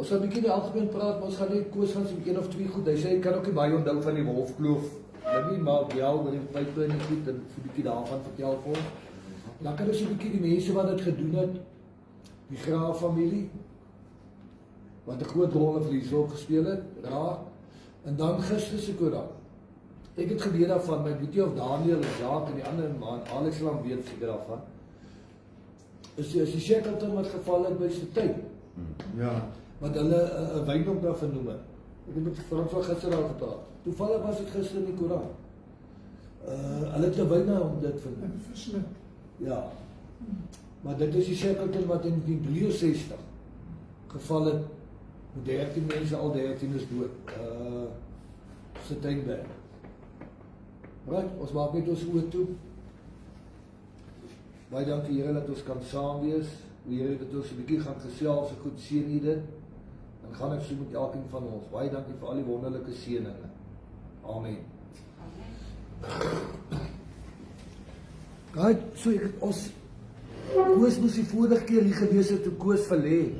Ons gaan 'n bietjie in die algemeen praat, maar ons gaan net Koos gaan sê 1 of 2 goed. Hy sê hy kan ook nie baie onthou van die Wolfkloof. Nou nie, maar ja, met die pype en die goed en so 'n bietjie daarvan vertel vir ons. Dan kan ons 'n bietjie die mense wat dit gedoen het, die Graaf familie, wat 'n groot rol in die dorp gespeel het, raak. En dan gister se Koran. Ek het geweet daarvan, maar ek weet nie of Daniel en Jacques en die ander man, Alex Lam weet seker daarvan. Is die Shackleton wat geval het by sy tyd. Ja. Wat hulle 'n wyndomp daar vernoem het. Ek het met Frans van gister al gepraat. Toevallig was dit gister in die Koran. Hulle het 'n wynnaam dit versnip. Ja. Maar dit is die Shackleton wat in 1963 geval het. Met 13 mense, al 13 is dood. Sittingberg. Right, ons maak net ons oë toe. Baie dankie Here dat ons kan saam wees. Here dat ons 'n bietjie gaan gesels, so goed seën U dit. Dan gaan ek so met elkeen van ons. Baie dankie vir al die wonderlike seëninge. Amen. Right, so Koos moes die vorige keer hier gewees het toe Koos verlê.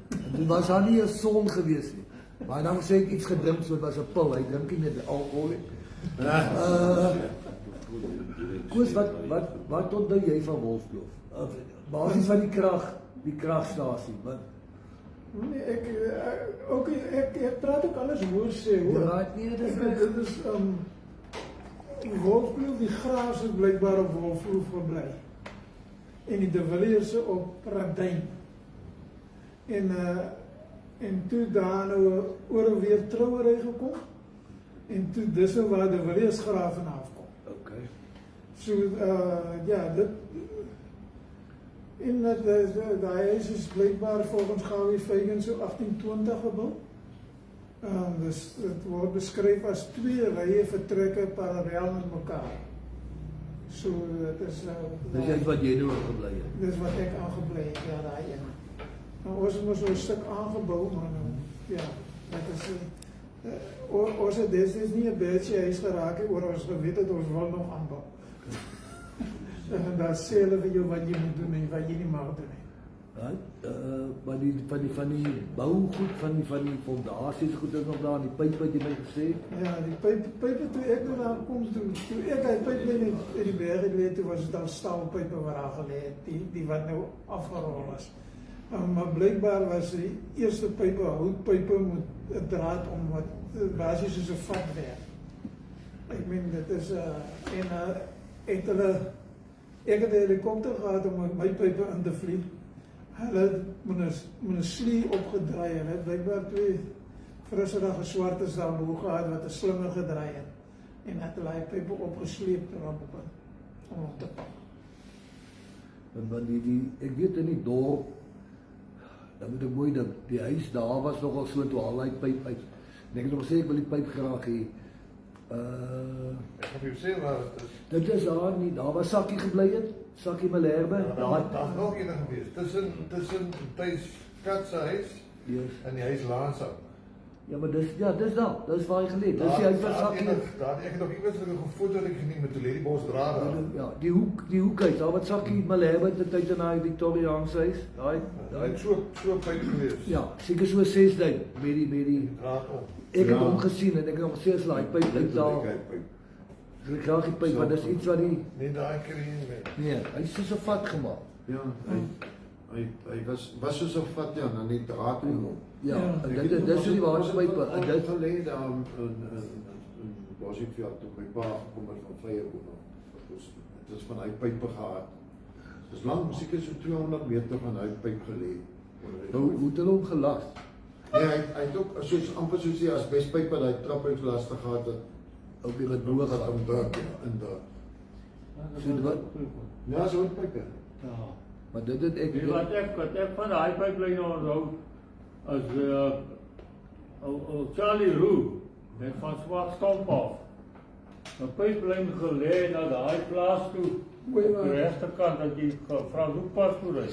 En toen was daar nie 'n son gewees nie. Maar dan sê ek iets gedrink, so dit was 'n pil. Hy drink nie met alkohol nie. Koos, wat onthou jy van Wolfkloof? Basies van die kragstasie. Nee, ek praat ook alles hoor sê, hoor. Ja, nee, dit is Wolfkloof, die Graaf is blykbaar op Wolfkloof gebly. En die De Villiers op Radyn. En toe daar nou oor weer trouwery gekom. En toe dis nou waar De Villiers Graaf vanaf kom. Okay. So ja, dit en daai huis is blykbaar volgens Gawie Feigen so 1820 gebou. Dus dit word beskryf as 2 rye vertrekke parallel met mekaar. So dit is dis iets wat jy nou aangebly het. Dis wat ek aangebly het, ja, daai een. Nou ons moes so 'n stuk aangebou, maar nou ja, dit is ons het destyds nie 'n beetje huis geraak het oor ons geweet het ons wil nog aanbou. En dan sê hulle vir jou wat jy moet doen en wat jy nie mag doen nie. Maar van die bougoed, van die fondasies goed is nog daar, die pyp wat jy my gesê. Ja, die pype toe ek nou daar kom, toe ek die pype in die berg geleë, toe was dit al staalpype wat daar gelê het, die wat nou afgerol was. Maar blykbaar was die eerste pype, houtpype met 'n draad om wat basies soos 'n vat werk. Ek meen dit is ek het 'n helikopter gehad om my pype in te vlieg. Hulle het met 'n slie opgedraai en het blykbaar 2 frisserige swartes daar bo gehad wat 'n slinger gedraai het. En het hulle die pype opgesleep om op te pak. Want ek weet in die dorp, dan moet ek mooi dink, die huis daar was nogal so toe al die pyp uit. En ek het nog gesê ek wil die pyp graag hê. Ek gaan vir jou sê waar dit is. Dit is daar nie, daar was Sakkie gebly het, Sakkie Malherbe. Daar's nog een gewees, tussen Thys Kat se huis en die huis Laansak. Ja, maar dis daar, dis waar hy gelê. Dis die huis van Sakkie. Daar ek het nog iewers 'n foto wat ek geneem met die bos draad daar. Ja, die hoekhuis, daar wat Sakkie Malherbe te tyd in daai Victoriaanse huis, daai het so pyp gewees. Ja, seker so 6 duim met die draad op. Ek het hom gesien en ek het hom gesê as daai pyp uit daar. Ek graag die pyp, want dis iets wat die nee, daai kry jy nie. Nee, hy is soos 'n vat gemaak. Ja, hy was soos 'n vat ja, dan die draad om. Ja, en dit is so die waterpype en dit gelê daar in Bosietveld toe my pa gekom het van Vryheidsboom. Dit is van hy pype gehad. Dis lank, seker so 200 meter van hy pyp gelê. Hoe het hulle hom gelas? Nee, hy het ook soos amper soos die asbespype wat hy traphuislastig gehad het. Ook die wat droog wat om druk in daar. So wat? Ja, so 'n pype. Ja. Maar dit het ek wat ek van daai pyplyne onthou as Charlie Roux het van Swartstomp af 'n pyplyn gelê na daai plaas toe. Op die regterkant dat jy vra hoe pas toe ry.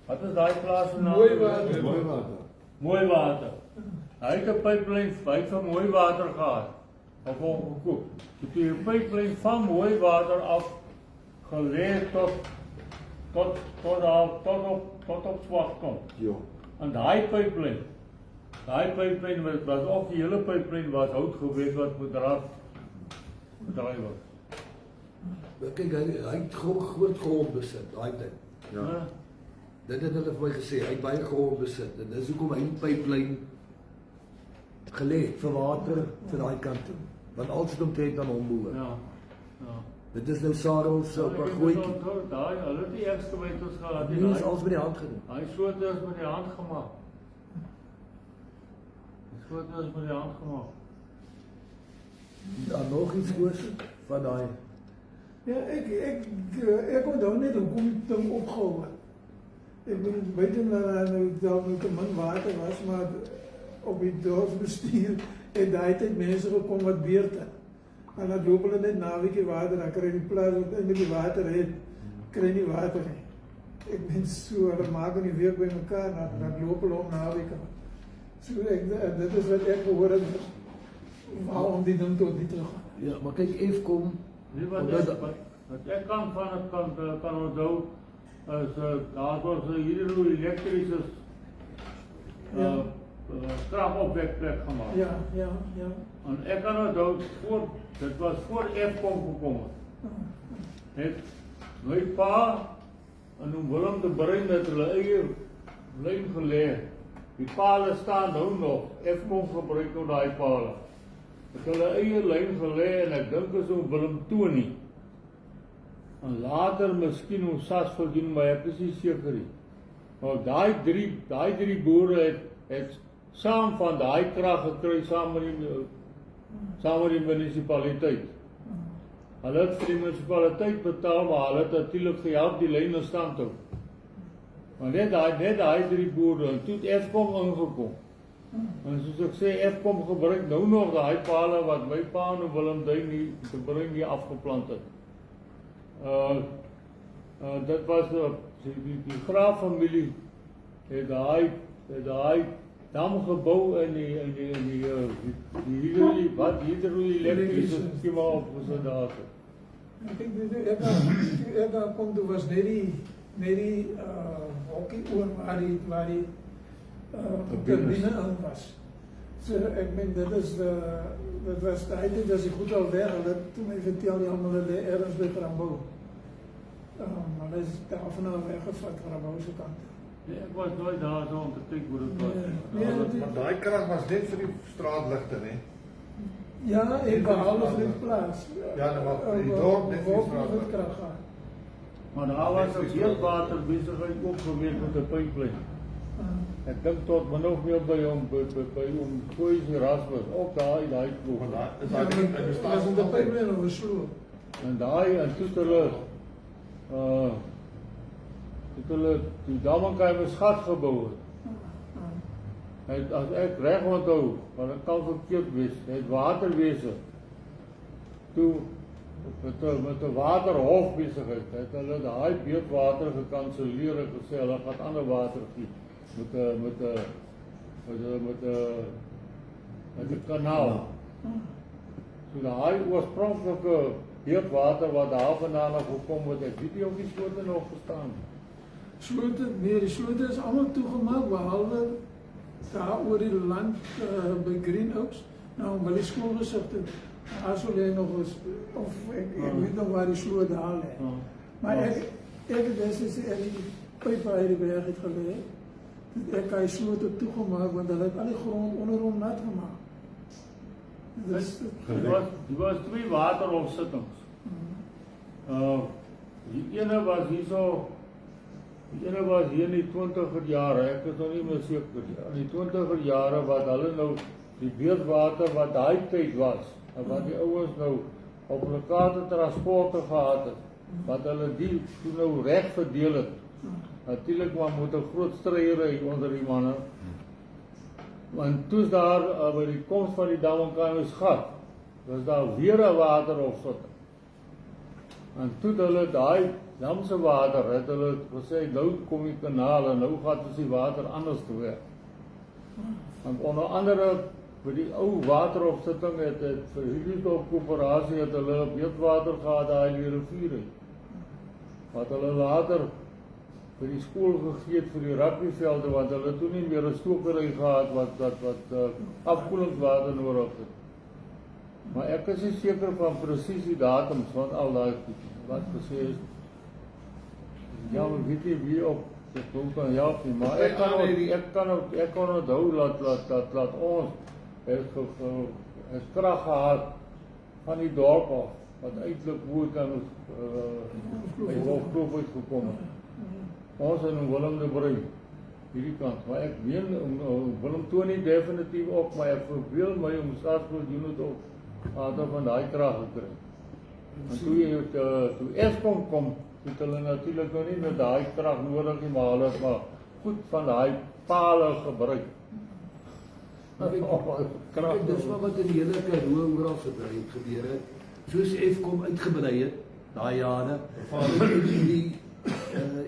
Wat is daai plaas se naam? Mooiwater. Hy het 'n pyplyn van Mooiwater gehad. Of gekoop. Die pyplyn van Mooiwater af gelê tot op Swartstomp. Ja. En daai pyplyn Daai pyplyn was of die hele pyplyn was hout gewees wat moet draai word. Kyk, hy het groot grond besit, daai tyd. Ja. Dit het hulle vir my gesê, hy het baie grond besit en dis hoekom hy die pyplyn gelê het vir water vir daai kant toe. Want alles het omtrent aan hom behoort. Ja. Dit is nou Sarel se op 'n gooitjie. Daai, hulle het die ekskavators gehad. Die is alles met die hand gedoen. Hy slote is met die hand gemaak. Die slote is met die hand gemaak. Dan nog iets oor van daai. Ja, ek onthou net hoekom die ding opgehou het. Ek bedoel, buiten nou daar te min water was, maar op die dorpsbestuur het daai tyd mense gekom wat beurte. En dan loop hulle net naweekie water, dan kry die plaas wat in die water het, kry nie water nie. Ek meen so, hulle maak in die week by mekaar, dan loop hulle om naweekie. So dit is wat ek gehoor het, waarom die ding tot die terug gaan. Ja, maar kyk, Eskom, Nie wat ek kan van het kan onthou, is daar was hierdie elektrische kragopwekplek gemaakt. Ja. En ek kan onthou, dit was voor Eskom gekom het my pa en oom Willem de Bruin het hulle eie lyn gelê. Die pale staan nou nog, Eskom gebruik nou daai pale. Het hulle eie lyn gelê en ek dink is oom Willem Tony. En later miskien oom Sas verdien, maar ek is nie seker nie. Maar daai drie boere het saam van daai krag gekry saam met die munisipaliteit. Hulle het vir die munisipaliteit betaal, maar hulle het natuurlik gehelp die lyn in stand hou. Maar net daai drie boere en toe het Eskom ingekom. En soos ek sê, Eskom gebruik nou nog daai pale wat my pa en Willem Duin nie afgeplant het. Dit was die Graaf familie het daai dam gebou in die hidroelektriese skema opgesit daar. Ek dink ek daar kom toe was net die hokkie oor waar die turbine aan was. So ek meen dit was daai tyd as ek goed al weg, hulle toe my vertel die almal hulle ergens by Grambouw. Maar dit is daar vanaf weggevat Grambouw se kant. Ek was nooit daar so om te kyk hoe dit was. Maar daai krag was net vir die straatligte, né? Ja, en behalwe vir die plaas. Ja, maar die dorp net vir die straatligte. krag gehad. Maar daar was ook heel water besigheid ook gewees met 'n pyplyn. Ek dink tot min of meer by hom Koos Erasmus, ook daai ploeg. Want daar is Ja, hy bestaan was in die pyplyn oorsloo. En toe hulle die Damankai gat gebou het. As ek reg onthou, maar dit kan verkeerd wees, het waterwese toe met 'n waterhof besigheid, het hulle daai beurtwater gekanselleer en gesê hulle gaan ander water gee met 'n kanaal. So daai oorspronklike beurtwater wat daar vandaan gekom het, ek weet nie of die slote nog bestaan. Die slote is allemaal toegemaak, behalve daar oor die land by Green Oaks, nou by die skoolgesigte, daar sal jy nog eens, of ek weet nog waar die sloot daar lê. Maar ek het destijds die pype uit die berg het gelê, ek het die slote toegemaak, want hulle het al die grond onder hom nat gemaakt. Die was 2 waterhofsittings. Die ene was hier in die 20er jare, ek is nog nie meer seker, in die 20er jare wat hulle nou die beurtwater wat daai tyd was, en wat die ouens nou op lokale transporte gehad het, wat hulle die toe nou reg verdeel het. Natuurlik maar moet 'n groot stryery onder die manne. Want toe daar by die koms van die Damankai gat, was daar weer 'n waterhofsitting. En toe hulle daai damse water het hulle gesê nou kom die kanaal en nou gaan ons die water anders toe weg. En onder andere by die ou waterhofsitting het vir hierdie koöperasie het hulle beurtwater gehad daai rivier. Wat hulle later vir die skool gegee het vir die rugbyvelde, want hulle toe nie meer 'n stokery gehad wat afkoelingswater nodig het. Maar ek is nie seker van presies die datums van al daai wat gesê is. Ja, maar weet jy wie op dit kan help nie, maar ek kan onthou dat ons het krag gehad van die dorp af, wat eintlik hoe kan by Wolfkloof uitgekom het. Ons in Willem de Bruin, hierdie kant, maar ek weet Willem toe nie definitief op, maar ek verbeel my om Staatspoort unit op water van daai krag gekry. En toe Eskom kom, het hulle natuurlik nog nie met daai krag nodig nie, maar hulle het maar goed van daai pale gebruik. Kijk, dis maar wat in die hele Karoo oral gebeur het. Soos Eskom uitgebrei het, daai jare, die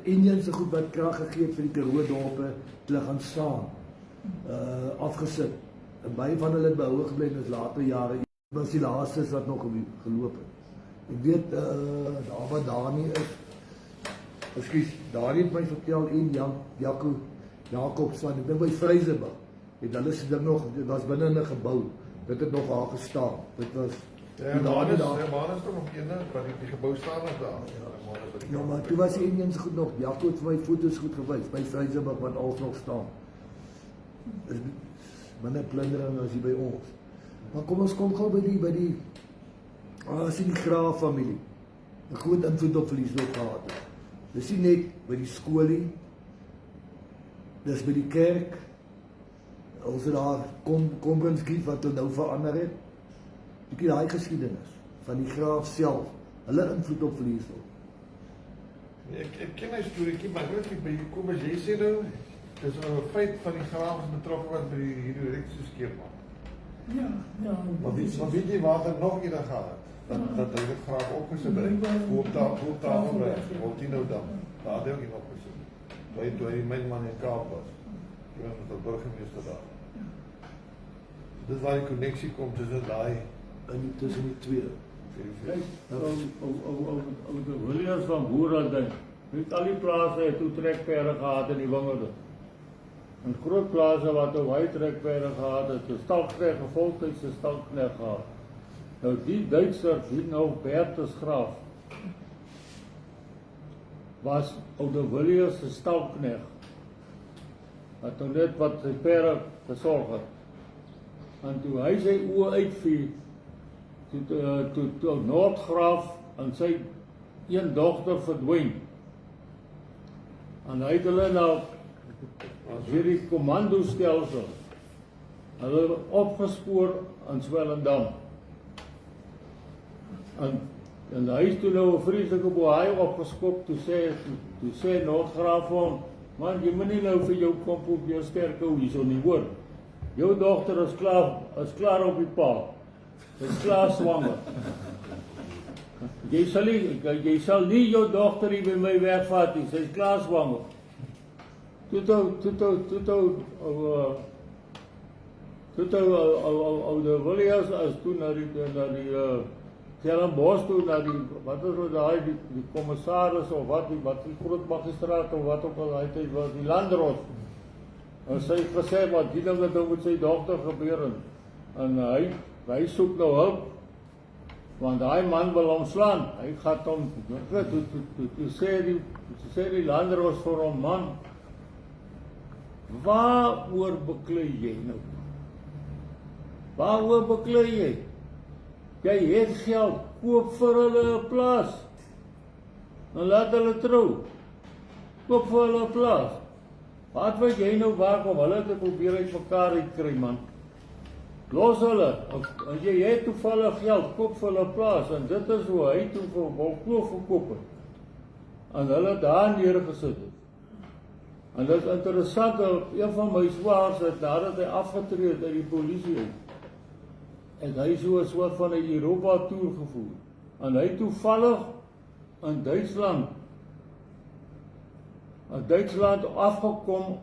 Indiënse goed wat krag gegee het vir die Karoo dorpe, hulle gaan staan, afgesit. En baie van hulle het behou gebly in die later jare, was die laastes wat nog geloop het. Ek weet, daar wat daar nie is, ekskuus, daar het my vertel Jacobs van, ek dink by Vryseburg, het hulle se ding nog, dit was binne in 'n gebou, dit het nog daar gestaan, dit was, Maan is toch nog ene, want die gebouw staan nog daar. ja, maar toe was die Indiënse goed nog, Jaco het vir my foto's goed gewys, by Vryseburg wat alles nog staan, is minder plundering as hier by ons. Maar kom ons kom gou by die as die Graaf familie, 'n groot invloed op Vliesdorp gehad het. Dis nie net by die skoolie, dis by die kerk, ons het daar Kombrandskiet wat nou verander het, bietjie daai geskiedenis van die Graaf self, hulle invloed op Vliesdorp. Ek ken 'n storieetjie, maar ek weet nie, by kom as jy sê nou, dis 'n feit van die Graaf betrokke wat by die hidroelektriese skeepman. Ja, Maar weet jy wat er nog eerder gehad? Dat hy dit graag opgesit het. Op Tafelberg, op Tino-dam. Daar het hy ook nie opgesit. Toe hy die mynman in Kaap was. Toe was die burgemeester daar. Dis waar die connectie komt tussen die twee. Kijk, de Williams van Boerading, niet al die plaatsen het toe trekperre gehad in die Wingerde. Een groot plaatsen wat ook hy trekperre gehad het, de Stalknecht, een voltydse Stalknecht gehad. Nou die Duitsers, die nou Bertus Graaf, was oude Williams se Stalknecht, wat nou net wat sy perre gesorg het. En toe hy sy oë uitvier, toe Noordgraaf en sy een dogter verdwyn. En hy het hulle nou weer die kommandostelsel hulle opgespoor in Swellendam. En hy is toe nou 'n vreeslike boei opgeskop, toe sê Noordgraaf vir hom, man, jy moet nie nou vir jou kom probeer sterk hou hierso nie, hoor. Jou dogter is klaar op die paal. Sy is klaar swanger. Jy sal nie jou dogter hier by my wegvat nie, sy is klaar swanger. Toe oude Williams as toe na die Stellenbosch toe, na die, wat is wat daai, die commissaris of wat die groot magistraat of wat ook al daai tyd was, die landros. En sy het gesê, wat die dinge nou met sy dogter gebeur en hy soek nou hulp, want daai man wil hom slaan, hy gaat hom, toe sê die landros vir hom, man, waaroor beklei jy nou? Waaroor beklei jy? Jy het geld, koop vir hulle 'n plaas, en laat hulle trou, koop vir hulle 'n plaas. Wat weet jy nou waar om hulle te probeer uit mekaar uitkry, man? Los hulle, en jy het toevallig geld, koop vir hulle 'n plaas, en dit is hoe hy toe vir Wolfkloof verkoop het, en hulle daar neergesit het. En dit is interessant, een van my swaars het, nadat hy afgetree het uit die polisie uit, en hy so 'n soort van 'n Europa toer gevoer, en hy toevallig in Duitsland afgekom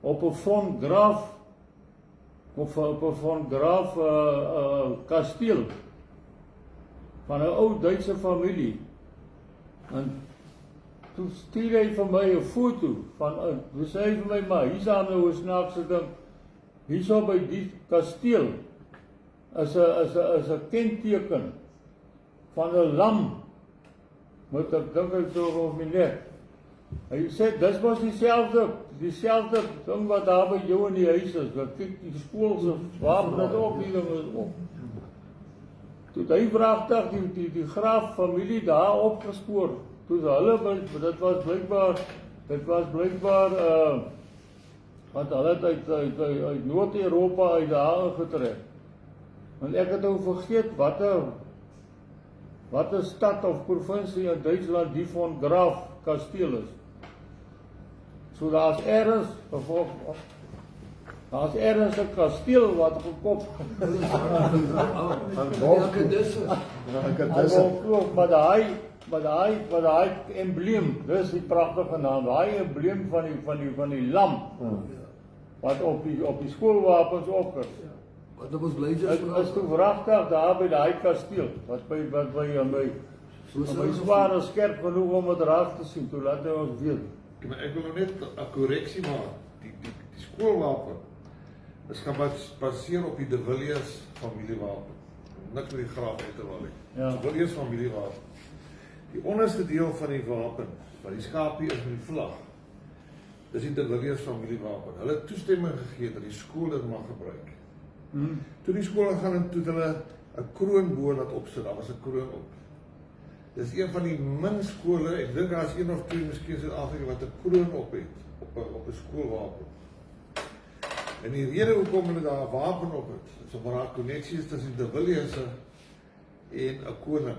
op 'n von Graaf, of op 'n von Graaf kasteel, van 'n ou Duitse familie, en toe stuur hy vir my 'n foto van toe sê hy vir my maar hier's daar nou 'n snaakse ding. Hierso by die kasteel is 'n kenteken van 'n lam met 'n ding so op my nek. Hy sê dis mos dieselfde ding wat daar by jou in die huis is. Dat kyk die skool se wapen dit ook nie ding is op. Toe hy vragtig die Graaf familie daar opgespoor. Toe hulle dit was blykbaar want hulle het uit Noord-Europa uit daar ingetrek. Want ek het nou vergeet watter stad of provinsie in Duitsland die von Graaf kasteel is. So daar's ergens 'n kasteel wat gekop. Maar daai embleem, dis die pragtige naam. Daai embleem van die lam wat op die skoolwapens op is. Wat ons bly Dit is toe wragtig daar by daai kasteel wat by my sware skerp genoeg om dit raak te sien. Toe laat hy ons weet. Ek wil nou net 'n korreksie maak. Die skoolwapen is gebaseer op die De Villiers familiewapen. Niks met die Graaf uit te wel nie. Ja. De Villiers familiewapen. Die onderste deel van die wapen, wat die skapie is met die vlag, dis die De Villiers familiewapen. Hulle het toestemming gegee dat die skool dit mag gebruik. Toe die skool gaan en toe hulle 'n kroon bo laat opsit, daar was 'n kroon op. Dis een van die min skole, ek dink daar is 1 of 2 miskien in Suid-Afrika wat 'n kroon op het op 'n skoolwapen. En die rede hoekom hulle daar 'n wapen op het, is omdat daar 'n koneksie is tussen die De Villiers en 'n koning.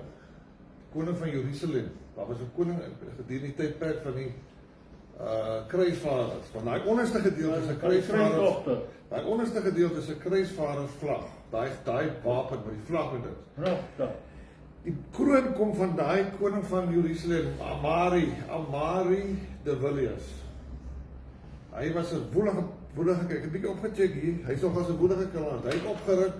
Koning van Jerusalem. Daar was 'n koning gedurende die tydperk van die kruisvaarders. Want daai onderste gedeelte is 'n kruisvaarders. Daai onderste gedeelte is 'n kruisvaardersvlag. Daai wapen met die vlag met dit. Ja. Die kroon kom van daai koning van Jerusalem, Amari De Villiers. Hy was 'n woelige ek het 'n bietjie opgecheck hier. Hy's nog as 'n woelige klant. Hy het opgeruk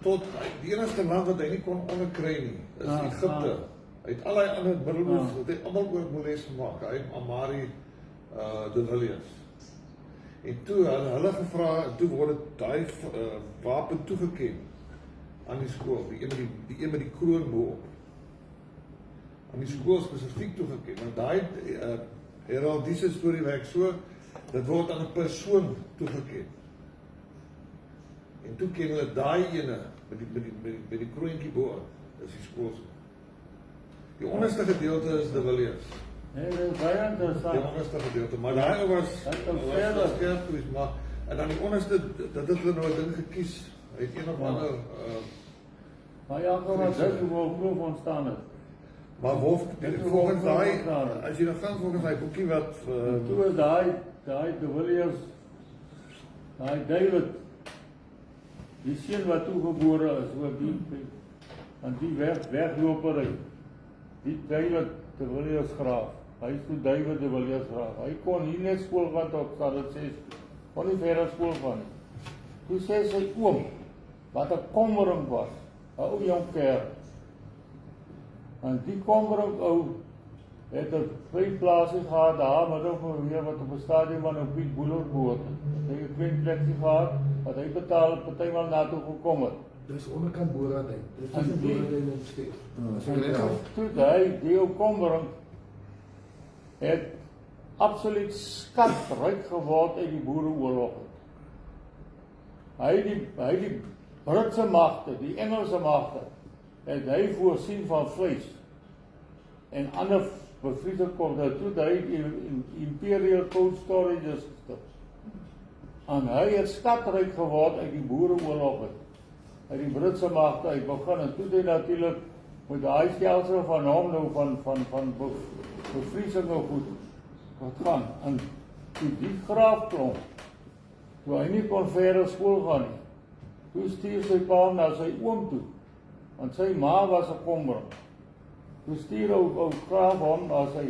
tot die enigste land wat hy nie kon onderkry nie, is Egipte. Hy het allerlei ander Middellandse, het hy almal oor moles gemaak. Hy Amari De Villiers. En toe hulle gevra, toe word daai wapen toegeken aan die skool, die een met die kroon bo-op. Aan die skool spesifiek toegeken, want daai heraldiese storie werk so, dit word aan 'n persoon toegeken. En toe ken hulle daai ene met die kroontjie bo-op, dis die skool. Die onderste gedeelte is De Villiers. Nee, dit is baie interessant. Die onderste gedeelte, maar daai was skerp geweest, maar en dan die onderste, dat het hulle nou 'n ding gekies. Hy het een of ander Maar ja, kom maar, dit hoe proef ontstaan het. maar Wolf, volgens daai, as jy nou gaan volgens daai boekie wat Toe is daai De Villiers, daai David, die seun wat toegebore is, oor die wegloper, die David De Villiers Graaf. Hy is toe David De Villiers Graaf. Hy kon hier net skool gaan tot, sal dit sê, kon nie verder skool gaan nie. Toe sê sy oom, wat 'n kommering was, 'n ou jong kerel. En die kommering ou het 'n vryplaasie gehad daar, maar ook weer wat op 'n stadium van 'n Piet Boulevard boot. Hy het 'n klein plekkie gehad, wat hy betaal, partymal na toe gekom het. Dis onderkant Boeradyn. Dis nie Boeradyn omsteek. Toe die ou kommering het absoluut skatryk geword uit die boereoorlog. Hy die Britse magte, die Engelse magte, het hy voorsien van vleis en ander bevriesingsprodukte. Toe hy die Imperial Cold Storage gestig. En hy het skatryk geword uit die boereoorlog uit die Britse magte uit begin. En toe hy natuurlik met daai stelsel van hom nou van bevriesing of goed wat gaan. En toe die Graaf klomp, toe hy nie kon verder skool gaan nie. Toe stuur sy pa na sy oom toe, want sy ma was 'n kommering. Toe stuur ou Graaf hom na sy,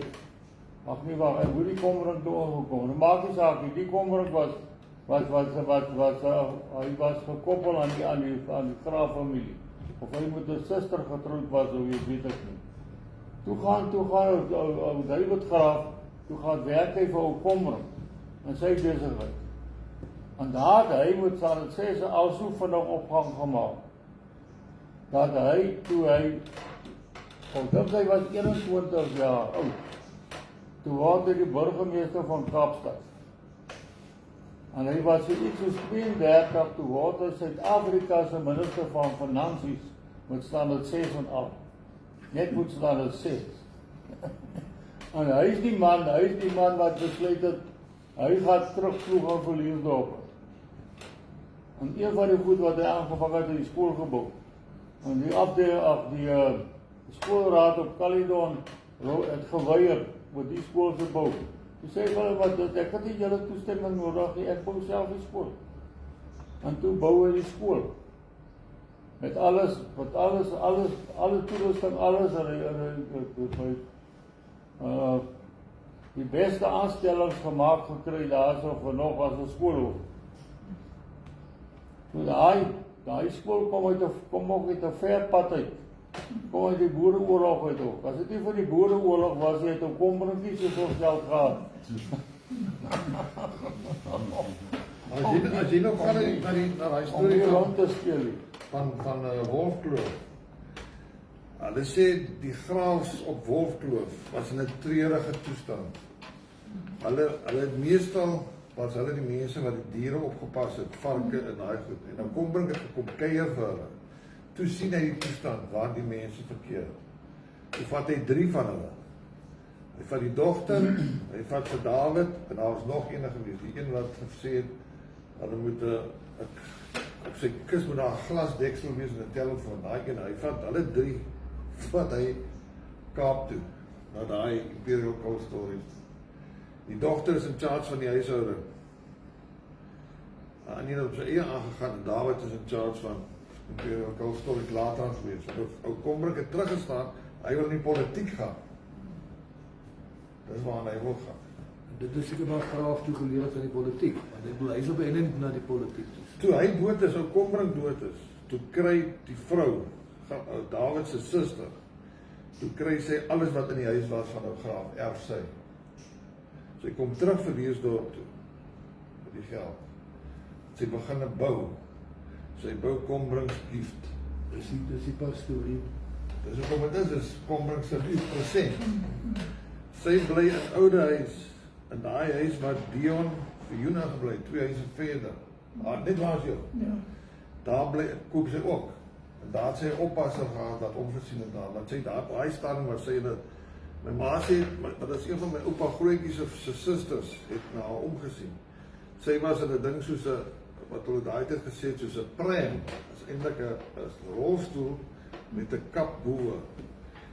hy moet die kommering toe aangekom. Nou maak nie saak nie, die kommering hy was gekoppel aan die Graaf familie. Of hy met 'n suster getroud was, of jy weet ek nie. Toe gaan David Graaf, toe gaan werk hy vir ou Kombrink in sy besigheid. En daar het hy moet sal dit sê, sy al so vinnig opgang gemaak. Dat hy, toe hy, dink hy was 21 jaar oud, toe word hy die burgemeester van Kaapstad. En hy was so iets soos 32, toe word hy Suid-Afrika se minister van Finansies, met standaard 6 en al. Net moet standaard 6. En hy is die man wat besluit het, hy gaan terugvloeg aan Villiers-Dorp. En een van die goed wat hy aangevang het, die skoolgebou. En die skoolraad op Caledon het geweier met die skool te bou. Toe sê hulle, wat ek het nie julle toestemming nodig nie, ek bou self die skool. En toe bou hy die skool. Met alles toerusting, alles die beste aanstellings gemaak gekry daar so vir nog as 'n skoolhoof. Nou daai skool kom ook uit 'n ver pad uit. Kom uit die Boereoorlog uit ook. As dit nie vir die Boereoorlog was, het ou Kombrink nie soveel geld gehad. As jy nou gaan na die storie rond te speel. van Wolfkloof. Hulle sê die Graafs op Wolfkloof was in 'n treurige toestand. Hulle meestal was hulle die mense wat die diere opgepas het, varke en daai goed. En dan Kombrink het gekom kuier vir hulle. Toe sien hy die toestand waar die mense verkeer. Toe vat hy 3 van hulle. Hy vat die dogter, hy vat vir David, en daar was nog een gewees, die een wat gesê het, hulle moet op sy kus moet daar 'n glasdeksel wees en 'n telefoon, daai een, hy vat hulle 3, vat hy Kaap toe, na daai Imperial Cold Storage. Die dogter is in charge van die huishouding. En nie op sy eie aangegaan, en David is in charge van Imperial Cold Storage later aan gewees. Want ou Kombrink het teruggestaan, hy wil in die politiek gaan. Dis waar hy wil gaan. Dit is seker maar Graaf toe geleer het van die politiek, want hy is op einde na die politiek. Toe hy dood is, ou Kombrink dood is, toe kry die vrou, David se suster, toe kry sy alles wat in die huis was van ou Graaf, erf sy. Sy kom terug vir Villiers-Dorp toe, met die geld. Sy begin bou. Sy bou Kombrink's gift. Dis die pastorie. Dis hoekom dit is Kombrink se 10%. Sy bly in 'n oude huis, in daai huis wat Dion vir Joena gebly, 2 huise verder. Net laas jaar. Ja. Daar koop sy ook. En daar het sy 'n oppasser gehad wat omgesien het daar. Want sy daar op daai stadium was sy my ma sê, dat is een van my oupa grootjies se susters het na haar omgesien. Sy was in 'n ding soos 'n, wat hulle daai tyd gesê het, soos 'n pram, is eintlik 'n rolstoel met 'n kap bo.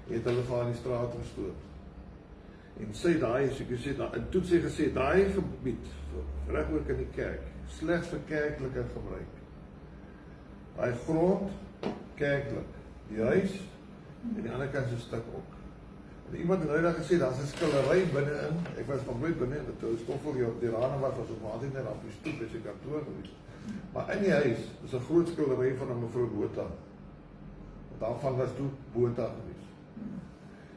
Het hulle vir haar in die straat gestoot. En sy daai, soos ek sê, en toe sy gesê, daai gebied, regoor in die kerk, slegs vir kerklike gebruik. Daai grond, kerklik, die huis, en die ander kant is 'n stuk ook. En iemand het nou dan gesê, daar is 'n skillery binne-in, ek was nog nooit binne, met ou Stoffel hier op die Rane was op altyd net op die stoep, is 'n kantoor gewees. Maar in die huis is 'n groot skillery van 'n mevrou Botha. Daarvan was toe Botha gewees.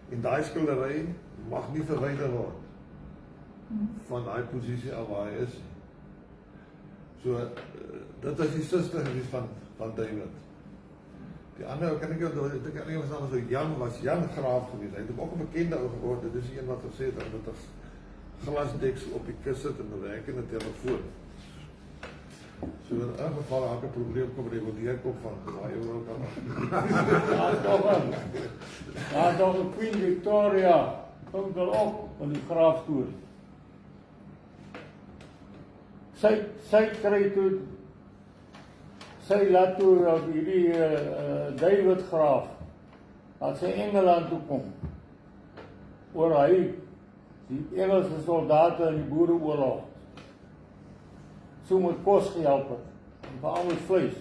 En daai skillery mag nie verwyder word van daai posisie af waar hy is. So, dit is die suster gewees van David. Die ander, kan ek jou, ek dink nie was anders so Jan Graaf gewees. Hy het ook 'n bekende ou geword. Dit is die een wat gesê het dat 'n glasdeksel op die kus sit en 'n werkende telefoon. So in 'n geval elke probleem kom by die deurkop van waar jy ook kan. Daar is nog 'n Queen Victoria, kom wel op van die Graaf storie. Sy kry toe, sy laat toe hierdie David Graaf, dat sy Engeland toe kom, oor hy, die Engelse soldate in die Boereoorlog, so met kos gehelp het, en veral met vleis.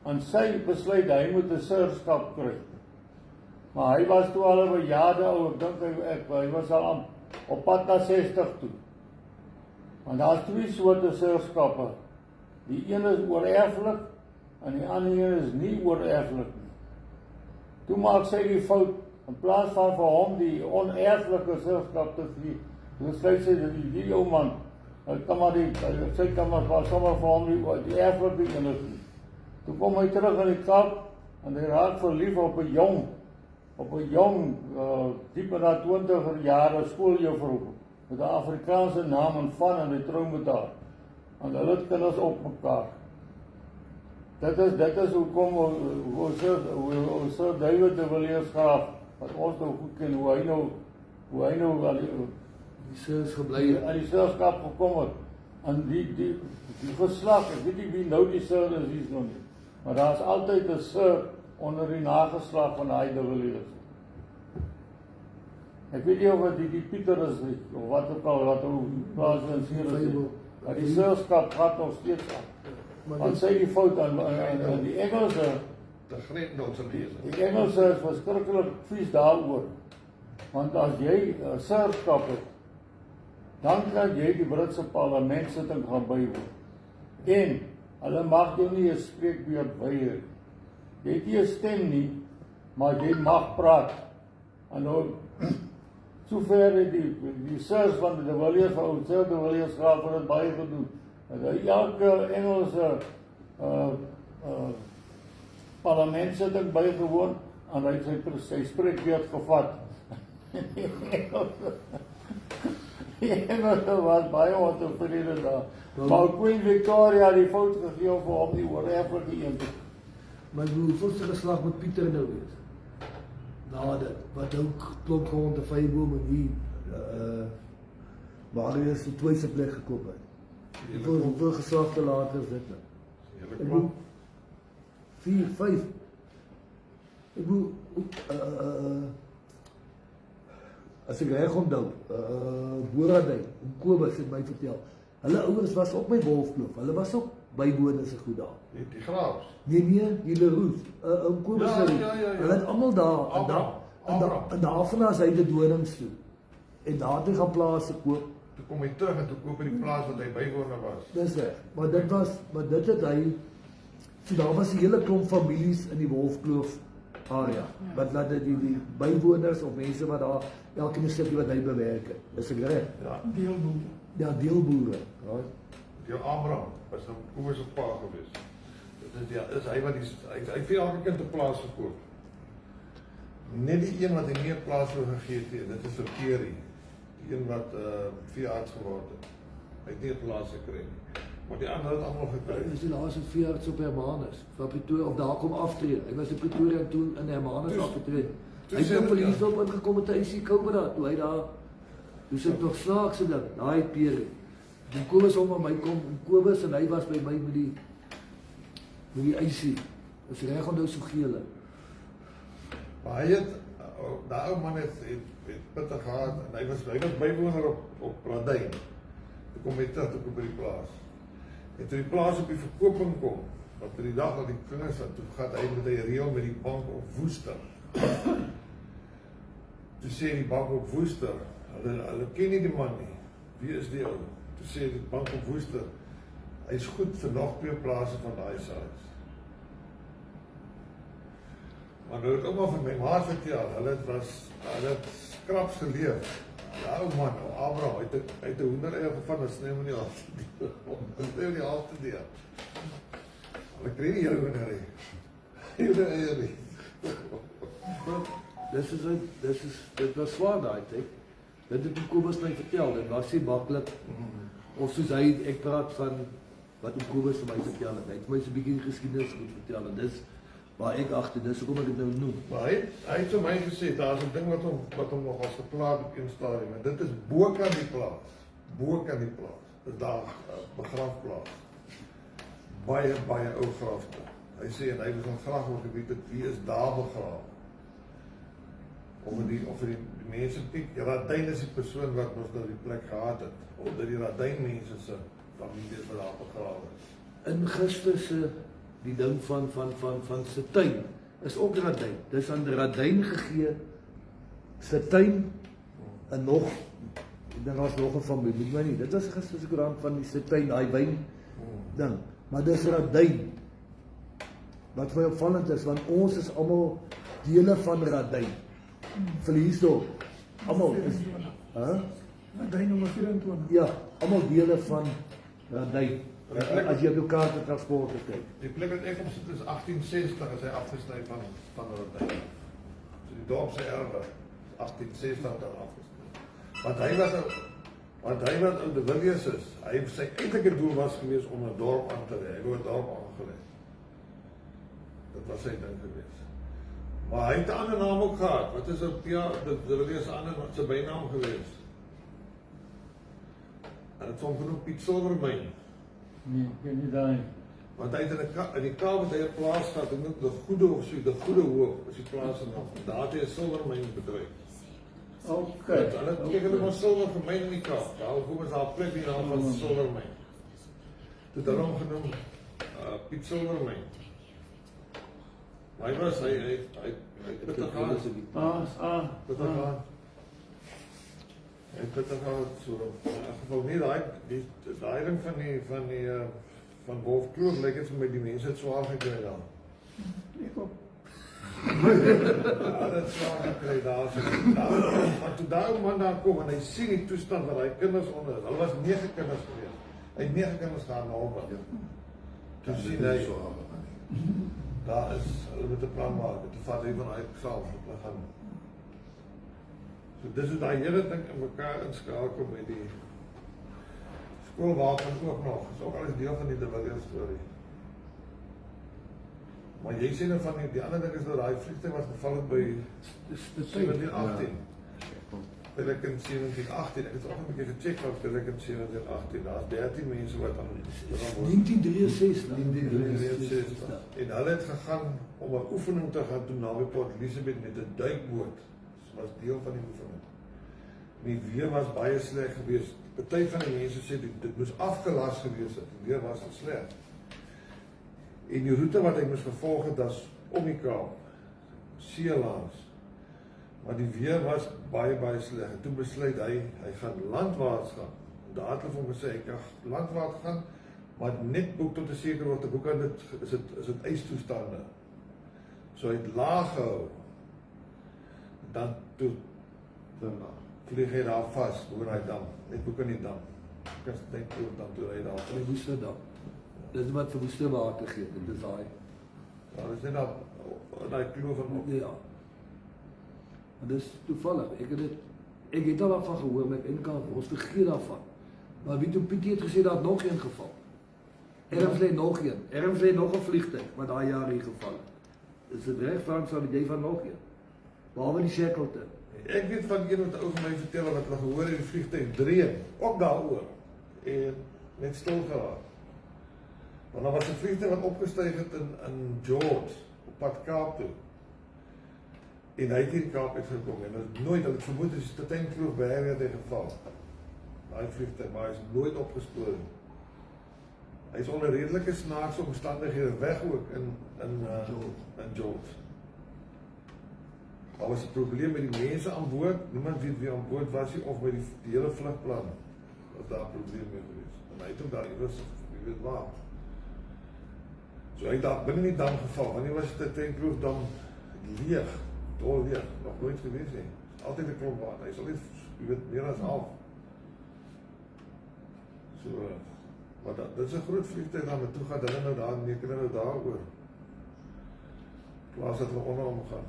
En sy besluit, hy moet 'n sirskap kry. Maar hy was toe al 'n jare oud, ek dink hy was al op pad na 60 toe. Want daar is 2 soorte sirskappe. Die een is oorerflik, en die ander een is nie oorerflik nie. Toe maak sy die fout, in plaas van vir hom die onerflike selskap te gee. Dus hy sê, die ou man, hy kan maar sy kan maar sommer vir hom die erflike ene gee. Toe kom hy terug in die Kaap, en hy raak verlief op 'n jong, diep in haar 20er jare skooljuffrou, met 'n Afrikaanse naam en van hy trou met haar. En hulle het kinders op mekaar. Dit is hoekom Sir David de Villiers Graaf, wat ons nou goed ken, hoe hy nou al Die sirs gebly. aan die selskap gekom het. En die verslag, ek weet nie wie nou die sir is hier nog nie, maar daar is altyd 'n sir onder die nageslag van hy de Villiers. Ek weet nie of dit die Pieter is nie, of wat ook al, wat hoe plaas in Sirius is. Maar die selskap gaat nog steeds aan. Want sy die fout aan die Engelse, De grendelse lezen. die Engelse is verskriklik vies daaroor. Want as jy 'n selskap het, dan kan jy die Britse parlementsitting gaan bywoon. En hulle mag jou nie 'n spreekbeurt weier. Jy het nie 'n stem nie, maar jy mag praat. En nou sover het die sirs van de Villiers van Sir de Villiers Graaf het dit baie gedoen. En elke Engelse parlementsitting bygewoon en hy het sy spreekbeurt gevat. Engelse was baie ontevrede daar. Maar Queen Victoria die fout gegee vir hom die oorerflike een. Maar hoeveelste geslag moet Pieter nou wees? Na dit, wat ook klop grond, 'n vyeboom en wie Marius die tweede plek gekoop het. Hoeveel geslagte later is dit nou? Hele Ek klomp. bedoel, 4, 5. Ek bedoel, as ek reg onthou, Boeradyn, Kobus het my vertel, hulle ouers was op my Wolfkloof, hulle was ook bywoners se goed daar. Die graafs. Nee, die Leroux, Kobus Ja, Leroux, ja. hulle het almal daar, en daarvan as hy die Dorings toe, en daar het hy gaan plase koop. Toe kom hy terug en toe koop hy die plaas wat hy bywoner was. Dis reg, maar dit het hy, so daar was 'n hele klomp families in die Wolfkloof area, wat laat dit die bywoners of mense wat daar elkeen 'n stukkie wat hy bewerk het. Is ek reg? Ja. Deelboer. Ja, deelboere. Right? Die Abraham was nou Kobus se pa gewees. Dit is hy wat hy vir elke kind 'n plaas verkoop. Net die een wat hy meer plaas wou gegee het, dit is vir Kerry. Die een wat veearts geword het. Hy het nie 'n plaas gekry nie. Maar die ander het almal gekry. Dis die laaste veearts op Hermanus, van Pretoria, of daar kom aftree. Hy was in Pretoria en toe in Hermanus Toe- afgetree. toe Hy sê het dit, vir ja. hierop ingekom met 'n IC Cobra, toe hy daar, toe sit nog snaakse ding, daai Pierre. Die Kobus om my kom, Kobus en hy was by my met die IC. Is reg onthou so gele. Maar hy het, daai ou man het bitter gehad en hy was bywoner op Radyn. Toe kom hy terug op by die plaas. En toe die plaas op die verkoping kom, wat vir die dag dat die kinders van toe gaan hy met hy reël met die bank op Woester. Toe sê die bank op Woester, hulle ken nie die man nie. Wie is die ou? Toe sê die bank op Woester, hy's goed vir nog 2 plase van daai size. Maar nou het ouma vir my ma vertel, hulle het skraps geleef. Ja, ou man, Abraham, hy het 'n hoendereier gevat en sny hom in die hand. Sny hom in die hand te deur. Hulle kry nie hele hoendereier. Hoendereier nie. Dit was swaar daai tyd. Dit het Kobus my vertel, dit was nie maklik. Of soos ek praat van wat Kobus vir my vertel het. Hy het my so 'n bietjie geskiedenis moet vertel en dis waar ek agter, dis hoekom ek dit nou noem. Maar hy het vir my gesê, daar's 'n ding wat hom nog as geplaag op een stadium, en dit is bokant die plaas. Bokant die plaas. Dis daar begrafplaas. Baie ou grafte. Hy sê en hy wil dan graag wil geweet het wie is daar begrawe. Of die mense piek, Radyn is die persoon wat ons nou die plek gehad het. Of dat die Radyn mense se familie is wat daar begrawe is. In Christus se die ding van sy tuin is ook Radyn. Dis aan Radyn gegee sy tuin en nog dan was nog 'n familie, weet nie. Dit was Christus se koerant van die sy tuin, daai wyn ding. Maar dis Radyn. Wat vir my opvallend is, want ons is almal dele van Radyn. verlies door. Allemaal is, Radij nummer 24. ja, allemaal dele van Radij. As jy op jou kaart transport kyk. Die plek wat ek op sit is 1860 as hy afgesny van Rodin. So die dorp se erwe is 1860 daar afgesny. Want hy wat in De Villiers is, sy eintlike doel was geweest om 'n dorp aan te lê. Hy wou 'n dorp aangelê. Dit was sy ding geweest. Maar hy het 'n ander naam ook gehad. Wat is op De Villiers ander wat sy bynaam geweest? En dit word genoem Piet Silvermyn. Nee, ek weet nie daai. Want hy het in die Kaap het hy 'n plaas gehad, ek dink die Goede of so, die Goede Hoop is die plaas se naam. Daar het hy 'n silwermyn bedryf. Okay. Hulle kyk hulle maar silwer gemyn in die Kaap. Daar hoekom is daar 'n plek die naam van silwermyn. Dit het hom genoem Piet Silvermyn. Maar hy was hy het dit gehad. Dit gehad. En dit gaan so in geval nie daai ding van Wolf Kloof lyk dit vir my die mense het swaar gekry daar. Ek ook. Ja, dit swaar gekry daar. Maar toe daai man daar kom en hy sien die toestand wat hy kinders onder is. Hulle was 9 kinders gewees. Hy het 9 kinders gehad na hom. Toe sien hy daar is hulle met 'n plan maak. Dit vat hy van hy self hulle gaan. So dis hoe daai hele ding in mekaar inskakel met die skoolwapen ook nog. Dis ook alles deel van die De Villiers storie. Maar jy sê nou van die ander ding is dat daai vliegtuig was geval het by 1718. Pelican 1718. Ek het ook 'n bietjie gecheck van Pelican 1718. Daar's 13 mense wat aan 1963. En hulle het gegaan om 'n oefening te gaan doen naby Port Elizabeth met 'n duikboot. Dit was deel van die oefening. Die weer was baie sleg geweest. Party van die mense sê dit moes afgelas gewees het. Die weer was so sleg. En die roete wat hy moes gevolg het, was om die Kaap, seelangs. Maar die weer was baie sleg. En toe besluit hy gaan landwaarts gaan. Daar het hulle vir hom gesê hy kan landwaarts gaan, maar net boek tot 'n sekere hoogte. Boek aan dit is dit ystoestande. So hy het laag gehou. Dan toe vlieg hy daar vas oor hy dam. Net boek aan die dam. Ek dink dan toe hy daar Van die woeste dam. Dis wat vir woeste water gee, dit is daai. Ja, dis net daai kloof van op. Ja. Maar dis toevallig. Ek het al daarvan gehoor met NK, ons vergeet daarvan. Maar wie toe Pietie het gesê daar het nog een geval. Ergens lê nog een. Ergens lê nog 'n vliegtuig wat daai jaar hier geval het. Is dit reg Frans sou die van nog een? Behalwe die Shackleton. Ek weet van een wat ou vir my vertel wat hulle gehoor het die vliegtuig dreun ook daaroor en net stil geraak. Want daar was 'n vliegtuig wat opgestyg het in George op pad Kaap toe. En hy het hier Kaap uitgekom en dit nooit hulle vermoed is die Titanic by Harry het hy geval. Daai vliegtuig maar hy is nooit opgespoor nie. Hy is onder redelike snaakse omstandighede weg ook in George. Daar was 'n probleem met die mense aan boord. Niemand weet wie aan boord was nie of by die hele vlugplan was daar 'n probleem mee geweest. En hy het ook daar iewers, wie weet waar. So hy het daar binne die dam geval. Wanneer was dit Titanic dam leeg? Dol leeg, nog nooit geweest nie. Altyd 'n klomp water. Hy is altyd, jy weet, meer as half. So, maar dit is 'n groot vliegtuig daar toe gaan. Hulle nou daar, nee, hulle nou daaroor. Plaas dat hulle onder hom gaan.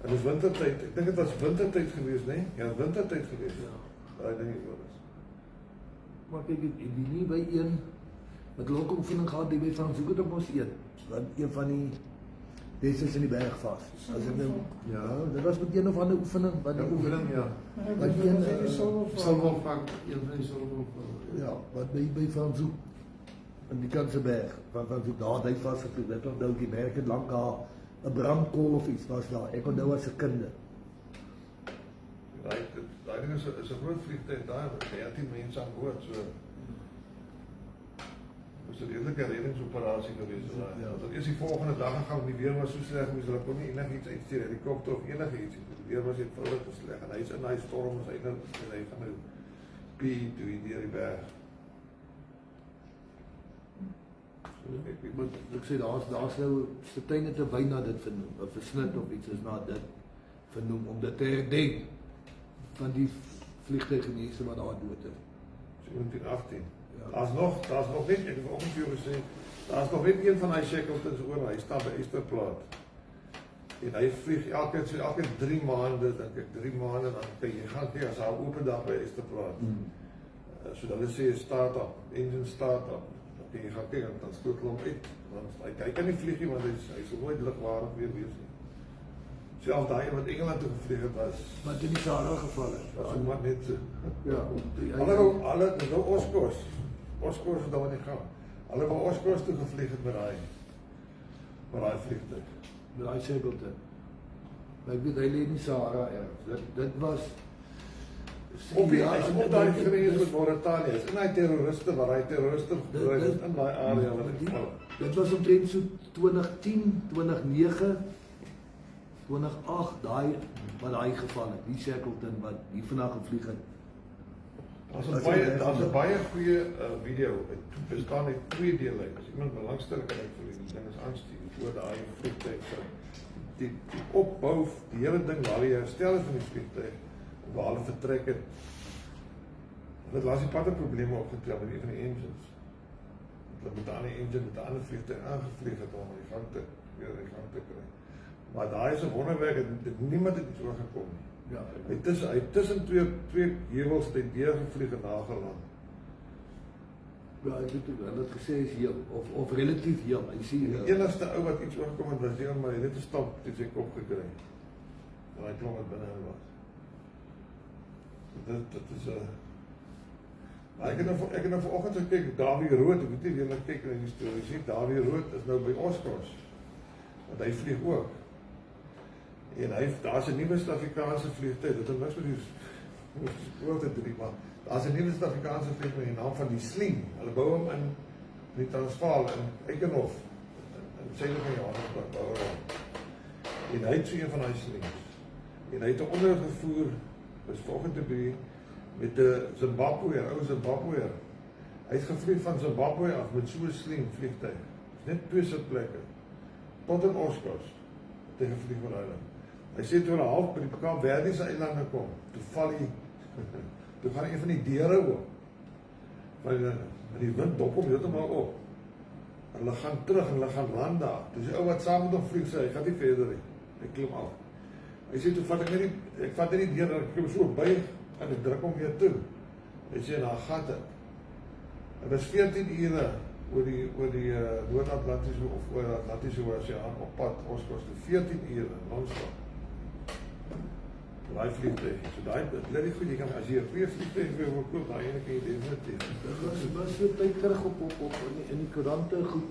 En dis wintertyd. Ek dink dit was wintertyd geweest, né? Ja, wintertyd geweest. Ja. Daai ding hier oor is. Maar kyk, ek die nie by een met lokke oefening gehad die by van soek het op ons een van die Dessers in die berg vas. As ek nou ja, dit was met een of ander oefening wat die oefening ja. Wat een Silvervang, een van die silvervang. Ja, wat by van soek in die kantse berg, van soek daar hy vasgetrek. Dit onthou die berg het lank daar 'n brandkool of iets was daar. Ek onthou as 'n kind. Daai ding is 'n groot vliegtuig daar met 13 mense aan boord, so. Dis 'n redelike reddingsoperasie geweest. Ja. Dat is die volgende dag gegaan, die weer was so sleg, hulle kon nie enigiets uitstuur, helikopter of enigiets. Die weer was net vrolik te sleg en hy's in daai storm en hy gaan nou deur die berg. So Ek sê daar's nou statyne te wy na dit vernoem, 'n versnit of iets is na dit vernoem om dit te herdenk van die vliegtuigmense wat daar dood is. 1718. Ja. Daar's nog net, ek het vanoggend vir jou gesê, daar's nog net een van hy Shackletons oor, hy staan by Easterplaat. En hy vlieg elke 3 maande, dink ek, 3 maande, dan kan jy gaan kyk as hy open dag by Easterplaat. So hulle sê start-up, engine start-up, dan kan jy gaan kyk, dan stoot hulle hom uit, want hy kan nie vlieg nie, want hy is nooit ligwaardig weer wees nie. Selfs daai wat Engeland toe gevlieg het was, Wat in die Sahara geval het. was hom maar net so. Ja, Alle nou Oscars het daar nie gaan. Hulle wou Oscars toe gevlieg het met daai vliegtuig. met daai Shackleton. Maar ek weet hy lê in die Sahara ergens. Dit was Op daai grens met Mauritanië, is in daai terroriste waar hy terroriste gebruik het in daai area wat hy geval het. Dit was omtrent so 2010, 2009, 2008, daai geval het, die Shackleton wat hier vandag gevlieg het. Daar's 'n baie goeie video. Dit bestaan uit 2 dele. As iemand belangstel kan ek vir die ding is aanstuur oor daai vliegtuig se die opbou, die hele ding waar hy herstel het van die vliegtuig, waar hulle vertrek het. Hulle het laas die patte probleme opgetel met een van die engines. Hulle met 'n ander engine met 'n ander vliegtuig aangevlieg het om die gang te kry. Maar daai is 'n wonderwerk, niemand het iets oorgekom nie. Ja, Hy het tussen twee heuwels het deurgevlieg en daar geland. ja, ek weet hulle het gesê is heel of relatief heel. Hy sê Die enigste ou wat iets oorgekom het was die een, maar hy het net 'n stap teen sy kop gekry. En hy klom wat binne in was. Dit is 'n ek het nou vanoggend gekyk, Davie Rood, ek weet nie wie hulle kyk in die storie sien, Davie Rood is nou by Oscars. Want hy vlieg ook. En daar's 'n nuwe Suid-Afrikaanse vliegtuig, dit het niks met die spoor te doen, maar daar's 'n nuwe Suid-Afrikaanse vliegtuig met die naam van die Sling. Hulle bou hom in die Transvaal in Eikenhof, in suide van Johannesburg bou hulle hom. En hy het so een van daai slings. En hy het 'n onderhoud gevoer, was volgende te be met 'n Zimbabweër, ou Zimbabweër. Hy het gevlieg van Zimbabwe af met so 'n sling vliegtuig. Net 2 sitplekke. Tot in Oscars. Tegen vlieg met hulle. Hy sê toe hulle half by die Kaapverdiese eilande kom, toe val hy, toe gaan een van die deure oop. Want die wind dop hom heeltemal op. Hulle gaan terug en hulle gaan land daar. Toe die ou wat saam met hom vlieg sê, hy gaan nie verder nie. Hy klim af. Hy sê toe vat ek net die deur, ek klim so buig en ek druk hom weer toe. Hy sê daar gat ek. Dit was 14 ure oor die Noord-Atlantiese of oor die Atlantiese Oseaan op pad Oscars toe 14 ure non-stop. Daai vliegtuig. So daai bly nie goed, jy kan as jy 'n goeie vliegtuig wil koop, daai ene kan jy definitief. Dit was so tyd terug op in die koerante goed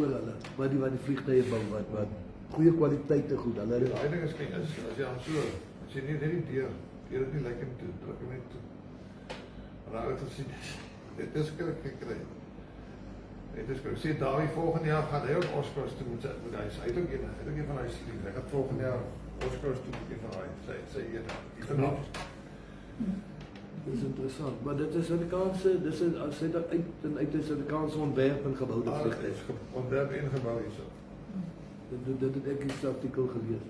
oor hulle wat die vliegtuie bou wat goeie kwaliteite goed. Hulle Daai ding is kyk as jy aan so as jy nie net die deur dit nie lekker toe druk hom net toe. Maar nou het ons sien dit is skrik gekry. Dit is ek sê Davie volgende jaar gaan hy ook Oscars toe moet hy het ook een van hy sien. Hy gaan volgende jaar Oscars toe moet van hy sê die vernaam. Dit is interessant, maar dit is Suid-Afrikaanse, dis uit 'n Suid-Afrikaanse ontwerp en geboude vliegtuig. Ontwerp en gebou hierso. Dit het ek in die artikel gelees.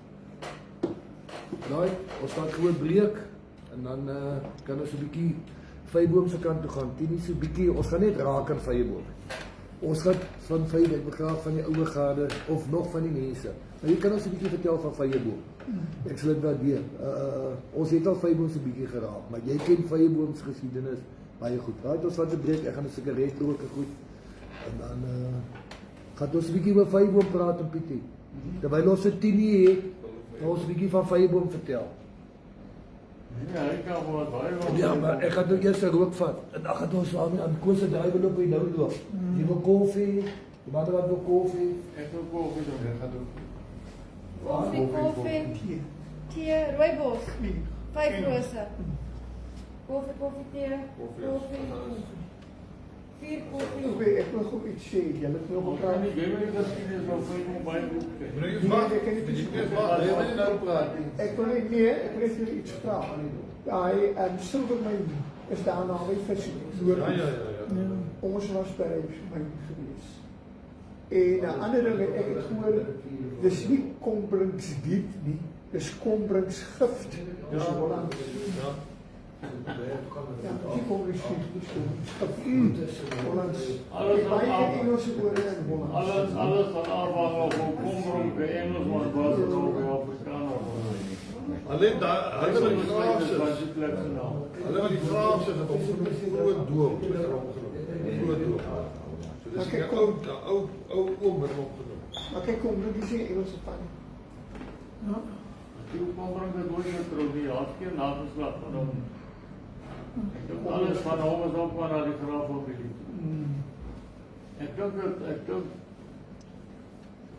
Daai, ons gaan gewoon breek en dan kan ons 'n bietjie Vyeboom se kant toe gaan. Dit is so 'n bietjie, ons gaan net raak aan Vyeboom. Ons gaan van Vyeboom, ek begraaf van die ouer garde of nog van die mense. Maar jy kan ons 'n bietjie vertel van Vyeboom. Ek sal dit waardeer. Ons het al Vyeboom se bietjie geraak, maar jy ken Vyeboom se geskiedenis baie goed. Raai ons wat 'n breek, ek gaan 'n sigaret rook goed. En dan gaan ons 'n bietjie oor Vyeboom praat en Pietie. Terwyl ons 'n tienie het, gaan ons 'n bietjie van Vyeboom vertel. Ja, ek kan wel baie Ja, maar ek gaan nou eers 'n rook vat. En dan gaan ons aan Koos se drywer op by nou loop. Jy wil koffie? Die man wat wil koffie? Ek wil koffie doen. Ek gaan doen. Koffie, tee, rooibos, 5 rose. Koffie, tee, koffie, 4 koffie. Okay, ek wil gou iets sê. Julle het nog Ons kan nie jy weet dat dit is van Vyeboom baie goed. Ek wil net nee, ek wil net vir iets vra. Daai Silvermyn is daar naby vis. Ja. Ons was by my gewees. En 'n ander ding ek het gehoor, dis nie kombringsdiep nie, dis kombringsgift. Dis Holland. Ja, die kombringsdiep, dis Holland. Alles Baie aan- Engelse woorde in Holland. Alles van afhang of hoe kombrong by Engels maar was het ook by Afrikaner. Alleen daar, hulle wat die Graafse, nou. hulle wat die Graafse het opgenoem groot doop, het er opgenoem. Groot doop. So dis Okay, die ou oom het hom opgenoem. Maar kyk, kombrings is 'n Engelse van. Ja. Die kombrong het nooit getroud nie, had keer nageslag van hom. Ek dink alles van hom is ook maar na die graafamilie.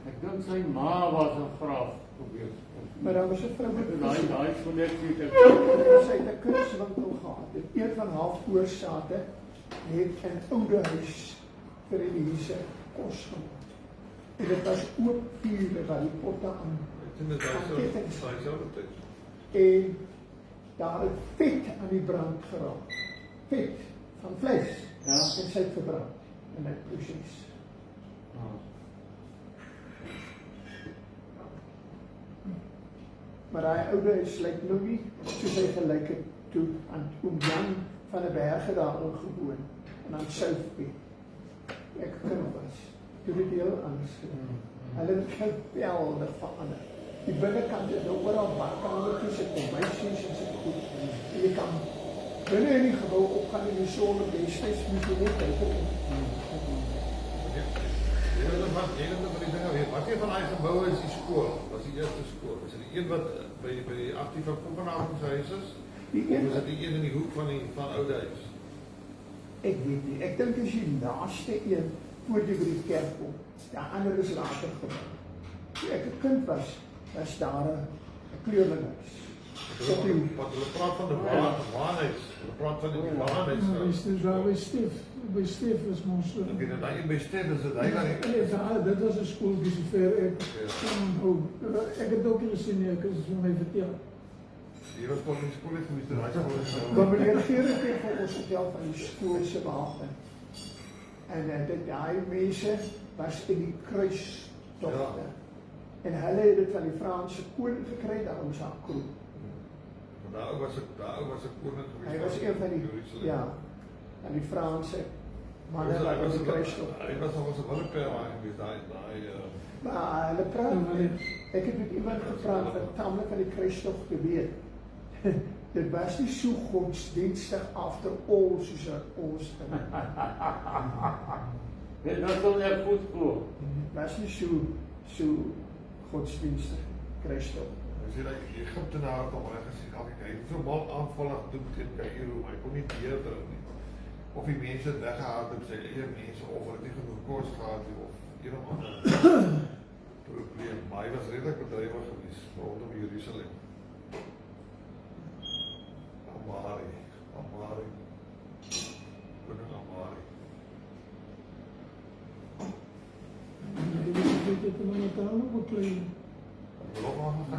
Ek dink sy ma was 'n graaf gewees. Maar daar was 'n vrou Daai konneksie het sy het 'n kunswinkel gehad. En een van haar voorsate het 'n oude huis vir die mense kos gemaak. En dit was oop vuur waar die potte aan. Dit is daai selfde tyd. En daar het vet aan die brand geraak. Vet van vleis. Ja. En sy het verbrand in dat proses. Maar daai oude huis lyk nou nie soos hy gelyk het toe aan oom Jan van der Berge daar gewoon en aan Soutby. Ek kind was. Toe dit heel anders gedoen. Hulle het geweldig verander. Die binnekant is nou oral badkamer toe sit kombuisies en sit goed. En jy kan binne in die gebou opgaan en die son op die steeds moet jy net kyk. Jy weet wat die dinge weet. Wat een van daai geboue is die skool. Was die eerste skool. Is dit die een wat by die 18 van Kopenhagen se huis is? Die Of een is dit die een in die hoek van oude huis? ek weet nie. Ek dink dis die laaste een voor jy by die kerk kom. Die ander is later gebou. Toe ek 'n kind was daar 'n kleurlinghuis. Wat hulle praat van die waanhuis. Hulle praat van die waanhuis. By Stef is ons. Ek weet dat daai een by Stef is dit hy dan nie. Dit was 'n skooltjie so ver ek ek het ook nie gesien nie, ek is vir my vertel. Hier was toch in die skool geweest, daai skool is Maar meneer Gerrit het vir ons vertel van die skool se wapen. En dit daai mense was in die kruistogte. En hulle het dit van die Franse koning gekry, daarom is haar kroon. Daar was 'n koning geweest. Hy was een van die van die Franse manne wat in die kruistogte. Hy was al 'n willeper geweest, daai Maar hulle praat, ek het met iemand gepraat wat tamelik van die kruistogte weet. Dit was nie so godsdienstig after all soos ons dink. Dit was wel net goed glo. Was nie so godsdienstig kruistogte. As jy die Egiptenaar kom reg gesien, hy het so mal aanvallig doen teen Kaïro, hy kon nie beheer nie. Of die mense weggehaal het, sy eie mense of hulle nie genoeg kos gehad het of een of ander probleem. Maar hy was redelik bedrywig geweest rondom Jerusalem. Amari. Koning Amari.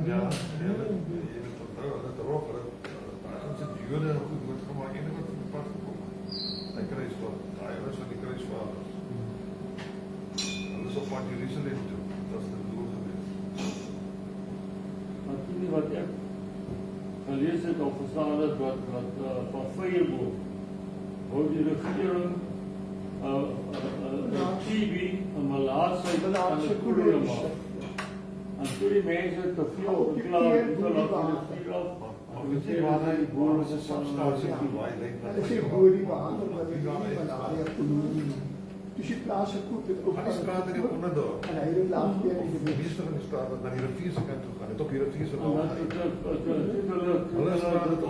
Ja, dat erop, ons het die Jode goed gemaak, enige wat van die pad gekomen. Hy kruisvader, hy was van die kruisvaders. Hulle is op pad Jerusalem toe, dat is die doel geweest. Maar toen wat ek gelees het of verstaan het wat van Feyerboom, hoe die regering TB, een Malaatse aan de koele maak. En toen die mensen te veel geklaagd, toen hulle die vuur af. Of het nie waar hy die boer is, is substansie toe, waar hy denk Hulle sê boer die water, maar die malaria kolonie. Dus die plaatse koop het ook. Maar die straat in die onderdorp. En hy het laat weer in Die meeste van die straat wat na die rivierse kant toe gaan, het op die rivierse En kant. Hulle straat het op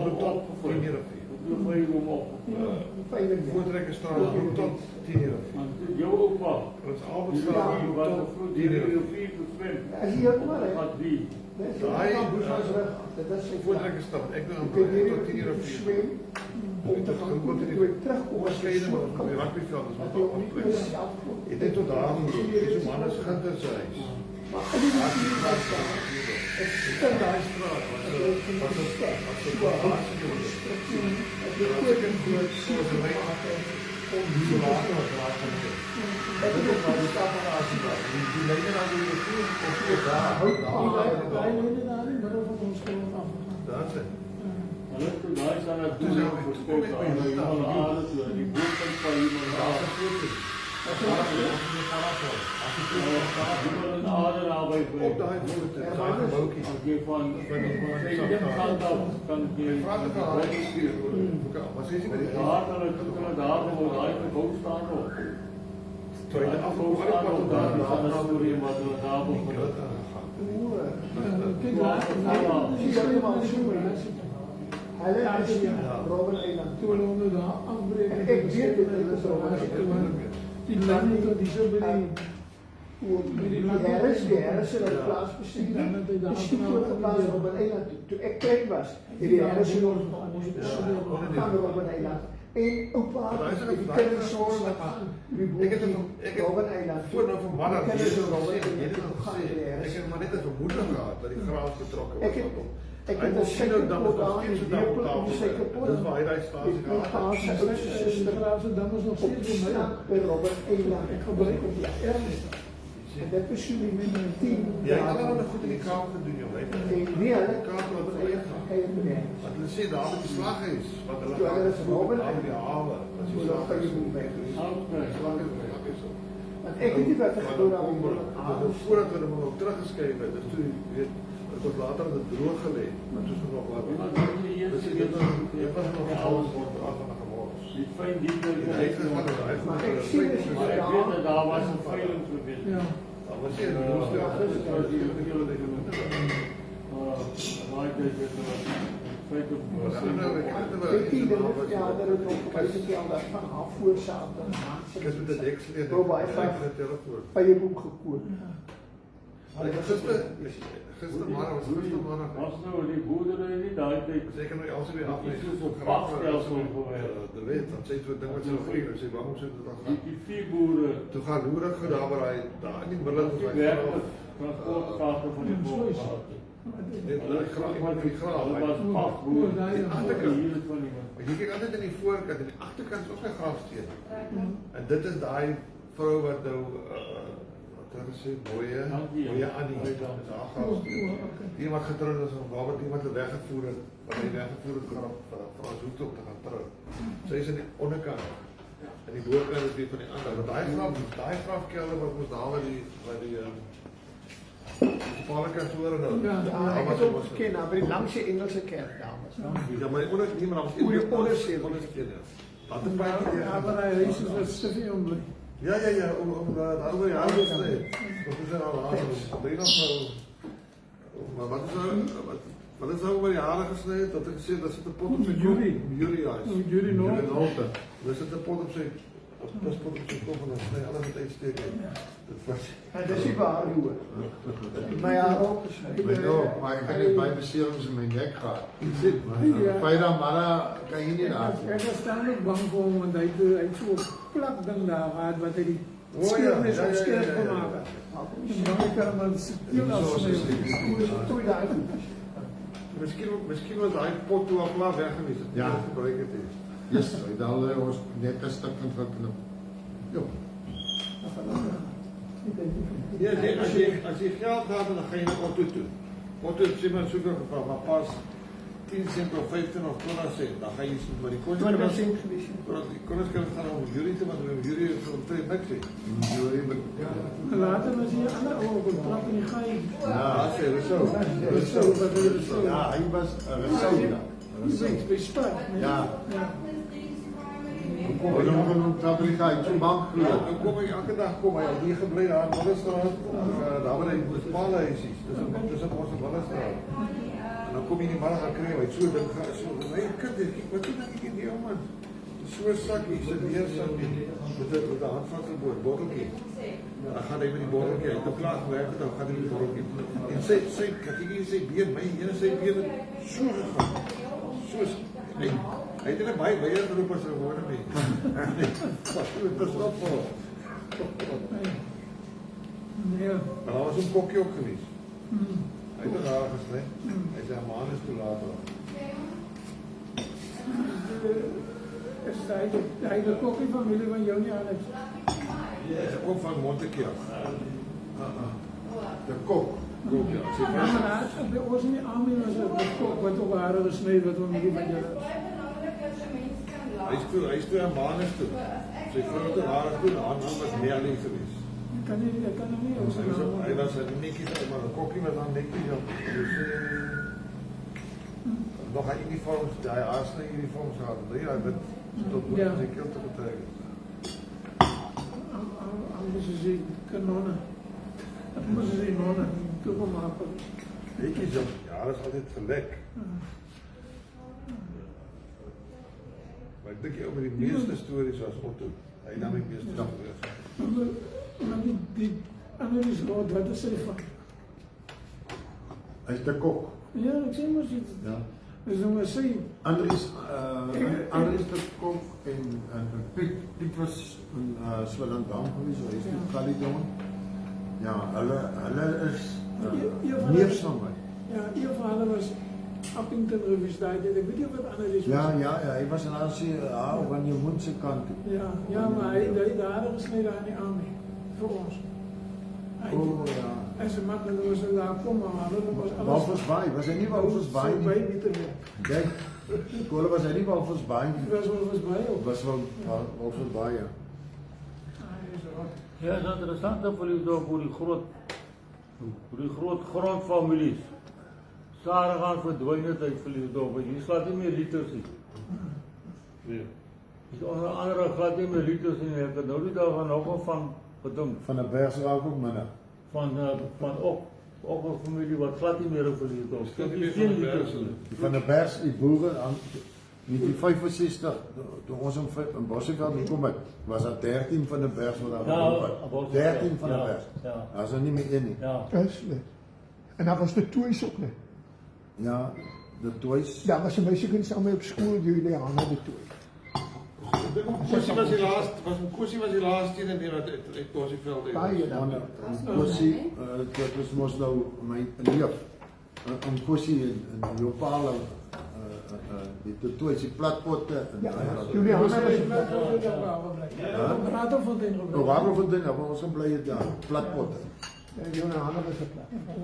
die rivier. Toen Feyerboom op. Voortrekkerstraat loop tot 10 rivier. Want jou opa, Dit is die Albertstraat rivier loop wat tot gevloed 10 die rivier. rivier verswem. As jy ook maar, Wat wie? dit is sy Voortrekkerstraat, ek doen Ek weet nie tot of 10 jy rivier. swem om te gaan koop en toe terugkom as jy Onderskeide so maar, kan. die rugbyveld is Dat wat jy op ook nie plek. jouself koop. Ek het tot daar geloop, dis een man is Ginter sy huis. Maar in die rivier was daar, ek stil daar, die water wat raak van dit. Dit is ook maar die stap van Asie was. Die lijnen aan die rivier, of die daar, hout, Wij leden daar in middel van ons gewoon afgegaan. dat is het. Hulle het toe daai staan dat toe nou verspreek aan die hele aarde toe, en die boompunt van iemand daar. Iemand in aarde naby Op bring. daai woord, daai gebouwkie. As jy van die kant af kan jy Ik vraag het van haar gestuur, maar ze is met die daar kan het toe kan daar waar daai gebou staan op. Terwijl de Gebou staan op daar, is dan 'n storie wat hulle daar begin. Kijk, hij als je Robben Eiland. toen onder de afbreken. En ik weet dat het is Robben Eiland. Die landen tot die zo bij Die Harris in het plaatsbestuur. Dus die wordt geplaatst op een eiland. Toen ik klein was, die Harris in ons gaan we op een eiland. En opa, die kinderen zorgen met Robben Eiland. Voor nou van Manna, Die die is kinderen nog Robben steeds, Eiland. ik heb maar net een vermoeden gehad dat die graaf getrokken was. Ik heb een sekerpot aan, die weerpot op de sekerpot. Dat is waar hij staat. Ik ben paas, zijn oudste zuster. de Graafse Dam is nog steeds voor mij. Bij Robben Eiland. Ik gebruik op die erfenis. En dat is jullie met een team. Ja, ik kan nog goed in die kamer te doen, joh. Nee, hè? Kamer wat er echt gaat. Ga je beneden. Wat hulle sê daar met die slag is, wat hulle Ja, dat is Robben. aan die hawe. As jy Moet slag dat van je is. moet bij. Okay. Want ik weet niet wat er gebeurt aan die Voordat we hem ook teruggeskryf het, dus toe weet het was later in het droog gelê, maar toe is er nog wat. Dus dit was nog alles wat af van geword. Die fyn dieper. Maar ik zie dus Maar ek weet dat daar was 'n veiling gewees. Ja. Dat was hier in die ik zie de lucht, ja, dat het ook bij het jaar dat van afvoer zaten. Ik heb met de deksel in de telefoon. Bij je boek gekoerd. Gistermiddag Was nou die boerdery nie daai tyd. zeker nog als weer af Dit is so pagstelsel gewees. de weet, dat zijn twee dingen wat zo vriend, dus waarom zit het dan gaan? Die vier boere Toen gaan loeren gedaan, maar hij daar in die middel van die werk transportkaarte van die boer. die graaf. Hulle was pagboere. Hier het van iemand. Maar je kijkt altijd in die voorkant en die achterkant is ook een grafsteen. En dit is die vrouw wat nou, wat is het, mooie Annie, is haar grafsteen. Die wat getrouwd is, of waar iemand er weggevoerd het, wat hij weggevoerd het van ons hoed op te gaan trouwen. Zij is in die onderkant. En die boorkant is weer van die andere. Maar die grafkelder wat moest daar waar die Palenkantoren nou. Ja, ik heb het ook gekend, maar die langs de Engelse kerk, dames. Ja, maar niet meer als Ondersteunen. Dat is bij Ja, maar hij is dus wat stiffie om. Ja, om daarover ja, dat is er al aan. Ben nog maar wat is nou bij de haren gesneden? Dat ik zie, dat zit een pot op zijn kop. Jullie juist. Jullie nog? Er zit een pot op zijn kop en dan snij je alles meteen steken. Dat is niet waar, jongen. Maar ja, ook. Maar ik heb niet bij bestuurders in mijn nek gehad. Vijf mannen kan je niet aan. Ik was tamelijk bang voor hem, want hij heeft zo'n plak ding daar gehad, wat hij die schildernis op scherp gemaakt had. En dan ik kan hem aan subtiel afsnijden. Misschien was hij pot toen al klaar weg geweest. Ja. Gebruik het is. Yes, dan was net een stuk van verknopt. Ja. Ja, als je geld gaat, dan ga je naar Otto toe. Otto is maar zoeken maar pas 10 cent of 15 of 20 cent. Dan ga je maar die kontjes. Maar dat is niet geweest. Die kontjes kunnen gaan over jullie te, want we hebben jullie van 2 metric. Later was hij aan de ogen, trap en die ga je. Ja, dat is zo. Ja, hij was een resort. Precies, bij Spar. Ja. We noemen hem fabrikant, zo'n bank. Dan kom ik elke dag op die gebleven aan Wallenstraat. Daar waar hij met Palenhuisjes. Dus dat was een Wallenstraat. En dan kom je die mannen gaan krijgen. Zo, dan ga je zo. Nee, kut, wat doe ik in die man? Zo'n zakje, zo'n weerzakje. Met de hand van zijn botteltje. Dan gaat hij met die botteltje. De plaat werken, dan gaat hij met die botteltje. En zijn categorie, bier, mijn ene zijn bier. Zo gegaan. Zo is hij heeft er bij geroepen ze worden mee. Dat is wat voor. Ja. Maar dat was een kokje ook geweest. Hij heeft er raar geslecht. Hij zei, man is te laat. Is hij de kokkie familie van jou niet, Alex? Is ook van Montekia. De kok. Ja, Ja, maar bij ons in die army was het de kok wat op haren gesneden wat familie van jou is. Hij is toen een man is toen. Zijn grote haren toen, aan was Merlin geweest. Ik kan er niet op zijn naam. Hij was een Nicky, maar een kokkie was dan Nicky. Dus nog een uniform, hij had een uniform gehad. Ja, dat tot zijn keel te betekenen. Anders is hij kanonnen. Anders is hij nonnen. Toegemaakt. Weet je zo? Ja, dat is altijd gelijk. Maar ik denk over die meeste stories was Otto. Hij nam die meeste stories. Maar die Annelies Rood, wat is er van? Hij is de kok. Ja, ik zie maar iets. Ja. Dus dan was zij. Andries de kok en Piet was een Swellendam geweest, hij is in Caledon. Ja, hulle is neefs van mij. Ja, je vader was Appington Universiteit. Ik weet niet wat Annelies was. Ja, hij was in Azië, van je mondse kant. Ja, maar hij deed de haren gesneden aan die army. Voor ons. Oh ja. En zijn man, dat was daar komen halen. Dat was alles. Walvisbaai, was hij niet Walvisbaai? Zo bij niet te meer. Kijk, Kolen was hij niet Walvisbaai. Was bij ook. Was wel Walvisbaai, ja. Ja, dat is interessant dat voor die groot grondfamilies. Saren gaan verdwijnen uit Verliesdorp. Je slaat niet meer liters in. Dus onder andere gaat niet meer liters in. Ik heb nou die dagen nog van gedumpt. Van de Bergsraak ook, maar Van ook een familie wat glad niet meer over Verliesdorp. Stel die weer van de Bergen. van de Bergs, die boeren, in die 65, toen ons in Bossenveld gekomen was dat 13 van de Bergs. Ja, 13 van de ja, Bergs. ja. Dat is er niet meer in. Nie. Ja. En dat was de toys ook, nee. Ja, de toys. Ja, maar ze meisje kunnen samen op school, jullie aan de toys. Kosie was die laatste in die wat ik Bossenveld Baie dan. Kosie, dat was mos nou mijn leef. Een Kosie en Jopala, die toys, die platpotten. Ja, jullie aan de Waarom van dingen, want we zijn blij daar, platpotten. jullie aan de plek.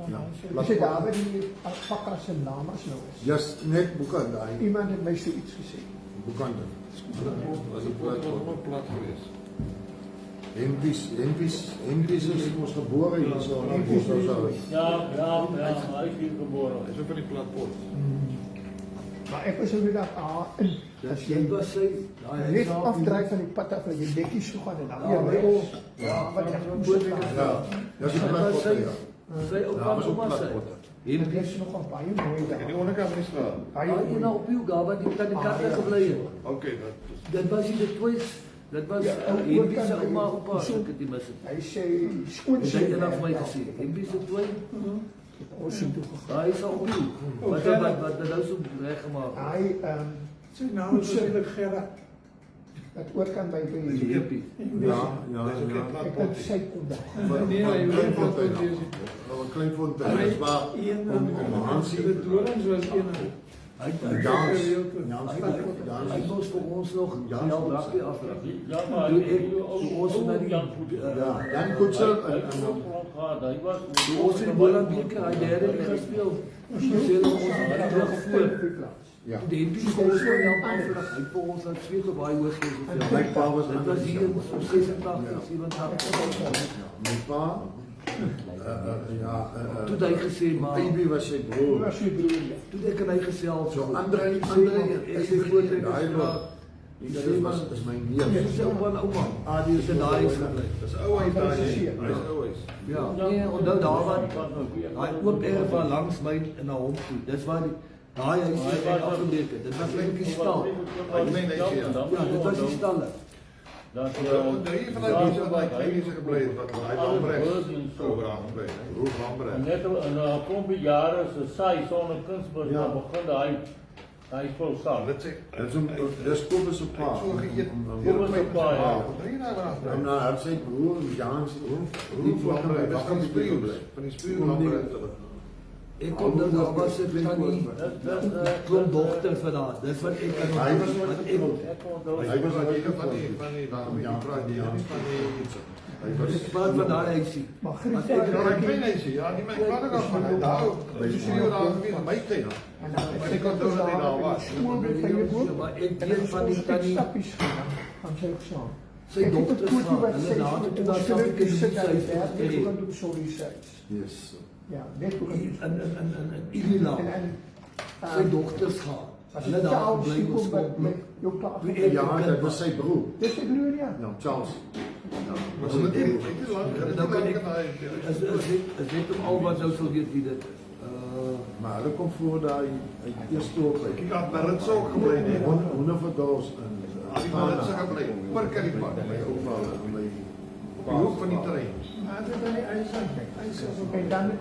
Ja, Als je daar bij die pakkas en dames nou is. Just net bekend, Iemand heeft mij zoiets gezegd. bekend. was een allemaal plat geweest. Hempies is ons geboren hier zo. Ja, hij is hier geboren. Hij is ook van die platpot. Maar ik was er dag als je net afdraait van die pad af, dat je dekjes zo gaat en dan ja, wat Ja, dat is een platpotten, ja. Zij ook Ja, van dat is ook oma sy. platpotten. dat is nog een baie mooi En die daar. onderkant is waar. Baie Ja, nou op uw gaba, die kan die katte gebly het. Oké, dat Dit was die de twice. Dit was Hempie se ouma oupa, ek het die mis. Hy sê skoon Hy sê het eendag vir my gesê, Hempie se twee. ons sien toe gegaan. Hy is op uw. Wat nou so reggemaak. Hy Zijn naam is natuurlijk Gerard. dat oorkant by Dis by Hempie. Ja. is ook geen ek platpot. het sy kom daar. Een klein fontein, dat is waar om aanzien. De torens was een. Hy moes vir ons nog geld rugby afdrag. Ja, maar Toe ons na die Ja, Jan Koetsel en hij was. toe ons in Boland beker hy derde liga gespeel. Sê ons terug voor. ja. Die Hempie se ons nou help afdrag. Hy vir ons aan sweet op baie hoog gespeel. My pa was Dit was hier in 86, 87. my pa. Toe het hy gesê maar Baby was sy broer. Was sy broer. toe ek en hy gesels So Andre ek sê voor dit daai lot. Dit is my Jy neef. sê op 'n ouma. Die is Dit daai is gebly. Dis ou huis daar. Hy is ou huis. Ja, nee, onthou daar wat daai oop erf van langs my in na hom toe. Dis waar die daai huis is afgebreek het. Dit was eintlik die stal. Ja, dit was die stalle. Dat Hier vanuit die van die kliniese gebleven wat hy Lambrecht over aangebleven. Roep Lambrecht. net een klompje jaren, ze zei zo'n kunstbeurs, Ja. dan begon hij speel staan. Dit sê Dis Kobus se pa. Kobus se pa, ja. Drie dae vanaf. En nou hy sy broer Jan se Roep Lambrecht. Dis van die spieël. Van die spieël Lambrecht. Ek kom dan daar was dit tannie klomp dogters van haar. Dis wat ek kan Hy was nooit wat getroud. Hy was van nooit die getroud. daarom jy praat nie van die Hy was ek praat van haar huisie. Maar Want Griet, ek ja, ek weet nie, ja, nie my vader was van hy daar. Jy sien hoe daar gebeur in my tyd. Maar ek kon toe dat hy daar was. skool met Vyeboom. Maar ek weet van die tannie stappies gegaan aan sy saam. sy dogters gaan. Hulle later toe daar saam gekry sit sy net hoe kan doen sorry sites. yes. Ja, net hoe kan in Irina. Sy dogters gaan. Hulle daar gebly op skool. jou pa. Ja, dat was sy broer. Dis die broer ja. Ja, Charles. Was dit nie lank Nou kan ek is dit om al wat nou sou weet wie dit Maar hulle kom voor daai uit eerste op. Ek het maar dit sou gebly nie. Honderdors en Al die manne se gebly per Kalipad. my ouma en my Op die hoek van die trein. Maar dit is hy en dan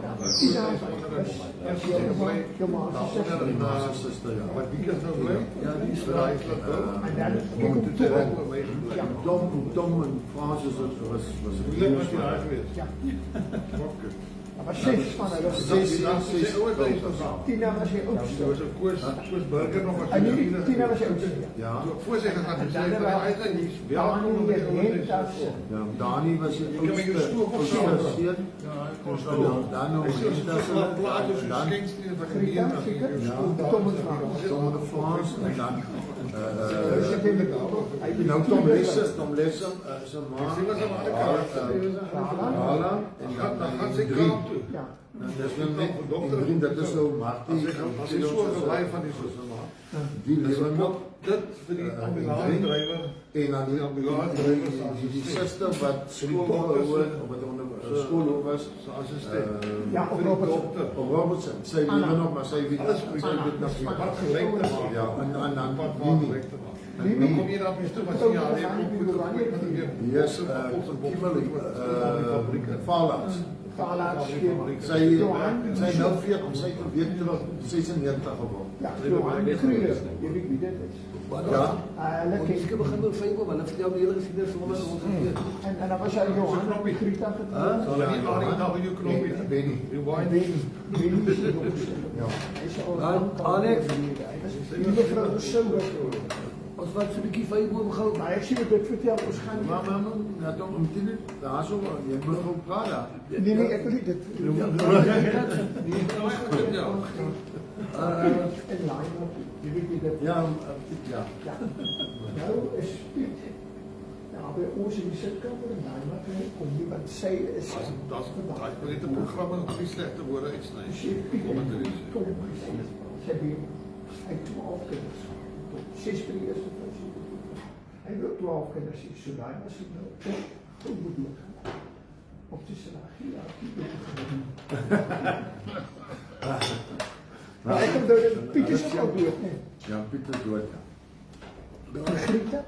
jou ma ma se suster ja. Wat die kind nou bly? Ja, die is Daai is laat toe. en dan Kom toe te reg by my gebly. Ja. Dom en Francis was Hoe lyk was jy daar gewees? Ja. Okay. Maar 6 van hulle Sy ouer tyd was daar. Tina was sy Daar oudste. was 'n Koos Burger nog En nie Tina was sy oudste. ja. Voor sy gegaan het, sy het hy is nie wel Dani kom het net dat Ja, Dani was die Ek kan my jou stoel oudste opstaan. seun. Ja, hy kom En staan. dan nog Hy sê ons Rita moet laat plaas so dan skenksteen van die Greta een seker. Ja. Tom en Frans. Tom de Frans en dan Hy sit in die hy nou Tom Lesse se ma. Sy was aan die kant. Hala En dan gaan sy kaap toe. Ja. En dis nou net die vriend, dit is nou Martie. As hy so gelei van die soos maar. Die lewe nog Dit vir die ambulansdrywer. en dan die ambulance die suster wat skool gehou het of wat onder skool was So assistent. Ja, op Vir die Robertson. dokter. Op Robertson. Sy lewe nog maar sy weet Alles sy weet nog nie. Wat gelyk te maak. Ja, en dan Wat Mimi. gelyk te maak. Dan kom jy daar op toe wat jy ja, nee, kom goed op met die weer. Yes, Kimberley, Falax. Valaat Sy nou 40, sy het weer terug 96 geword. Ja, Johan Kruger. Jy weet wie dit is. Ja. Hulle Ons ken begin met Vyeboom, hulle vertel die hele geskiedenis sonder ons weet. en dan was hy Johan Greta getroud. Sal nie aan die W knoppie. Benny. Die wine. Benny se jongste. Ja. Hy is al Alex. Hy was die mevrou Sou. Ons wat so 'n bietjie Vyeboom gehou. Maar ek sien dit vertel ons gaan Maar mamma, ja dan om 10 daar so jy moet gou praat daar. Nee, ek wil nie dit in lyn op. Jy weet nie dit. Ja, ja. Ja. Nou is Piet. Nou by ons in die sitkamer en daai wat hy kom nie wat sy is. Das daai net 'n program wat nie slegte woorde uitsny. Sy Piet Kom dit is. kom sy by hy 12 kinders. 6 vir die eerste klas. Hy het 12 kinders, so daai was dit nou. Hoe moet dit? Op die Selagia. Maar ek kom daar Piet is ook dood, nee. Ja, Pieter dood. En Grieta.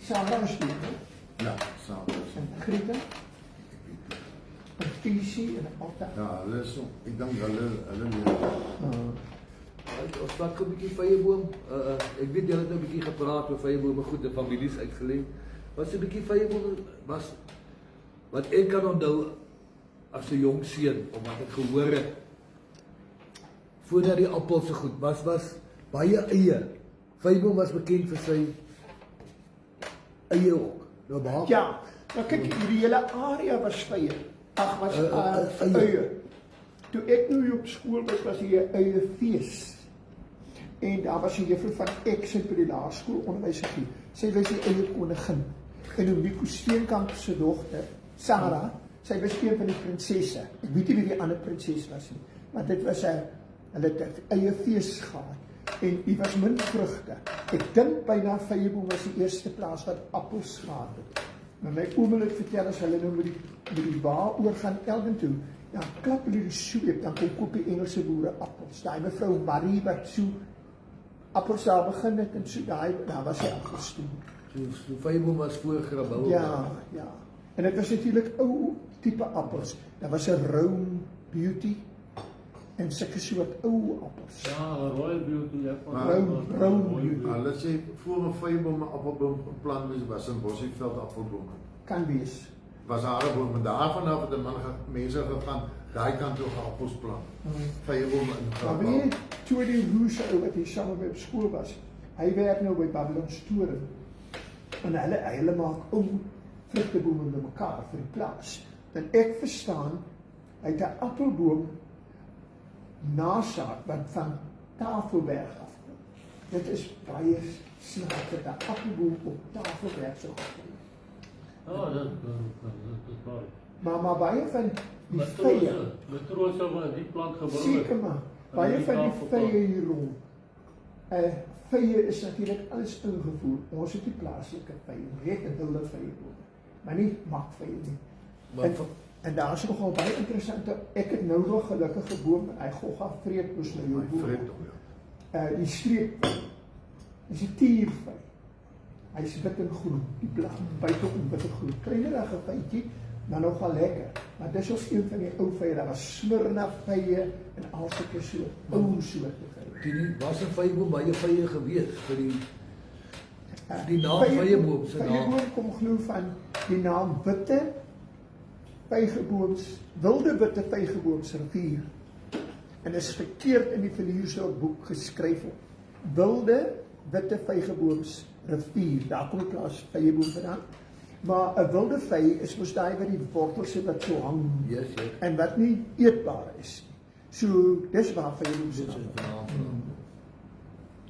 Sarah is dood, hè? Ja, saam. En Grieta. En Tisie en Alta. Ja, hulle is ek dink hulle Ons praat gou 'n bietjie Vyeboom. Ek weet julle het nou 'n bietjie gepraat oor Vyeboom, goed en families uitgelê. Was 'n bietjie Vyeboom was wat ek kan onthou as 'n jong seun of wat ek gehoor het voordat die appels so goed was baie eie. Vyeboom was bekend vir sy eie ook. Nou behalwe Ja, nou kyk hierdie hele area was vye. Ag was eie. Toe ek nou op skool was hier 'n eie fees. En daar was 'n juffrou van ek sy by die laerskool onderwys gegee. Sy was die eie koningin. En Nico Steenkamp se dogter, Sarah, sy was een van die prinsesse. Ek weet nie wie die ander prinses was nie, maar dit was 'n hulle het 'n eie fees gehad. En die was min vrugte. Ek dink byna Vyeboom was die eerste plaas wat appels gehad het. Maar my oom het vertel as hulle nou met die wa oor gaan Elden toe, dan klap hulle die sweep, dan kom koop die Engelse boere appels. Daai mevrou Marie wat so appels daar begin het en so daar was hy appels toe. so Vyeboom was voorgebou. Ja. En dit was natuurlik ou tipe appels. Daar was 'n Rome Beauty en sulke soort ou appels. Ja, Royal Beauty. Brown. hulle sê voor 'n Vyeboom 'n appelboom geplant was in Bosnieveld appelboom. Kan wees. Was haar boom en daarvan af het mense gegaan Daai kant toe gaan Bosplan. Vyeboom in Maar weet je, toe die Roese ou wat hier samen met op school was, hij werkt nou bij Babylon Storen. En hulle maak vrugtebomen bij elkaar voor die plaats. En ik verstaan, hij heeft een appelboom nazaak wat van Tafelberg afkom. Dit is baie snaaks dat 'n appelboom op Tafelberg sou afkom. Ja, dat is waar. Maar baie van die vye, Matrose wat die plant gebring seker maar, baie van die vye hier rond. Vye is natuurlijk alles ingevoer. Ons het die plaaslike vye, reek en wilde vyebome, maar nie makvye nie. En daar is nogal baie interessante, ek het nou nog gelukkige boom, hy gogga vreedpoes nou jou boom. Die streep, is die tiervy. Hy is wit en groen, die blad, buiten en wit en groen. Kleinerige vytjie, maar nogal lekker. Maar dis ons een van die ou vye, daar was Smyrna vye en al sulke so, ou soorte vye. Die was 'n vyeboom baie vye gewees vir die naam vyeboom se naam. Vyeboom kom glo van die naam witte wilde witte vygebooms-rivier. En is verkeerd in die Verliersdorp geskryf op. Wilde witte vygebooms-rivier. Daar kom die plaas vyeboom vandaan. Maar 'n wilde vy is mos daai wat die wortels het wat so hang. Yes. En wat nie eetbaar is nie. So dis waar vyeboom se naam.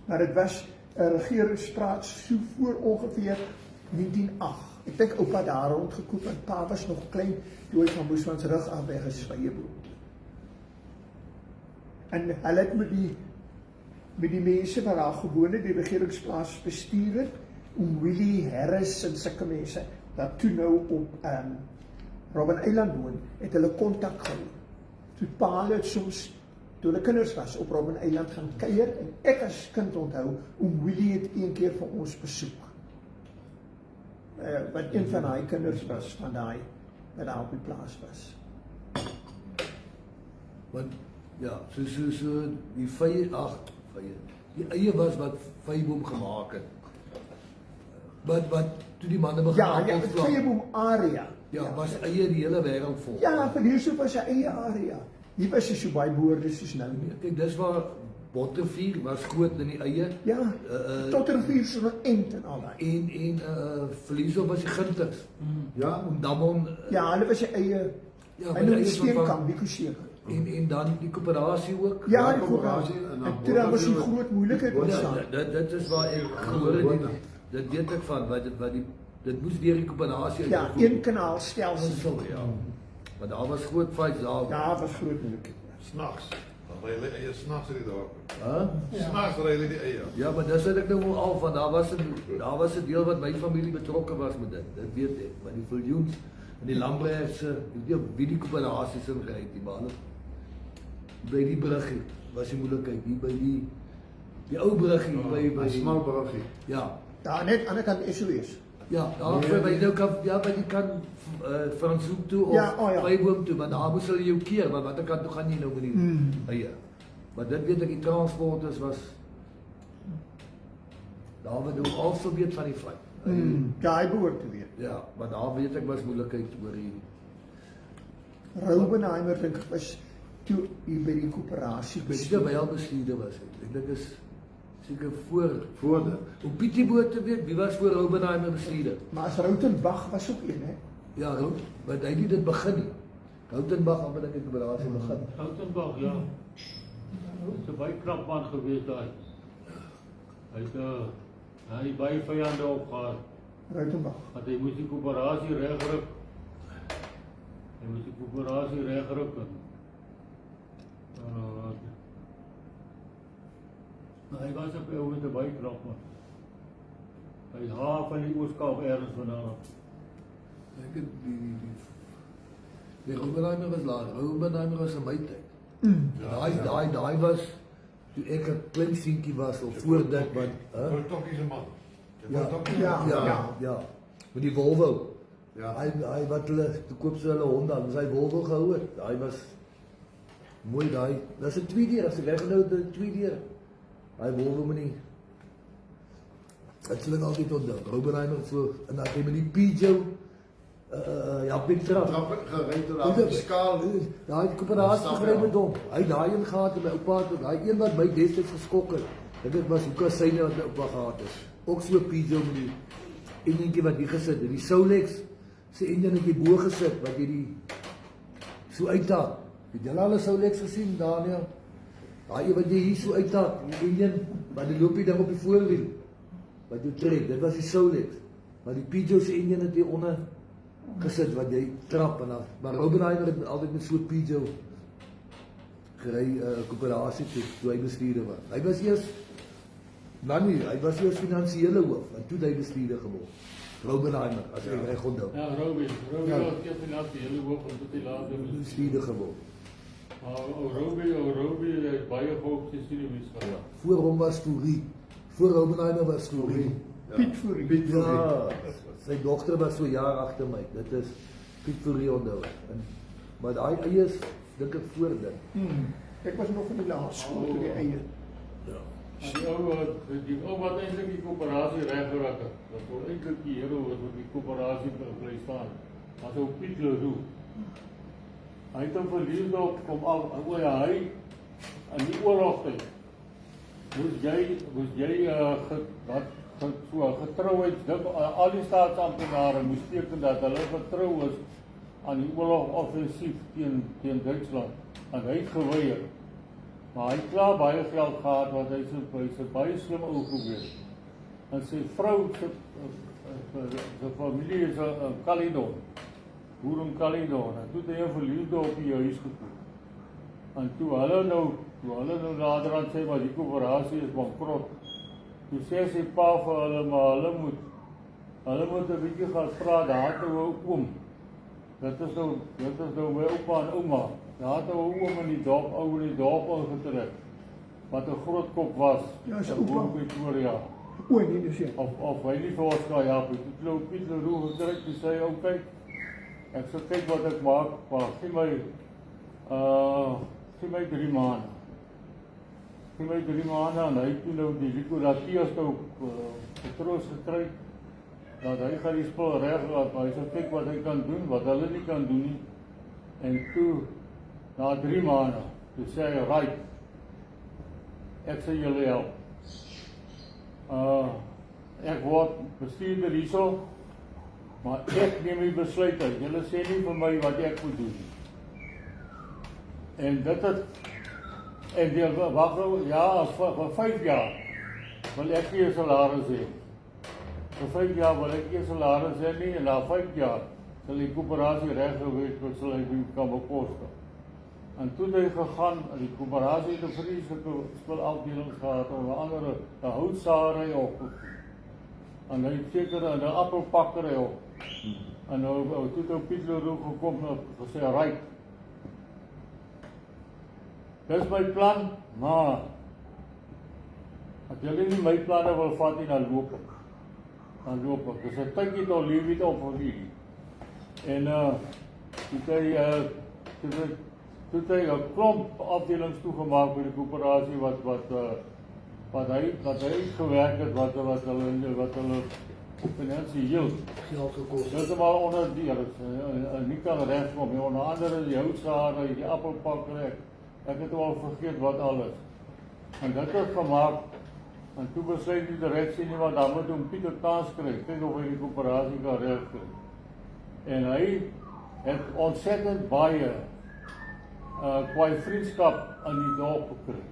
Maar dit was 'n regeringspraat so voor ongeveer 1908. Ek dink oupa daar rondgekoop en pa was nog klein toe hy van Boesmans rug af weg is vyeboom. En hulle het met die mense wat daar gewoon het, die regeringsplaas bestuur het, Willie Harris en sulke mense, dat toe nou op Robben Eiland woon, het hulle kontak gehou. Toe pa het soms, toe hulle kinders was, op Robben Eiland gaan kuier, en ek as kind onthou, Willie het een keer vir ons besoek. Wat een van die kinders was, van die, wat daar op die plaas was. Want, ja, so die vye, die eie was wat vyeboom gemaak het. Wat toe die manne begin Ja, die vyeboom area. Ja, was eie die hele wêreld vol. Ja, Verliersdorp was 'n eie area. Hier was so baie boorde soos nou nie. Kyk, dis waar Bottervier was groot in die eie. Ja, tot rivier so end en al daai. En Verliersdorp was die Ginters. Ja, Damon. Ja, hulle was 'n eie. Ja, Hy noem die steenkamp, die Kuseker. En dan die koöperasie ook. Ja, die koöperasie, koöperasie. en En toe dan was die groot moeilikheid ontstaan. Dit is waar ek gehoor het. Dit weet ek van wat dit moes deur die koöperasie Ja, een kanaalstelsel. Ja. Maar daar was groot fights daar. Ja, was groot moeilikheid. Snaaks. Dan ry hulle eie snaaks in die dorp. Huh? Snaaks ry hulle die eie. Ja, maar dis wat ek nou al van daar was 'n deel wat my familie betrokke was met dit. Dit weet ek, maar die Viljoens en die Lambertse, ek weet wie die koöperasies in gery het, die manne. By die bruggie was die moeilikheid hier by die ou bruggie by die smal bruggie. Ja. Daar net aan die ander kant SOS. Ja, daar by nou kan by die kant Franshoek toe of Ja, ja. Vyeboom toe, want daar moes hulle jou keer, maar watter kant toe gaan jy nou met die eie. Maar dit weet ek die transporters was daar wat nou also weet van die feit. Ja, hy behoort te weet. Ja, maar daar weet ek was moeilikheid oor hier. Roubenheimer dink ek was toe hier by die koöperasie Ek weet nie wel bestuurder was het. Ek dink is seker voor dit. Om Pietie Boot te weet, wie was voor Roubenheimer bestuurder? Maar as Rautenbach was ook een, hè? Ja, want hy het dit begin nie. Rautenbach al met die koöperasie begin. Rautenbach, ja. Dit is 'n baie knap man gewees daai. Hy het baie vyande opgehad. Rautenbach. Want hy moes die koöperasie regruk. Maar hy was op 'n ou met 'n baie knap man. Hy haal van die Ooskaap ergens vandaan. Ek het die Roubenheimer was laat. Roubenheimer was in my tyd. Daai was toe ek 'n klein seentjie was of voor dit want Voor Tokkie se man. Ja. Met die Volvo. Ja. Hy wat hulle toe koop sy hulle Honda, en sy Volvo gehou het. Daai was mooi daai. Dis 'n tweedeur as ek reg onthou, 'n tweedeur. Daai Volvo met die Ek sal dit altyd onthou. Roubenheimer so en dan met die Peugeot Ja, Big Trap. Trap gery tot daar op die skaal. Daai koöperasie Stap, gegryp ja. met hom. Hy het daai een gehad en my oupa het daai een wat my destyds geskok het. Dit was hoe syne wat my oupa gehad het. Ook so Peugeot met die enjintjie wat hier gesit het. Die Solex se enjin het hier bo gesit wat jy die so uithaal. Het jy al 'n Solex gesien, Daniel? Daai een wat jy hier so uithaal, die enjin wat die loopie ding op die voorwiel wat jy trek, dit was die Solex. Maar die Peugeot se enjin het hier onder gesit wat jy trap en af. Maar Robbenheimer het altyd met so 'n Peugeot gery koöperasie toe hy bestuurder was. Hy was eers hy was eers finansiële hoof en toe hy bestuurder geword. Robbenheimer, as ek reg onthou. Ja, Robbie Ja. was eers finansiële hoof en toe later Bestuurder geword. Robbie het baie gehoop te sien wie se gehad. Voor hom was Fourie. Voor Robbenheimer was Fourie. Piet Fourie. Piet Fourie. Ja, sy dogter was so jaar agter my. Dit is Piet Fourie onthou. Maar daai eie is dink ek voor dit. Ek was nog in die laerskool toe die eie. Ja. Die ou wat eintlik die koöperasie reggeraak het. Dat wou eintlik die hero wat die koöperasie bly staan. Was ou Piet Leroux. Hy het hom verlies op kom al oor hy in die oorlog tyd. Moes jy so getrouheid al die staatsamptenare moes teken dat hulle getrou is aan die oorlogoffensief teen Duitsland. En hy het geweier. Maar hy het klaar baie geld gehad want hy is 'n baie slim ou gewees. En sy vrou se familie is 'n Caledon. Boer in Caledon. En toe het hy 'n verliefde op die huis gekoop. En toe hulle nou later aan sê maar die koöperasie is bankrot. Toe sê sy pa vir hulle maar hulle moet 'n bietjie gaan praat, daar het 'n oom. Dit is nou my oupa en ouma. Daar het 'n oom in die dorp ingetrek. Wat 'n groot kop was. Ja, sy in oupa. Pretoria. O nee, dis ja. Of hy nie vir ons kan help nie. Toe Piet Leroux getrek, toe sê hy, "Oké, ek sal kyk wat ek maak, maar gee my 3 maande. Gee my 3 maande en hy het toe nou die liquidateurs nou getroos gekry, dat hy gaan die spul reg laat, maar hy sal kyk wat hy kan doen, wat hulle nie kan doen nie. En toe, na 3 maande, toe sê hy, "Right, ek sal julle help. Ek word bestuurder hierso, maar ek neem die besluit uit. Julle sê nie vir my wat ek moet doen nie." En dit het wag nou, ja, vir 5 jaar wil ek nie 'n salaris hê. Vir 5 jaar wil ek nie 'n salaris hê nie en na 5 jaar sal die koöperasie reg gewees wat sal hy kan bekostig. En toe het hy gegaan, die koöperasie het 'n vreeslike spulafdeling gehad, onder andere 'n houtsaaier op. En hy het seker 'n appelpakkery op. En nou toe het Piet Leroux gekom en gesê, "Right, dis my plan, maar as julle nie my planne wil vat nie, dan loop ek. Dis 'n tydjie tot lewe het op vir hierdie. En toe het hy 'n klomp afdelings toegemaak by die koöperasie wat hy gewerk het, wat hulle finansiëel Geld gekos. dit is maar onder die nie kan regkom nie, onder andere die houtsaaier, die appelpakkery. Ek het al vergeet wat alles. En dit het gemaak, en toe besluit die direksie nie, want dan moet hom Pieter kans kry, kyk of hy die koöperasie kan regkry. En hy het ontsettend baie kwaai vriendskap in die dorp gekry.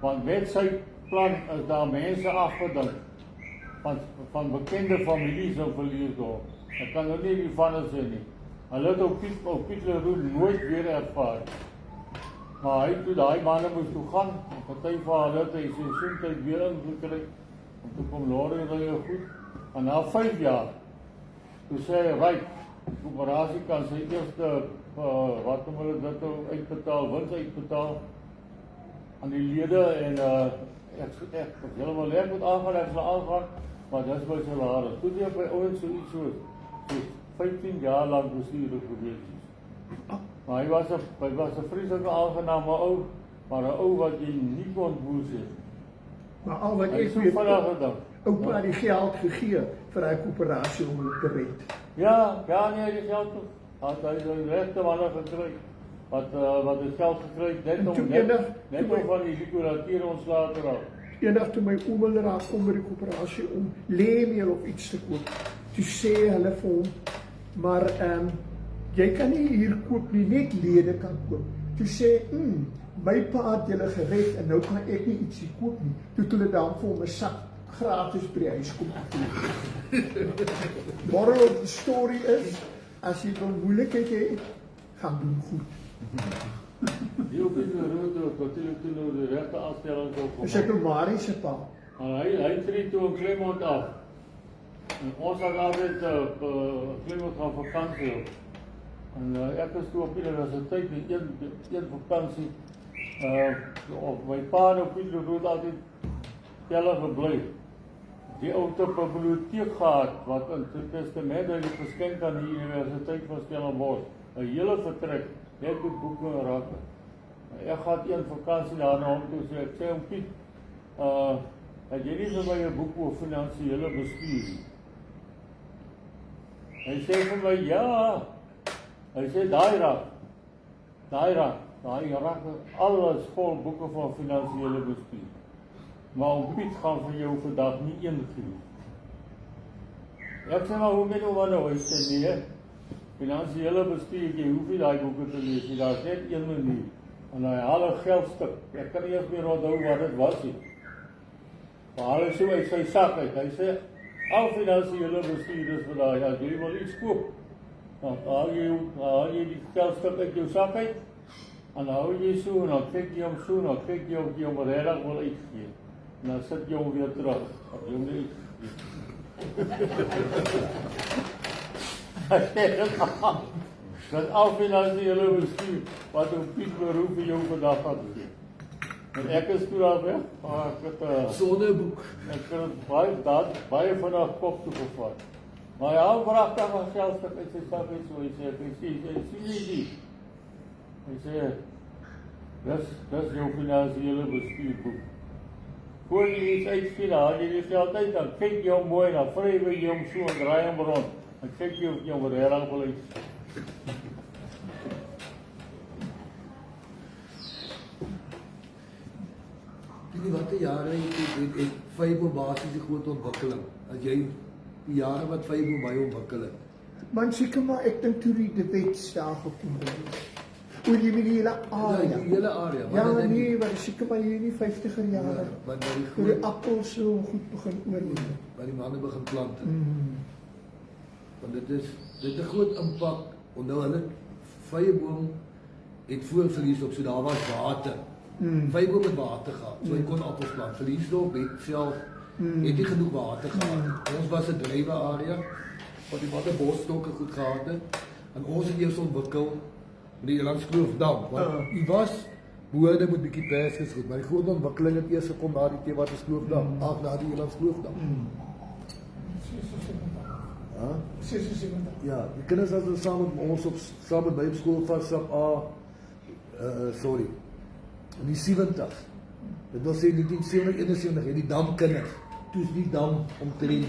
Want met sy plan is daar mense afgedink van bekende families in Villiers-Dorp. Ek kan nou nie die van sê nie. Hulle het ook Piet Leroux nooit weer ervaar. Maar hy toe daai manne moes toe gaan, en party van hulle het hy seisoentyd weer ingekry, en toe kom lorry goed. En na 5 jaar, toe sê hy, "Right, die koöperasie kan sy eerste, wat noem hulle dit nou, wins uitbetaal aan die lede en ek helemaal leer moet aangaan, ek sal aangaan, maar dis my salaris. Toe het hy ooit so 15 jaar lang bestuurder gewees. Maar hy was 'n vreeslike aangename ou, maar 'n ou wat jy nie kon boos het. Maar al wat Hy ek het so weet, vinnig gedink. oupa die geld gegee vir daai koöperasie om hulle te red. Ja, nee, die geld toe. Hy het die regte manne gekry. Wat het geld gekry, net om van die liquidateur ontslae te raak. Eendag toe my oom hulle daar kom by die koöperasie om leemeel of iets te koop, toe sê hulle vir hom, maar jy kan nie hier koop nie, net lede kan koop. Toe sê, my pa het julle gered en nou kan ek nie ietsie koop nie. Toe het hulle dan vir hom 'n sak gratis by die huis kom afleef. Moral of the story is, as jy wil moeilikheid hê, gaan doen goed. Die op die route, natuurlijk toen nou de rechte aanstelling ook Dis ek Marie se pa. Hy tree toe in Claremont af. En ons had altyd Claremont gaan vakantie op. En ek is toe op die universiteit die een vakantie. Op my pa en op die route altyd telle gebly. Die ou het 'n biblioteek gehad wat in sy testament hy geskenk aan die Universiteit van Stellenbosch. 'n Hele vertrek, net met boeke en rakke. Ek gaan een vakansie daar na hom toe sê, ek sê hom Piet, het jy nie vir my 'n boek oor finansiële bestuur nie? Hy sê vir my, ja. Hy sê, daai rak, alles vol boeke van finansiële bestuur. Maar om Piet gaan vir jou vandag nie een gee. Ek sê, maar hoe met hom nou? Hy sê, nee, finansiële bestuur, jy hoef nie daai boeke te lees nie, daar is net een manier. En hy haal 'n geldstuk, ek kan nie eens meer onthou wat dit was nie. Maar haal hy so uit sy sak uit, hy sê, al finansiële bestuurders vandaag, as jy wil iets koop, dan haal jy die geldstuk uit jou sak uit, en dan hou jy so, en dan kyk jy hom so, en dan kyk jy of jy hom regtig wil uitgee. En dan sit jy hom weer terug, of jy hom nie uitgee. Dat al finansiële bestuur, wat een Piet beroep vir jou vandag gaat doen. En ek is toe daar weg, maar ek het Sonneboek. Ek het baie vanaf kop toe gevat. Maar hy bracht dan maar geldstuk uit sy sak uit, so hy sê, sien jy die? Hy sê, dis jou finansiële bestuurboek. Voor jy iets uitgee, dan haal jy die geld uit, dan kyk jy hom mooi, dan vryf jy hom so en draai hom rond. Dan kyk jy of jy hom regtig wil uitgee. Die wat die jare het Fable basies die groot ontwikkeling. As jy die jare wat Fable baie ontwikkel het. Man seker maar ek dink toe die wet daar gekom het. Oor die hele area. Ja, die hele area. Ja, nee, maar seker maar hier in die 50er jare. Want Toe die appels so goed begin oorleef. by die manne begin plant. Want dit het 'n groot impak. Onthou hulle vyeboom het voorverlies op, so daar was water. Vyeboom het water gehad, so hy kon appels plant. Verliesdorp het self het nie genoeg water gehad. Ons was 'n drywe area wat die manne bosstokke goed gehad het. En ons het eers ontwikkel met die Elandskloofdam. Want die was boorde met bietjie pers goed, maar die groot ontwikkeling het eers gekom na die Theewaterskloofdam, na die Elandskloofdam. Ja? 76. Ja, die kinders was saam met ons saam met my op skool van SAP A, in die 70s. Dit wil sê 1971 het die damkinders, toe is die dam omtrent,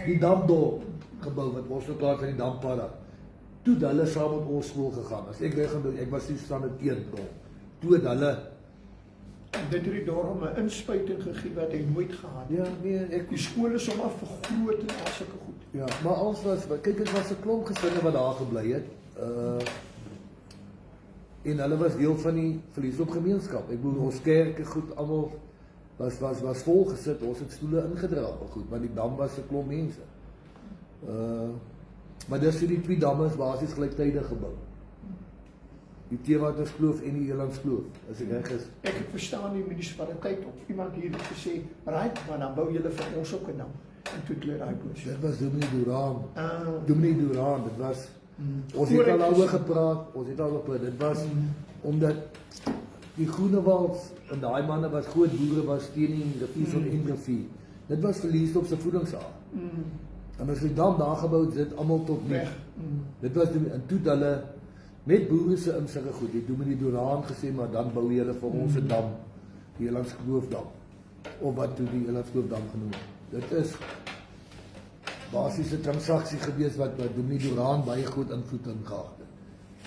die damdorp gebou wat ons gepraat van die dampadda. Toe het hulle saam met ons skool gegaan. As ek weggaan, ek was die standaard 1 dom. Toe het hulle Dit het die dorp 'n inspuiting gegee wat hy nooit gehad het. ja, nee, Die skole sommer vergroot en al sulke goed. ja, maar ons was, kyk, dit was 'n klomp gesinne wat daar gebly het. En hulle was deel van die Verliesdorp gemeenskap. Ek bedoel, ons kerke goed, almal was vol gesit, ons het stoele ingedra, goed, maar die dam was 'n klomp mense. Maar dis vir die twee damme is basies gelyktydig gebou. Die Theewaterskloof en die Elandskloof, as ek reg is. Ek het verstaan die munisipaliteit op. Iemand hier het gesê, "Right, maar dan bou julle vir ons ook 'n dam." En toe het hulle daai boos. Dit was Dominee Duraan, dit was ons Voor het ek al daaroor gesien. gepraat, dit was omdat die Groenewald en daai manne wat groot boere was teen die rivier en rivier. Dit was Verliesdorp se voedingsaar. En as die dam daar gebou het, dit almal tot nie. Dit was en toe het hulle met boere se insig goed. Die Dominee Duraan gesê, maar dan bou julle vir ons 'n dam, die Elandskloofdam, of wat toe die Elandskloofdam genoem het. dit is basiese transaksie gewees wat Dominee Duraan baie goed invloed in gehad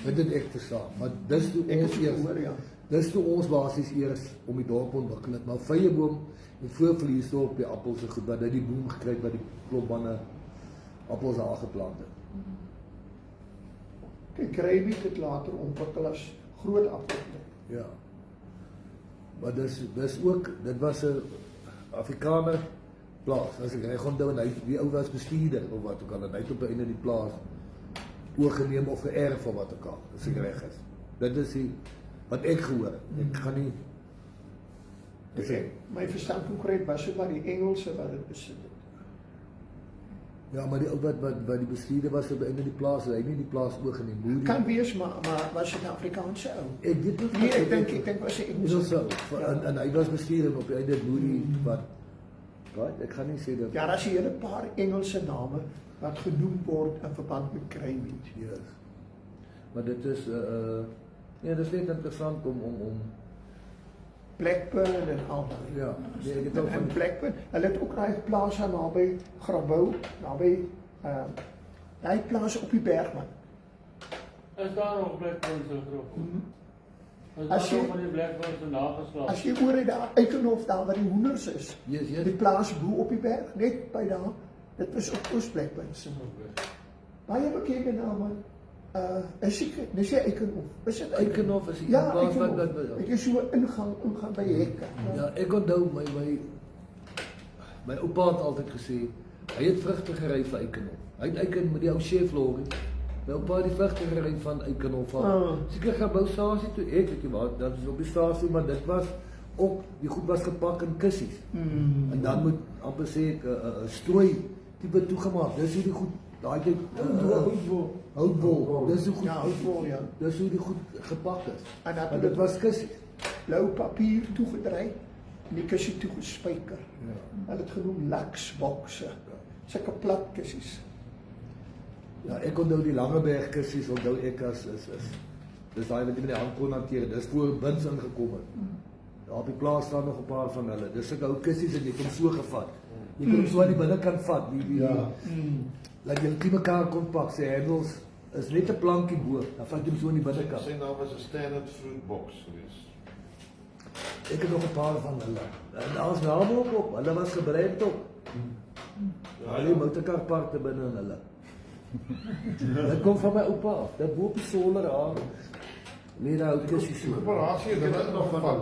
het. Dit ek verstaan, maar dis toe ons eers, dis toe ons basies eers om die dorp ontwikkel het, maar Vyeboom en Voorvlies op die appels en goed, wat hy die boom gekry wat die klopbanne appels aangeplant het. Kijk, Kruibeek het later ontwikkel as groot appelplek. Ja. Maar dis ook, dit was 'n Afrikaner plaas, as ek reg onthou, en hy, die ou was bestuurder of wat ook al, en hy het op die einde die plaas oorgeneem of geërf of wat ook al, as ek reg is. Dit is die, wat ek gehoor het. Ek gaan nie My verstand concreet was ook maar die Engelse wat het besit het. ja, maar die ou wat die bestuurder was op die einde die plaas, hy het nie die plaas oorgeneem. Hoe die, Kan wees, maar was het 'n Afrikaanse ou? ek weet nie, Nee, ek dink was 'n Engelse. so, en hy was bestuurder op die einde Moody wat, right, ek gaan nie sê dat, Ja, daar is 'n hele paar Engelse name wat genoem word in verband met Kruibeek. yes. Maar dit is, ja, dit is net interessant om Blackburn en al daai. ja, nee, ek het ook En van, Blackburn, hulle het ook daai plaas daar naby Grabouw, naby daai plaas op die berg man. Is daar nog Blackburns in groep? Is As daar jy- nog van die Blackburns in nageslag? As jy oor uit daar Eikenhof daar waar die hoenders is, yes, die yes, plaas bo op die berg, net by daar, dit is op Oos Blackburn se. Baie bekende name. Is ek, dis jy Eikenhof. Is dit Eikenhof is die Ja, plaas wat, Eikenhof. Ek is so ingang by hekke. ja, ek onthou my oupa het altyd gesê, hy het vrugte gery vir Eikenhof. Hy het Eiken met die ou chef lorry. My oupa het die vrugte gery van Eikenhof af. Seker geboustasie toe, ek weet nie wat, dat is op die stasie, maar dit was ook, die goed was gepak in kussies. En dan moet amper sê ek, strooi tipe toegemaak. Dis hoe die goed, daai tyd, houtbol, dis hoe goed, Ja, houtbol, ja. dis hoe die goed gepak is. En dat Maar dit was kussies. blou papier toegedry en die kussie toegespyker. Ja. Hulle het genoem laksbokse. Sulke plat kussies. Ja, ek onthou die Langeberg kussies, onthou ek as dis daai wat jy met die hand kon hanteer, dis voor bins ingekom het. Daar op die plaas staan nog 'n paar van hulle. Dis sulke ou kussies en jy kon so gevat. Jy kon hom so aan die binnekant vat, laat jy dit mekaar kon pak, sy handles is net 'n plankie bo, dan vat jy hom so aan die binnekant. Sy naam was 'n standard fruit box geweest. Ek het nog 'n paar van hulle. En daar's name ook op, hulle was gebrand op. Ja, die motorkarparte binne in hulle. Dit kom van my oupa af. Dit bo op die solar aan. Nee, daai ou kussies Die so. operasie het hulle nog gevat.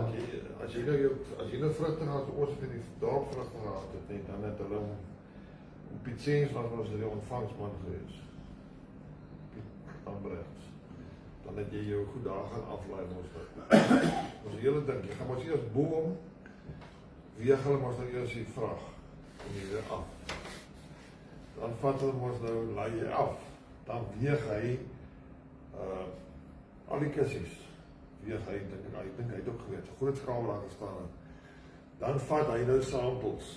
As jy nou vrugte gehad, ons het in die dorp vrugte gehad, dan het hulle op Pietsens was ons die ontvangsman geweest. Piet Ambrechts. Dan het jy jou goed daar gaan aflaai mos dit. Ons hele ding, jy gaan mos eers boom weeg hulle mos nou eers die vrag kom jy weer af. Dan vat hulle mos nou laai jy af. Dan weeg hy al die kussies. Weeg hy dink hy het ook geweet, so groot skaal daar gestaan. Dan vat hy nou samples.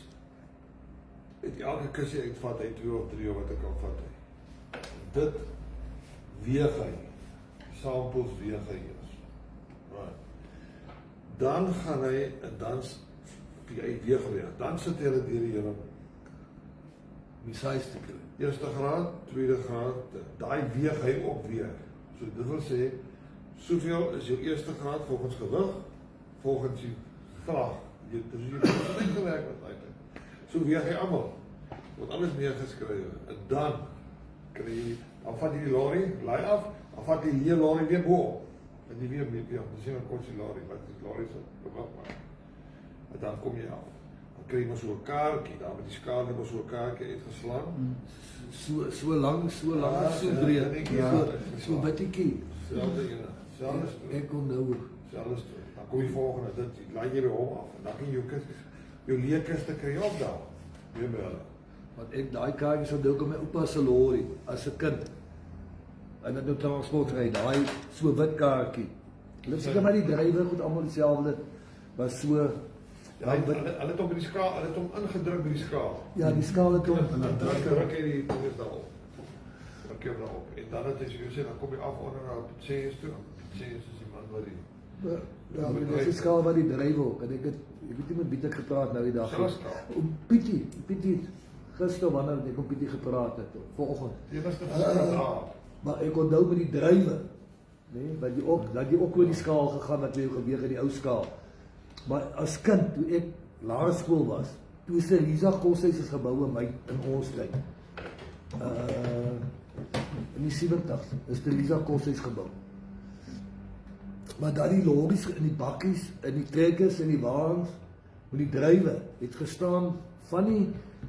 Uit elke kussie uitvat hy 2 of 3 wat ek kan vat hy. Dit weeg hy. Samples weeg hy eers. Right. Dan gaan hy en dan die weeg weer. Dan sit hy hulle deur die hele Misais te kry. eerste graad, tweede graad, daai weeg hy ook weer. So dit wil sê, soveel is jou eerste graad volgens gewig, volgens die vraag. Dit is jy uitgewerk met daai ding. So weeg hy almal. Word alles neergeskryf en dan kry jy dan vat jy die lorry, laai af, dan vat jy die lorry weer bo. En die weer dan sien ons die lorry, wat die lorry se bewag maak. En dan kom jy af. Dan kry jy maar so 'n kaartjie, daar met die skaal net so 'n kaartjie uitgeslaan. So lang, so breed. So bittetjie. Selfde ene. Selfde storie. Ek onthou. Selfde storie. Dan kom jy volgende, dit laai jy by hom af en dan kan jy jou leerkiste kry op daar. Weer by hulle. Want ek daai kaartjies onthou kom my oupa se lorry as 'n kind. En dit nou transport ry, daai so wit kaartjie. Hulle seker maar die drywer goed almal dieselfde. Was so Ja, hulle het hom by die skaal, hulle het hom ingedruk by die skaal. ja, die skaal het hom En dan druk hy die dinges daarop. Dan kom hy daarop. En dan het jy gesê dan kom jy af onder na Pietsens toe. Pietsens is die man wat die Ja, dit is skaal wat die dryf ook. En ek weet nie met Pieter gepraat nou die dag. Pietie, gister wanneer ek op Pietie gepraat het, vanoggend. Maar ek onthou met die drywe, nee, dat jy ook oor die skaal gegaan het, jy geweeg in die ou skaal. Maar as kind, toe ek laerskool was, toe is die Risa Koshuis is gebou in ons tyd. In die 70's is die Risa Koshuis gebou. Maar daar die lorries in die bakkies, in die trekkers, in die wagens, met die drywe, het gestaan van die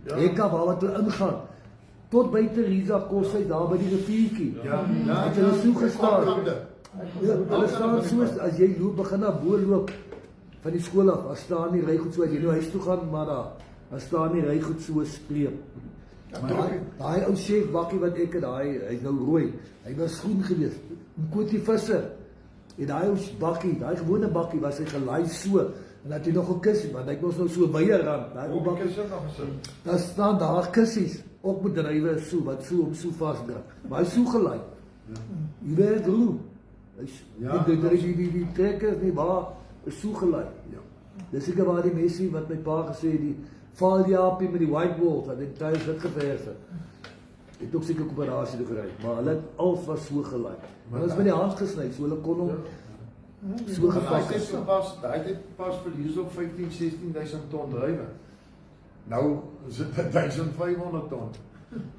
hekka waar wat hulle ingaan, tot by Theresa Koshuis, daar by die riviertjie. Het hulle so gestaan. Hulle staan soos, as jy loop, begin na bo loop, van die skool af, as staan die rygoed so, as jy nou huis toe gaan, maar daar staan die rygoed so streep. Daai ou chef bakkie wat ek het, hy is nou rooi, hy was groen gewees, Kotie Visser, en daai ou bakkie, daai gewone bakkie was hy gelaai so, en dat hy nog 'n kussie, want hy het ons nou so wye rand, daai ou bakkie, daar staan daar kussies, ook met drywe so, wat so om so vasdruk, maar hy is so gelaai, jy weet hoe, die trekkers nie waar, is so gelaai, dis seker waar die mensie, wat my pa gesê, die Valjaapie met die whiteboard, wat hy thuis dit geverf het ook seker koöperasie toe gery, maar hulle het alles was so gelaai, hulle is met die hand gesny, so hulle kon hom so gepak. Hy het pas vir hier op 15-16.000 ton drywe. Nou is dit 1500 ton.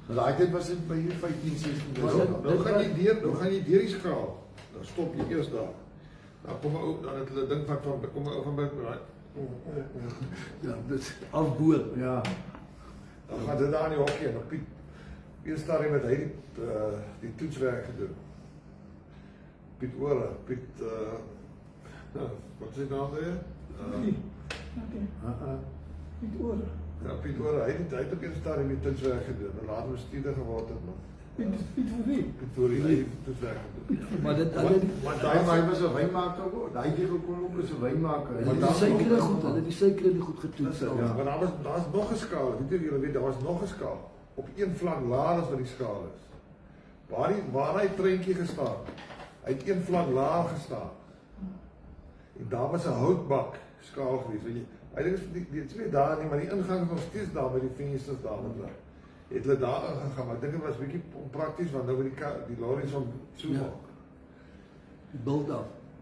Maar daai tyd was dit by hier 15-16.000 ton. Nou gaan jy deur die skaal. Dan stop jy eers daar. Dan kom ook dan het hulle dink van kom ou van by Ja, dit afboor. Ja. dan gaan dit daar in die hokkie en op Piet eerst stadium met hy die toetswerk gedoen. Piet Ore, Piet wat is die naam daar? Piet Ore. Ja, Piet Ore, hy het op eerst stadium die toetswerk gedoen. En later bestuurder geword het, man. Piet Fourie. Piet Fourie, hy het toetswerk gedoen. Maar dit Maar daai was 'n wynmaker ook. Daai ding gekom ook is 'n wynmaker. die suiker goed, hulle die suiker nie goed getoets. Ja, maar daar's nog 'n skaal. Weet julle weet, daar was nog 'n skaal. Op een vlak laer as wat die skaal is. Waar hy treintjie gestaan. Hy het een vlak laer gestaan. En daar was 'n houtbak skaal gewees, weet jy. Hy dink die twee daar nie, maar die ingang is nog steeds daar by die vensters daar met hulle. Het hulle daar ingegaan, maar ek dink dit was bietjie onprakties want nou met die lorries van so maak. Die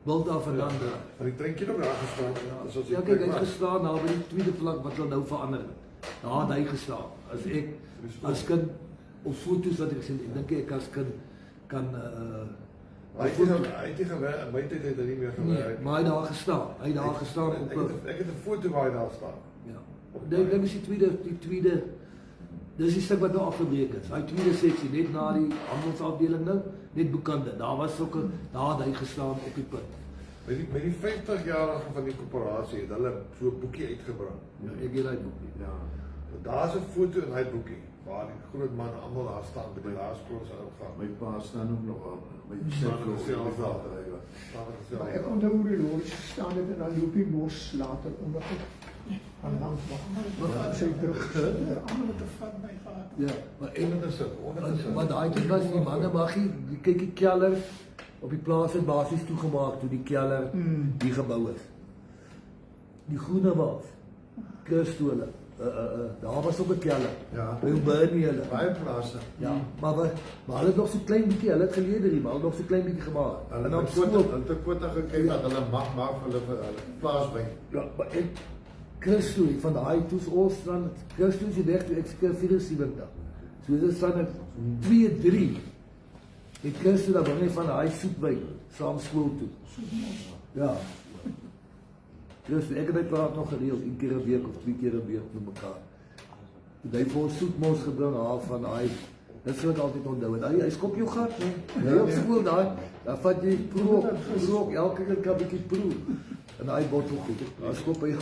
bult af en dan Maar die treintjie nog daar gestaan. Soos ja, kyk, hy het gestaan daar by die tweede vlak wat hulle nou verander het. Daar het hy gestaan. As ek as kind op foto's wat ek gesien, ek dink ek as kind kan Hy het nie gewerk, my tyd het hy nie meer gewerk. maar hy daar gestaan. Hy daar gestaan op Ek het 'n foto waar hy daar staan. ja. Dit is die tweede dis die stuk wat nou afgebreek is. Hy tweede seksie net na die handelsafdeling nou, net boekande. Daar was ook daar het hy gestaan op die punt. Met die 50-jarige van die koöperasie het hulle so 'n boekie uitgebring. Ja, ek het daai boekie. Ja. Daar's 'n foto in hy boekie waar die groot man almal daar staan by die laerskool se opgang. My pa staan ook nog aan. My Staan er self daar. Maar ek onthou hoe die lorries gestaan het en dan loop die mos later omdat ek aan langs mag. Sy druk. Allemaal te vat by gehad. Ja, maar Ondertussen. maar daai tyd was die manne maggie, die kyk die keller op die plaas het basies toegemaak toe die keller die gebou is. Die groene was Christole. Daar was ook 'n keller. Ja. By Bernie hulle. Baie plase. Ja, maar hulle het nog so klein bietjie, hulle het geleer hier, maar hulle het nog so klein bietjie gemaak. En dan het 'n kwota gekry dat hulle mag maak vir hulle plaaswyn. Ja, maar ek Christo van daai toes Ooststrand, Christo se weg toe ek seker 74. So dit staan net 2-3. Ek Christo daar binne van daai soetwyn saam skool toe. Ja. Dus ek het dit praat nog gereeld, 1 keer 'n week of 2 keer 'n week met mekaar. Toe hy vir ons soetmos gebring haal van daai, dit sou ek altyd onthou. Hy skop jou gat, hè. Jy op skool daai, dan vat jy proe elke keer 'n bietjie proe. En daai bottel goed, dan skop hy.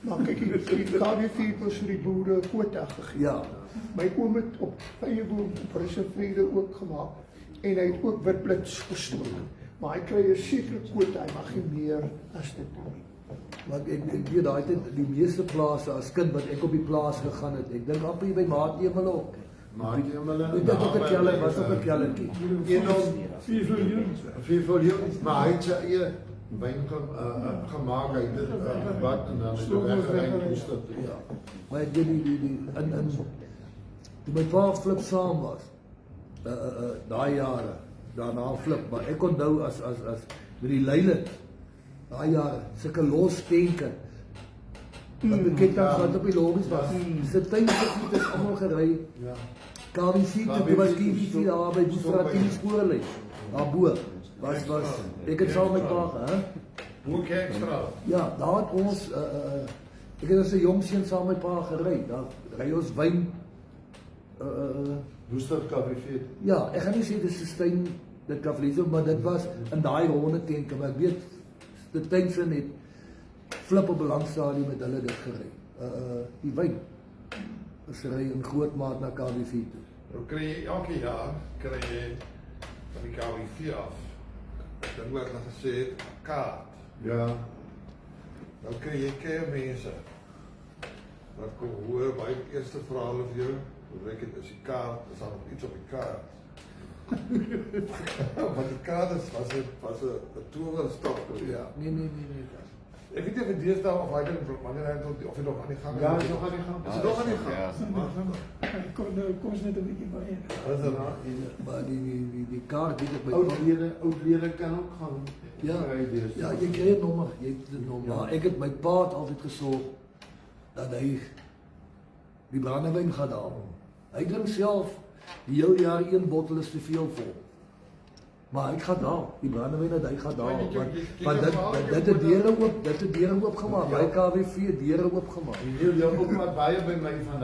Maar kyk, die KV4 was vir die boere kwota gegee. Ja. My oom het op Vyeboom op reserveerde ook gemaak en hy het ook witblits gestook. Maar hy kry 'n sekere kwota, hy mag nie meer as dit doen nie. Want ek weet daai tyd die meeste plase as kind wat ek op die plaas gegaan het. Ek dink amper hier by Maat Emel ook. Maak jy hulle. Dit het ook 'n keller, was ook 'n kellertjie. 4 miljoen. 4 miljoen. Maar hy het sy eie wyn gemaak uit dit wat en dan het hy weggery moes dit. Ja. Maar die toe my pa Flip saam was, daai jare, daarna Flip, maar ek onthou as met die Leyland, daai jare, sulke los tenke, wat bekend was wat op die logies was, sy tuingebied is allemaal gery, Ja. KWC, toe was KWC daar by die strategie spoorlyn, daarbo, was, ek het saam met pa, Boerkerkstraat. ja, daar het ons, ek het as 'n jong seun saam met pa gery, daar ry ons wyn, Woester KVV. ja, ek gaan nie sê dis Sustain, dit kan verlies, maar dit was in daai ronde tenke, maar ek weet, die Tuinsin het Flip op belangstadium met hulle dit gery, die wyn, is ry in groot maat na KWV toe. Dan kry jy elke jaar kry jy van die KWV af. Ek dink wat hulle gesê het, 'n kaart. Ja. Dan kry jy mense wat kom hoor by die eerste vra hulle vir jou, hoe lyk dit is die kaart, is daar nog iets op die kaart? Want die kaart was 'n toerstop. Ja. Nee. Ek weet nie of dit deesdae of hy of hy nog aan die gang is. Ja, is nog aan die gang. Is dit nog aan die gang? Hy kon net 'n bietjie by. Wat is er nou? Maar die kaart die ek by Oudlede kan ook gaan. ja, ry deesdae. ja, jy kry 'n nommer, jy het 'n nommer. Maar ek het my pa het altyd gesorg dat hy die brandewyn gaan haal. Hy drink self die hele jaar 1 bottel is te veel vol. Maar hy gaan daal, die brandewyn dat hy gaan daal, want dit het deure oopgemaak, by KWV deure oopgemaak. Jy ook maar baie by my van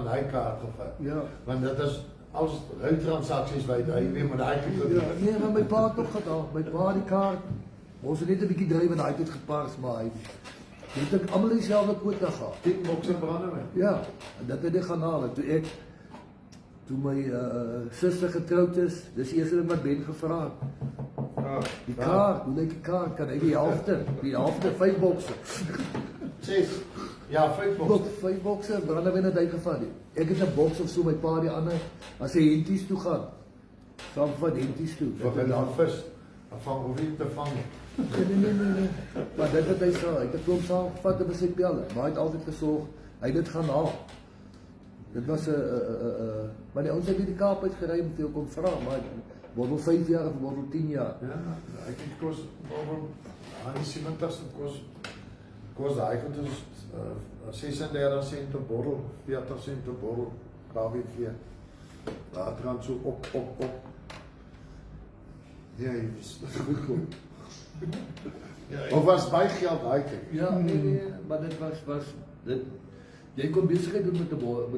daai kaart gevat. Ja. Want dit is als ruiltransaksies by hy weer met daai tipe. Ja, nee, maar my pa het ook gedaal, my pa die kaart, ons het net 'n bietjie dryf en hy het dit gepars, maar hy het ek almal dieselfde kwota gehad. 10 bokse brandewyn. Ja, en dat het ek gaan haal, en toe my suster getroud is, dis die eerste ding wat Ben gevra het. Die kaart, hoe lyk die kaart, kan hy die helfte, 5 bokse. 6. Ja, 5 bokse. 5 bokse, brandewyn het hy gevat. Ek het 'n boks of so, my pa die ander, as hy henties toe gaan, saam van henties toe. Wat hy dan vis, afhang of jy te vang. Nee. Maar dit wat hy sê, hy het 'n klomp saamgevat en sy pelle, maar hy het altyd gesorg, hy het dit gaan haal. Dit was maar die ouens het nie die Kaap uitgery om veel kom vra, maar word 5 jaar of word 10 jaar. Ja, ek het kos oor aan die 70ste kos daai goed is 36 sent per bottel, 40 sent per bottel KWV. Later aan so op. Ja, jy is goed. Of was baie geld daai tyd? Ja, nee, maar dit was dit. Jy kon besigheid doen met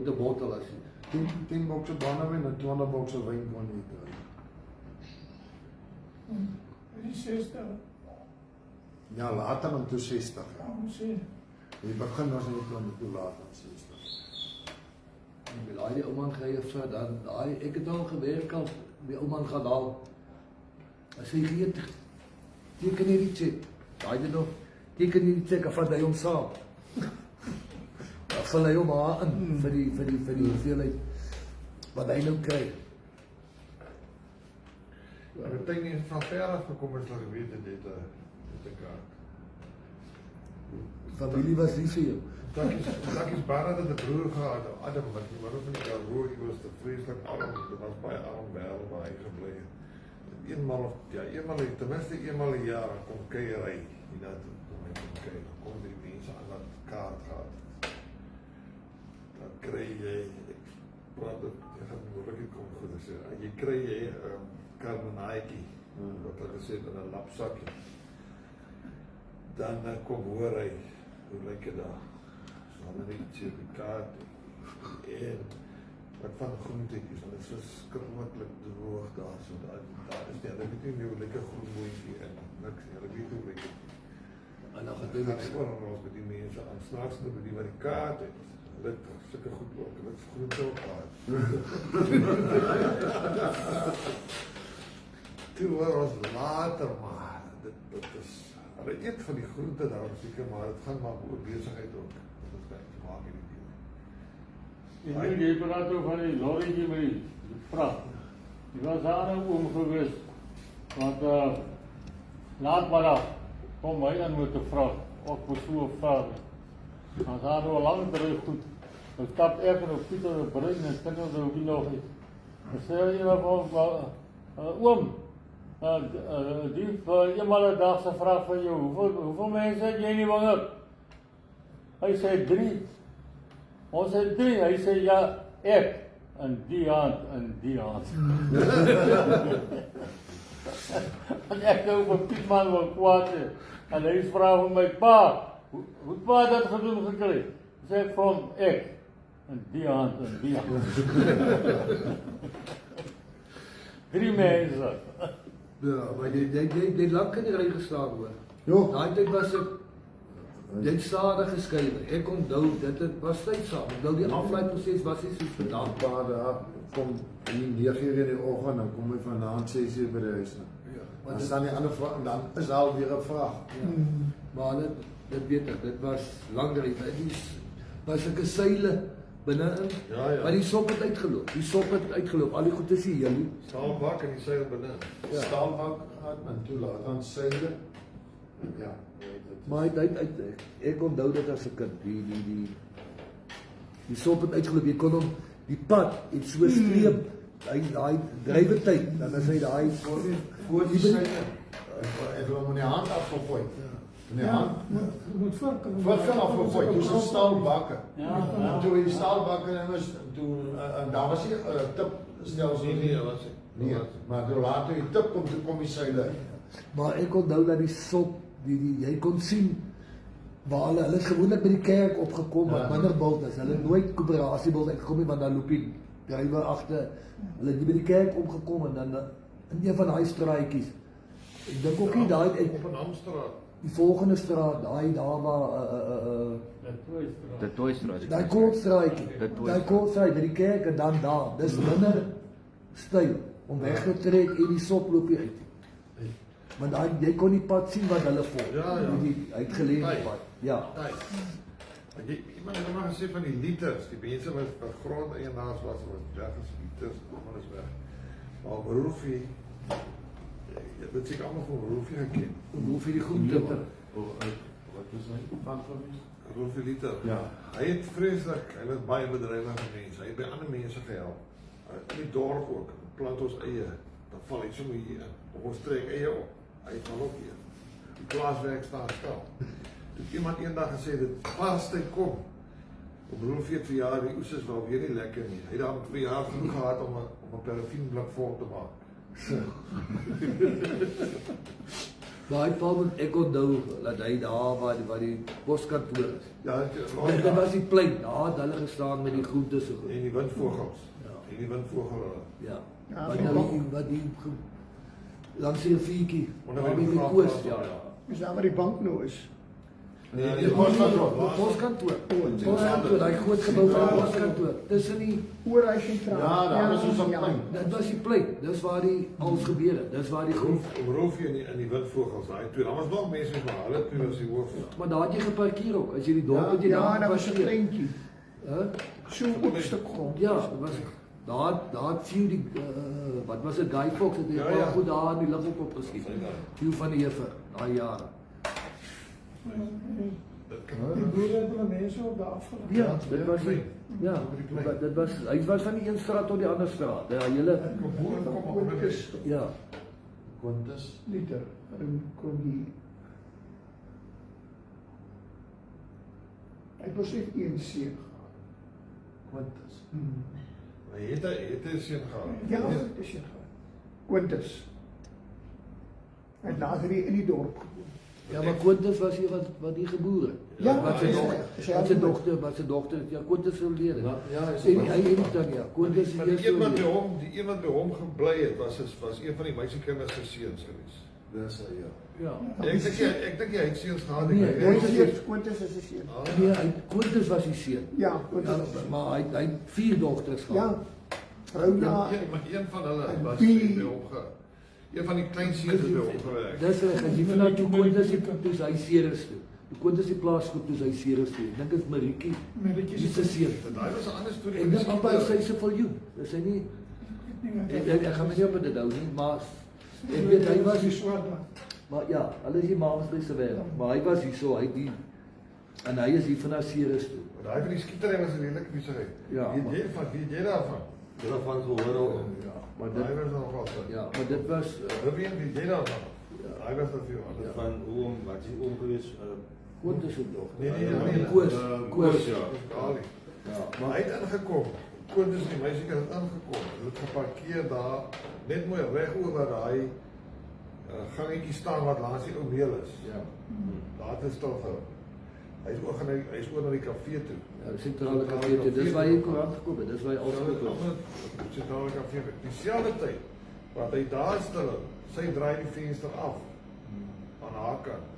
'n bottel as jy. 10 bokse brandewyn en 20 bokse wyn kon jy kry. Die 60. Ja, later dan toe 60. Ja, moet sê. Die begin was net toe later 60. En daai die ouman gery vir dan daai ek het al gewerk al die ouman gaan daal. As hy gee teken hierdie check. Daai dit nog teken hierdie check af van hy hom saam. Vul hy hom maar in vir die hoeveelheid wat hy nou kry. Ek dink nie van ver af gekom het hulle geweet dit 'n kaart. Familie was lief vir jou. Takkies Barra het 'n broer gehad, Adam, wat die man van die Karoo, hy was te vreeslik arm, dit was baie arm wêreld waar hy gebly het. Eenmaal het ten minste eenmaal 'n jaar kom kuiery, hiernatoe kom hy kom kuier, dan kom die mense aan wat kaart gehad. Dan kry jy, ek praat dit, jy gaan moeilik kom goed sê, jy kry jy karmenaatjie, wat hulle sê in 'n lapsakkie. Dan kom hoor hy, hoe lyk dit daar? Dan het ek iets op die kaart en wat van groentetjies, en dit is verskriklik droog daar, so daar is nie, ek weet nie hoe lekker groen moontjie en niks nie, ek weet hoe lekker. En dan Ek gaan oor ons met die mense aan snaaks met die wat die kaart het, hulle het sulke goed ook, hulle het groente ook gehad. Toe hoor ons later, maar dit is, hulle eet van die groente daar seker, maar het gaan maar oor besigheid ook, dat is kijk, maak hierdie deel. En nu jy praat oor van die lorrietjie met die vrag. Die was daar nou oom gewees, want laat maar af. kom hy aan met 'n vraag, ook met so 'n vraag. Ons het al lank terug goed. Dan stap ek en op Pieter op Bruin en sê nou wie nog nie. Dan sê hy oom, die eenmal 'n dag se vraag van jou, hoeveel mense het jy in die wingerd? Hy sê 3. Ons sê 3, hy sê ja, ek en die hand en die hand. En ek nou vir Pietman wil kwaad hê. En hy vra vir my pa, hoe pa dat gedoen gekry? Sê ek van ek en die hand en die hand. 3 mense. Ja, maar jy lank in die ry gestaan hoor. Jo. Daai tyd was ek dit stadig geskryf. Ek onthou dit was tyd saam. Ek onthou die aflaaiproses was nie so vandag. Pa daar kom in die 9:00 in die oggend, dan kom hy vanaand 6:00 by die huis. Dan staan die ander vraag en dan is al weer 'n vraag. Maar dit weet ek, dit was lang ry. Dit was ek 'n seile binne-in. Ja. Maar die sop het uitgeloop. Die sop het uitgeloop. Al die goed is hier. Staalbak en die seil binne. Ja. Staalbak gehad en toe laat dan seile. Ja. Maar ek onthou dit as 'n kind. Die sop het uitgeloop. Jy kon hom die pad het so streep. Daai drywertyd, dan is hy daai Voor die seile. Ek wil hom in die hand afgegooi. In die hand. Je moet varken. Wat afgegooi? Toe se staalbakke. Ja. En toe die staalbakke en was toe en daar was nie 'n tip stelsel Nee, was ek. Nee, maar toe later die tip kom die seile. Maar ek onthou dat die sop, jy kon sien waar hulle is gewoonlik by die kerk opgekom wat Minderbult is. Hulle het nooit koöperasiebult uitgekom nie want dan loop die drywer agter. Hulle het nie by die kerk opgekom en dan in een van daai straatjies. Ek dink ook nie daai Op 'n Amstraat. die volgende straat, daar waar De Toystraat. daai kortstraatjie. Dit was- Daai kortstraat by die kerk en dan daar. Dis minder styl om weg te trek en die sop loop jy uit. Want jy kon die pad sien wat hulle volg. Ja. Die uitgeleide pad. Ja. Iemand het maar gesê van die liters, die mense wat grondeienaars was weg as liters, almal is weg. Maar Roofie, dit sê ek almal van Roofie geken. Hoef jy die groente. Wat is hy? Van gewees? Roofie liter. Ja. Hy het vreeslik, hy was baie bedrywige mense. Hy het by ander mense gehelp. In die dorp ook, plant ons eie. Dan val hy sommer hier in. Ons trek eie op. Hy val ook hier. Die plaaswerk staan stil. Toe iemand eendag gesê dit Paastyd kom. Op Roofie het verjaar, die oes is wel weer nie lekker nie. Hy het daar 2 jaar genoeg gehad om 'n parafienblik vol te maak. Daai pad wat ek onthou dat hy daar waar die poskantoor is. Ja, Dit was die plein. Daar het hulle gestaan met die groentes so goed. en die windvogels. Ja. En die windvogels. Ja. Ja, Wat die langs die riviertjie. Onder Daar die by die grond, koos, ja. Is daar waar die bank nou is? Nee, Die poskantoor. Poskantoor, daai groot gebou van die poskantoor. Tussen die Oorhuis sentraal. Ja, daar was ons op plein. dit was die plein. Dis waar die alles gebeur het. Dis waar die groep. Roofie in die windvogels, daai twee. Daar was nog mense maar hulle twee was die hoof. Maar daar het jy geparkeer ook. As jy die dorp het jy Ja, daar daar was 'n geparkeer. kleintjie. Hè? So 'n oop stuk grond. Ja, dit was daar sien die wat was dit Guy Fawkes het 'n Ja, paar ja. goed daar in die lug op geskiet. Few van die juffre daai jare. Die boeren hebben de mensen op de afgelopen. Ja, dit was die, ja, dit was hy was van die een straat tot die ander straat. Ja, julle Boere kom op met is. ja. Quintus. Liter. En kon die. Ek was net een seun gehad. Quintus. Hy het 'n seun gehad. Ja, dit is seun gehad. Quintus. Hy het later hier in die dorp gewoon. Ja, maar Quintus was hier wat die geboore. Ja, wat sy is dogter, hy. Is hy wat sy dogter, ja, Quintus sou leer. Ja, hy is En hy het dan ja, Quintus Maar hier die een wat by so. hom, die een wat by hom gebly het, was een van die meisiekinders se seuns gewees. Dis hy, ja. Ja. Ek dink hy het seuns gehad. Nee, Quintus is 'n seun. Nee, Quintus was die seun. Ja, Ja, Quintus is 'n seun. maar hy het 4 dogters Ja. gehad. Vrou ja. Maar een van hulle En was die- by hom een van die klein seuns het by hom gewerk. Dis reg, as jy vanuit toe Quintus toe hy seeres toe. Toe Quintus die plaas goed toe hy seeres toe. Ek dink dit is Maritjie. Dis se seun. Daai was 'n ander storie. Ek dink amper sy se viljoen. Dis hy nie ek gaan my nie op dit hou nie, maar ek weet hy was die zwart. Maar ja, hulle is die Mamasryse wêreld. Maar hy was hier so, en hy is hier van Ceres toe. Maar daai van die skietery was 'n redelike besigheid. Ja, Weet jy daarvan? Daarvan gehoor ook. Ja, Maar daai dit, was nog wat. ja, maar dit was, Weet jy daarvan? Daai was dat veel. Van hoe om, wat is oom geweest? Quintus ook nog. Nee, Koos. Ja, Kali. Ja, Maar hy het ingekom. Quintus die meisie het ingekom. Hulle het geparkeer daar, net mooi reg oor daai gangetjie staan wat langs die ou meel is. Ja. Daar het stil gehou. Hy is oor na die kafee toe. Ja, die sentrale kafee toe. Dis waar hy koerant gekoop het. Dis waar hy afgekoop het. Sentrale kafee. Dieselfde tyd wat hy daar stil hou, sy draai die venster af aan haar kant.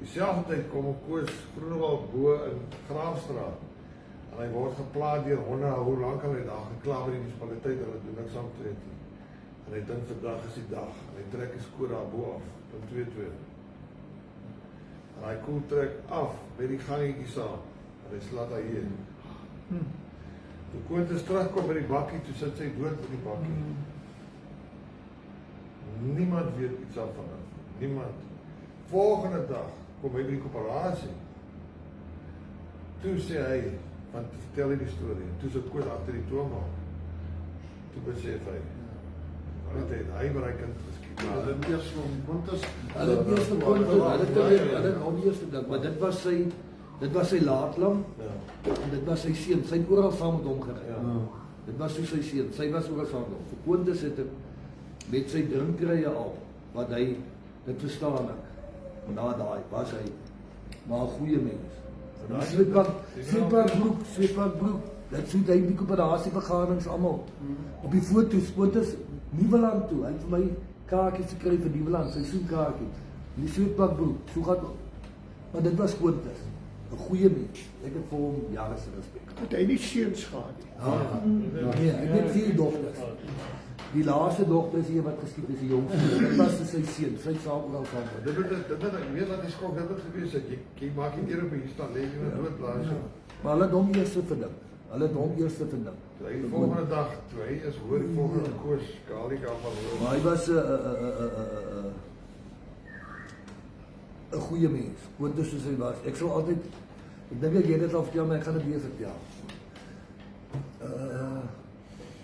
Dieselfde tyd kom Koos Groenewald bo in Graafstraat. En hy word geplaag deur honde, hoe lank al hy daar gekla by die munisipaliteit, hulle doen niks aan tree nie. En hy dink vandag is die dag. En hy trek die skoor daar bo af, in 2-2. En hy kom trek af, by die gangetjie saam. En hy slaat hy hier. Toe Quintus terugkom by die bakkie, toe sit sy dood in die bakkie. Niemand weet iets af van hom. Niemand. Volgende dag kom hy by die koöperasie. Toe sê hy, want vertel hy die storie, toe is 'n koot agter die toonbank. Toe besef hy, hy maar hy kan geskiet. Hulle het eers van Quintus. Hulle het eers gekom, hulle het al die eerste ding, maar dit was sy laatlam, en dit was sy seun, sy het oral saam met hom gery. Dit was so sy seun, sy was oral saam met hom. Vir Quintus het ek met sy drinkrye al, wat hy, dit verstaan ek, en na daai was hy, maar 'n goeie mens. Sweetpakbroek, dit soet hy die koöperasievergaderings almal. Op die foto's, Quintus, Nieuweland toe, hy het vir my kaartjies gekry vir Nieuweland, sy soenkaartjie. Die Sweetpakbroek, so gaat, maar dit was Quintus, 'n goeie mens. Ek het vir hom jare se respek. Het hy nie seuns gehad nie? Nee, ek het 4 dogters. Die laaste dogter is hier wat geskiet is, die jongste. Dit was sy seun, sy saam oral saam. Dit ek weet wat die skok dit het gewees het. Jy maak nie keer op hier staan, lê jy in 'n doodplaas. Maar hulle het hom eers verdink. Die volgende dag, toe hy is hoor die volgende Koos, Kali kan van hoor. Maar hy was 'n goeie mens. Quintus soos hy was. Ek sal altyd, ek dink ek het dit al vertel, maar ek gaan dit weer vertel.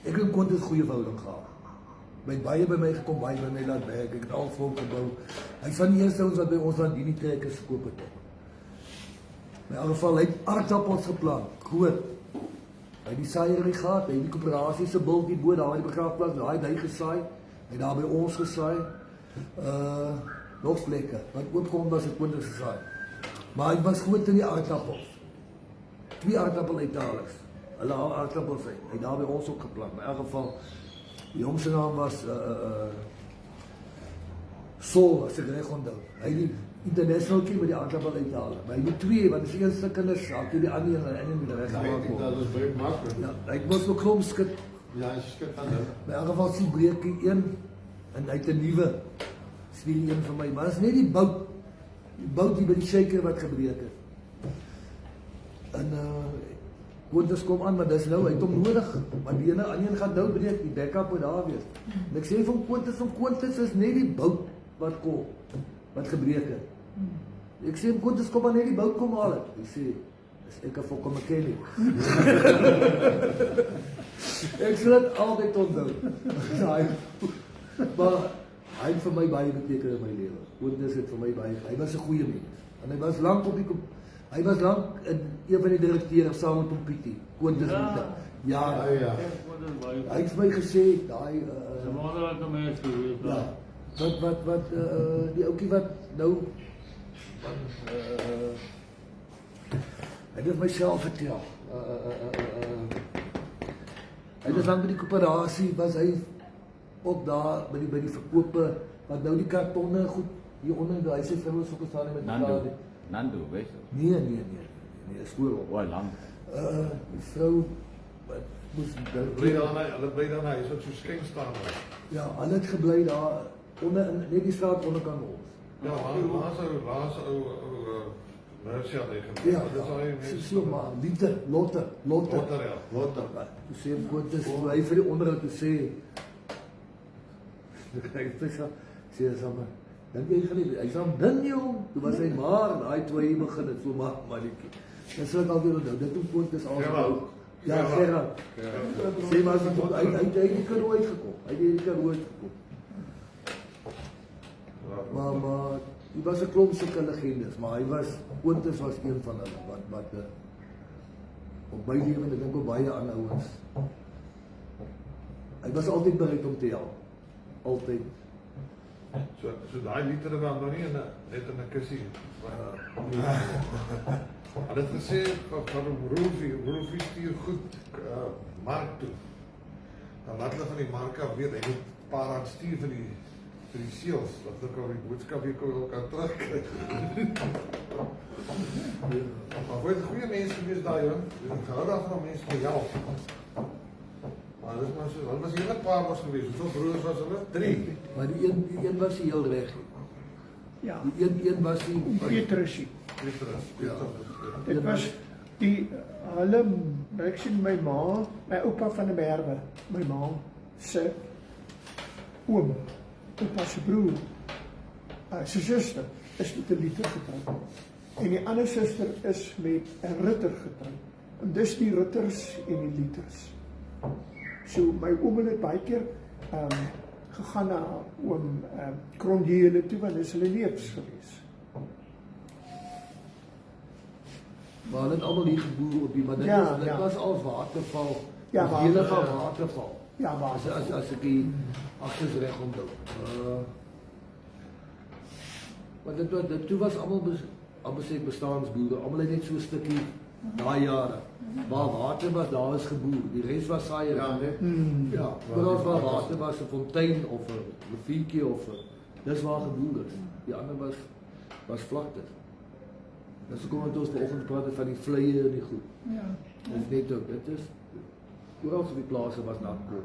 Ek het Quintus goeie verhouding gehad. Hy het baie by my gekom, baie by my laat werk. Ek het al vir hom gebou. Hy van die eerste ons wat by ons Landini trekkers gekoop het. In elk geval, hy het aardappels geplant, groot. Hy het die saaiery gehad, hy het die koöperasie se bult die bo daar by die begraafplaas, daai het hy gesaai. Hy het daar by ons gesaai. Nog plekke, wat oopkom was het Quintus gesaai. Maar hy was groot in die aardappels. 2 aardappeluithalers. Hulle haal aardappels uit. Hy het daar by ons ook geplant. Maar in elk geval, die jong se naam was Sol, as ek reg onthou. Hy het die international team met die aardappeluithaler. Maar hy het 2, want die eerste kinders raak die ander en die reg Dat is baie maklik. ja, hy moes nog klomp skit. Ja, hy skit aan hulle. Maar in elk geval sien breek hy een en hy het 'n nuwe swiel een vir my. Maar dit is net die bout hier by die shaker wat gebreek het. En Quintus kom aan, maar dis nou, hy het hom nodig. Maar die ene aan een gaan nou breek, die backup moet daar wees. En ek sê van Quintus is net die bout wat kom, wat gebreek het. Ek sê Quintus kom maar net die bout kom haal het. Hy sê, is ek 'n fokke mechanic. Ek sal dit altyd onthou. Maar hy het vir my baie beteken in my lewe. Quintus het vir my baie, hy was 'n goeie mens. En hy was lank in een van die direkteure saam met hom Pietie. Quintus Pieter. Ja. Hy het vir my gesê, daai Ze wonderlijke mensen geweest. ja, wat die ouetjie wat nou hy het myself vertel. Hy het dan by die koöperasie was hy ook daar by die verkope wat nou die kartonne goed hier onder hy sê vroue so gestaan met Nando, weet je? Nee, stoor op. Waar lang? Die vrou wat moes Hulle bly dan hy is wat so skyn staan. ja, hulle het gebly daar onder net die straat onderkant ons. Ja, laas ou Mercia hy gebly. Ja, Dit is al die so maar Lotte. ja. Toe sê Quintus, hy vir die onderhoud te sê, ek sê sommer, Dink jy gaan nie, hy sal bin jou, toe was hy maar, daai twee begin het, so maar, mannetjie. Dan sal ek alweer onthou, dit hoe Pontus al Gerard. Ja, Gerard. Sê maar, hy het die Karoo uitgekom, hy het die Karoo uitgekom. Maar, hy was 'n klomp sulke legendes, maar Pontus was een van hulle, wat op my lewe, en ek dink op baie ander ouens. Hy was altyd bereid om te help. Altyd. So daai liedere dan nou nie net in 'n kussie. Hulle het gesê van Roelfie stuur goed mark toe. Dan laat hulle van die mark af weet, hy moet 'n paar rand stuur vir die seels, dat hulle al die boodskap weer kan terugkry. Maar voor het goeie mense gewees daar, joh. Ek hou daarvan om mense te help. Maar dit was so, hulle was hele paar was gewees. Hoeveel broers was hulle? 3. Maar die een was heel reg. Ja, Die een was die... Petrusie. Ja. Dit was die, hulle, ek sien my ma, my oupa van der Merwe, my ma se oom, oupa se broer, sy suster is met 'n liter getroud. En die ander suster is met 'n ritter getroud. En dis die ritters en die liters. So my oom het baie keer gegaan na oom Kronjele toe, want dis hulle neefs gewees. Maar hulle het allemaal hier geboer op die, maar dit was als waterval. Ja, die hele van waterval. Ja, waterval. As ek die agters reg onthou. Maar toe was allemaal sê bestaansboere, allemaal het net so 'n stukkie daai jare. Waar water was, daar is geboer. Die rest was saaier. Ja, oral waar water was, 'n fontein of 'n riviertjie of dis waar geboer is. Die ander was vlakte. Dus kom het ons vanoggend praat van die vleie en die goed. Ja. Of net ook, dit is oral op die plase was nat kom.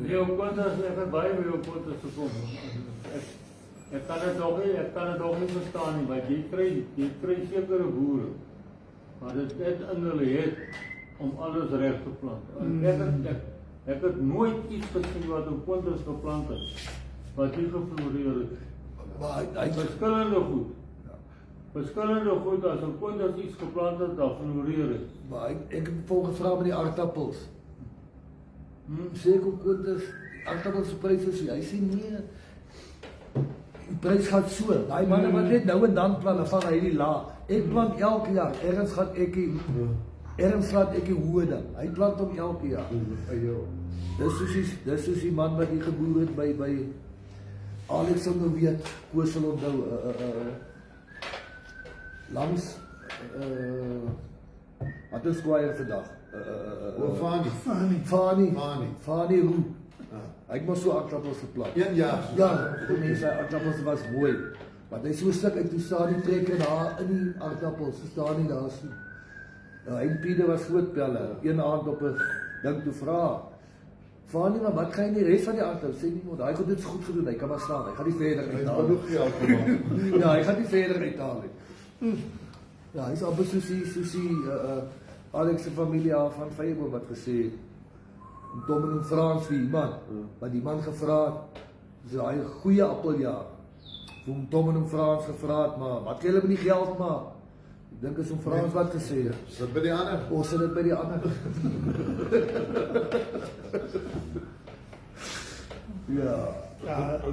Jou Pontus, ek het baie by jou Pontus gekom. Ek kan het nog nie verstaan nie, want jy kry sekere boere, maar dit net in hulle het om alles reg te plant. Ek het nooit iets gesien wat op Pontus geplant het, wat nie gefloreer het. Maar hy verskillende goed. Verskillende goed, as op Pontus iets geplant het, dan floreer het. Maar ek het volgens gevra met die aardappels. Sê ek ook Pontus, aardappels se pryse is, hy sê nee, die prys gaan so. Daai manne wat net nou en dan plant, dan vang hy die laag. Ek plant elke jaar, ergens gaan ek die hoë ding. Hy plant hom elke jaar. Dis soos die man wat die geboer het by Alexander weet, Koos sal onthou, langs, wat is Squire vandag? Fani Roe. Hy het maar so aardappels geplant. 1 jaar. Ja, die mense, aardappels was mooi. Want hy so stuk uit, toe staan die trekker daar in die aardappels, so staan nie daar so. Hy en Pieter was groot pelle, een aand op 'n ding toe vra, Fani, maar wat gaan jy die rest van die aardappels? Sê nie, want hy het dit so goed gedoen, hy kan maar staan, hy gaan nie verder uithaal. Ja, hy gaan nie verder uithaal. Ja, hy is amper soos die Alex se familie van Vyeboom wat gesê het, Tom en Frans vir iemand, wat die man gevra het, so hy goeie appeljaar, vir Tom en Frans gevra het, maar wat kan julle met die geld maak? Ek dink is om Frans wat gesê het. Sit by die ander. Ons sit dit by die ander. Ja.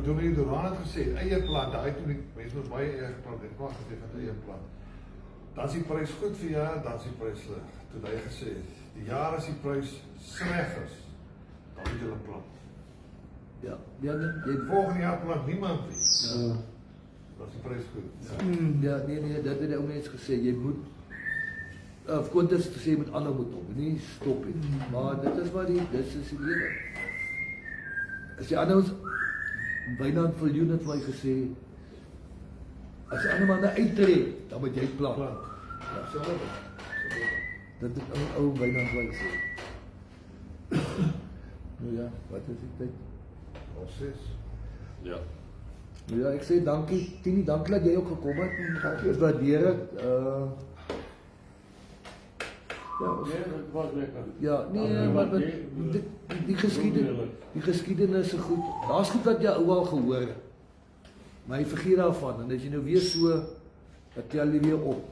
Toen meneer Doran het gesê, eie plant, daai toe die mense moet baie eie geplant het, mag gesê van eie plant. Dan is die prys goed vir jaar, dan is die prys sleg. Toe hy gesê, die jaar is die prys sleg is, dan moet jy plant. Ja, volgende jaar plant niemand nie. Ja. Dat is die prys goed. Ja, nee, dit het die ou mens gesê, jy moet, of Quintus gesê, jy moet ander moet op, nie stop nie. Maar dit is wat dit is die lewe. As die ander ons, Wynand Viljoen het my gesê, as die ander manne uittree, dan moet jy plant. Ja, so dit het ou Wynand my gesê. Nou ja, wat is die tyd? Al 6. Ja. Nou ja, ek sê dankie, Tini, dankie dat jy ook gekom het. Ek waardeer het. Nee, dit was lekker. Ja, nee, maar die geskiedenis is goed. Daar's goed wat jy al gehoor het. Maar jy vergeet daarvan en as jy nou weer so, dat tel jy weer op.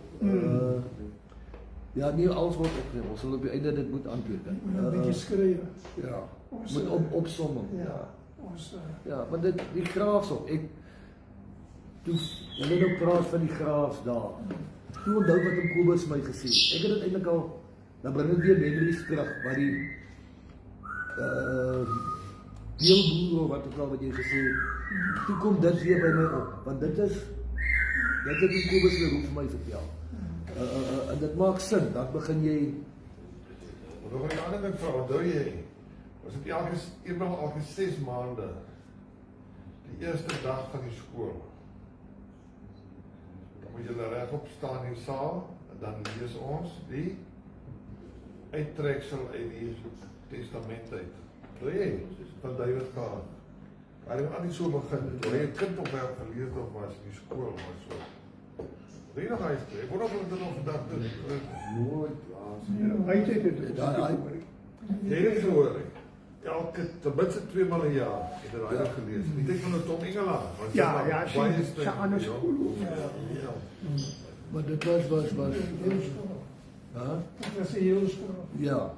Ja, nie alles word opgeneem. Ons sal op die einde dit moet aanteken. Moet 'n bietjie skryf. Ja, Ons, moet opsomming. Ja. Ons Ja, want die graafsop, toe hulle nou praat van die graafs daar. Toe onthou wat oom Kobus my gesê het. Ek het dit eintlik al, dan bring ek weer memories terug, waar die deelboer of wat ook al wat jy gesê het, toe kom dit weer by my op, want dit het oom Kobus weer roep vir my vertel. En dit maak sin, dan begin jy... Maar nog 'n ander ding vra, onthou jy, was dit elke 6 maande, die eerste dag van die skool, dan moet julle regop staan in die saal, en dan lees ons die uittreksel uit die testament uit. Onthou jy, van David gehad. Hy het aan die so begin, toe hy 'n kind op my gelees of was in die skool, maar so. Weet nog hy, ek word of dit nog vandag doen. Nooit, Hy het dit. Jy het dit gehoor, ten minste 2 maal 'n jaar het hy daai gelees. Die tyd van Tom Engeland. Ja, sy aan die skool. Ja. Maar dit was... Dit was 'n hele skool. Ja.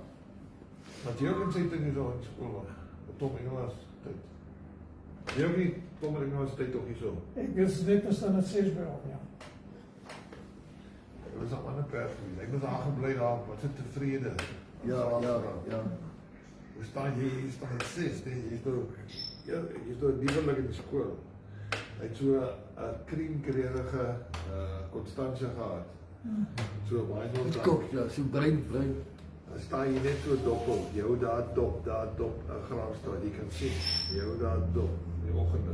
Want jy ook in sy tyd nie so in skool was. Tom Engeland tyd. Jy ook nie Tom Engeland tyd ook nie so. Ek is net as dan het 6 by hom, ja. Dit was 'n ander pers geweest. Ek was aangebly daar, wat se tevrede. Ja. Hoe staan jy hier, staan 6, nee, jy is door lieverlik in die skool. Hy het so 'n kriemkreerige Constantia gehad. So baie nog Kop, ja, so brein. dan staan jy net so dop op. Jy hou daar dop, 'n graafstraat, jy kan sien. Jy hou daar dop in die oggende.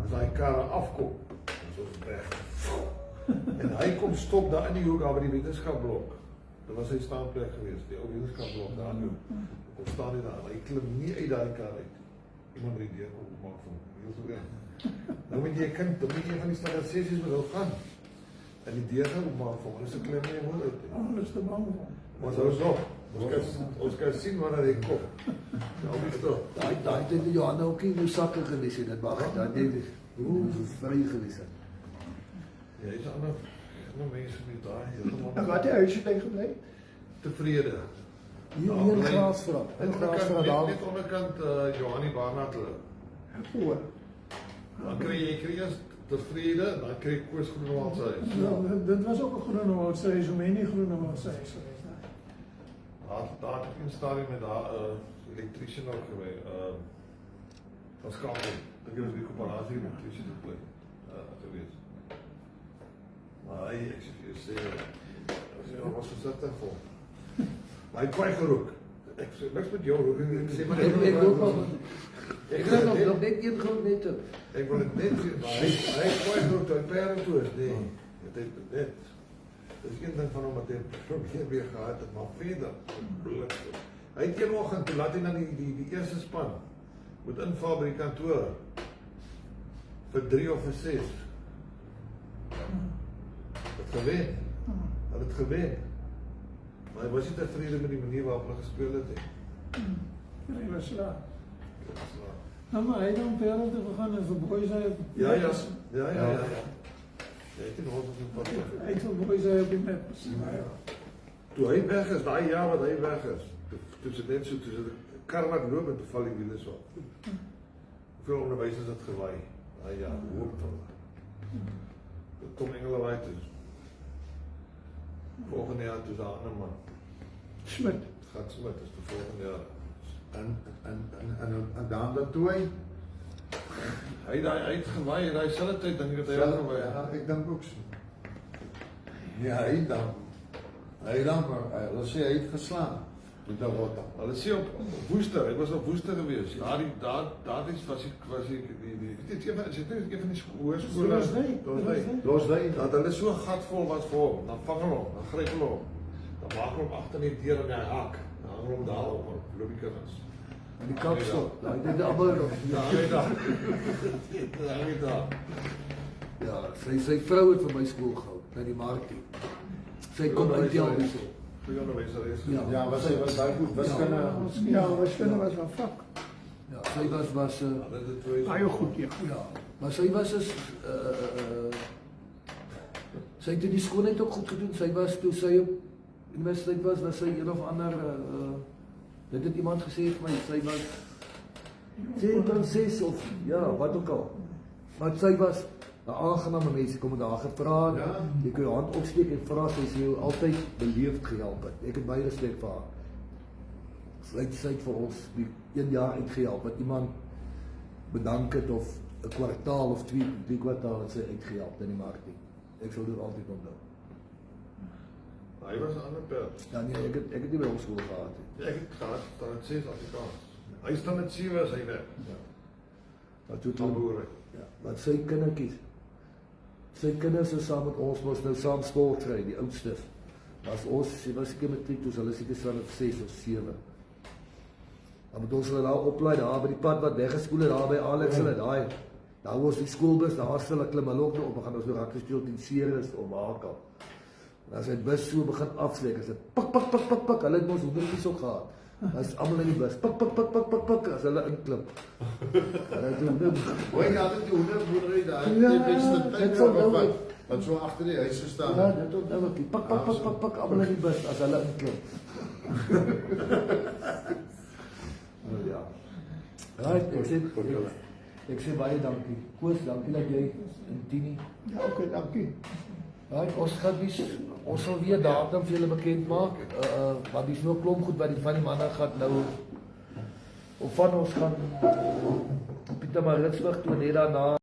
As daai karre afkom, dan is ons weg. En hy kom stop daar in die hoek, daar by die wetenskapblok. Dit was sy staanplek geweest, die ou wetenskapblok daar nou. Kom staan hy daar, hy klim nie uit daai kar uit. Iemand het die deur oopmaak van heel so in. Nou moet jy kind, dan moet jy van die standaard sessies met hulle gaan. En die deur gaan oopmaak van, hulle se klim nie hoor uit. Alles te bang van. Maar zo is nog. Ons kan zien wanneer hij komt. Ja, wie is dat? Daai tyd het Johanna ook nie nou sakke gelees het, dit wag, dat dit vry gelees het. Ja, is ander mense nie daar En heeltemal wat hy huis het hy gebly? tevrede. Hier in Graafstraat, Net onderkant Johannie Barnard hulle. O. Dan kry jy eers tevrede, dan kry jy Koos Groenewald se huis. Ja, dit was ook 'n Groenewoudse huis, om nie Groenewoudse huis geweest. Daar het in stadium met daar elektricien ook geweest. Van Skakel. Ek het die koöperasie elektricien gepleit. Geweest. Maar hy, ek sê, was versigtig voor. Maar hy het baie gerook. Ek sê, niks met jou rook. Ek sê, maar ek het nog net een groot net. ek wil het net sê, maar hy het baie gerook, hy peren toe is, nee. Het net. Dat is geen ding van hom wat hy probeer weer gehad het, maar verder, hy het een oggend, toe laat hy na die eerste span, moet inval by die kantoor, vir 3 of vir 6. Het gewen, had het gewen, maar hy was nie tevrede met die manier waarop hulle gespeel het. Hy was slaap. Nou, maar hy dan verder te gegaan en vir boys hy... Ja. Jy het nie ons op die pad. Hy het vir boys hy op die map. Toe hy weg is, daai jaar wat hy weg is, toe sit net so, toe sit 'n kar wat loop en toe val die wiele so. Hoeveel onderwysers het gewaai? Daai jaar, hoopvol. Toe kom Engelewyd toe. Volgende jaar toe is daar 'n ander man. Smit. Gat Smit is die volgende jaar. En dan dat toe Hy het gewaai, daai selfde tyd dink ek dat hy ook gewaai. Ja, ek dink ook so. Ja, hy dan, maar hulle sê hy het geslaan. Met dat wat dan. Hulle sê op Woester, ek was op Woester gewees. Daar is was ek dit een van die hoërskole. Loswey. Dat hulle so gatvol was vir hom, dan vang hulle hom, dan gryp hulle hom. Dan maak hulle hom agter net deur in die hak. Dan hang hulle hom daar op, loop die kinders. In die kapsel, daai dit almal nog. Ja, hy daar. Ja, sy vrou het vir my skool gehou, by die mark toe. Sy kom uit die hierso. Goeie onderwyseres. Ja. Ja, was baie goed wiskunde. Ja, wiskunde was wel vak. Ja, sy was Hulle het twee Baie goed, ja. ja, maar sy was is sy het in die skoolheid ook goed gedoen. Sy was toe sy op universiteit was sy een of ander dit het iemand gesê vir my, sy was prinses of ja, wat ook al. Maar sy was 'n aangename mens, ek kom met haar gepraat. Ja. Jy kan jou hand opsteek en vra, sy sê jou altyd beleefd gehelp het. Ek het baie respek vir haar. Sy het vir ons die 1 jaar uitgehelp, wat iemand bedank het of 'n kwartaal of 3 kwartaal het sy uitgehelp in die marketing. Ek sou dit altyd onthou. Hy was 'n ander perd. Ja nee, ek het nie by hom skool gehad nie. Ek het gehad dat het 6 Afrikaans. Hy staan met 7 as hy werk. Maar toe Tamboere. ja, wat sy kindertjies. Sy kinders is saam met ons mos nou saam skool kry, die oudstes. Was ons, sy was seker matriek, toe hulle seker staan op 6 of 7. Dan moet ons hulle daar oplaai, daar by die pad wat weggespoel het, daar by Alex hulle, daar was die skoolbus, daar sal hulle klim hulle ook nou op, gaan ons nou raak gespeel teen Ceres of Hakal. En as hy bus so begin afsleek, as dit pak, hulle het mos hoendertjies ook gehad. Dan is almal in die bus, pak, as hulle inklim. Hulle doen Hoor jy altyd die hoenderboerdery daar? Ja, Die beste dit tyd sal wat nou- wat so agter die huise staan. ja, dit onthou ek, pak, almal in die bus, as hulle inklim. Nou ja. Right, ek sê baie dankie. Koos, dankie dat jy en Tini. Ja, oké, dankie. Right, ons sal weer datum vir julle bekend maak. Want dis nou 'n klomp goed wat die van die manne gaan nou of van ons gaan Pietermaritzburg toe net daarna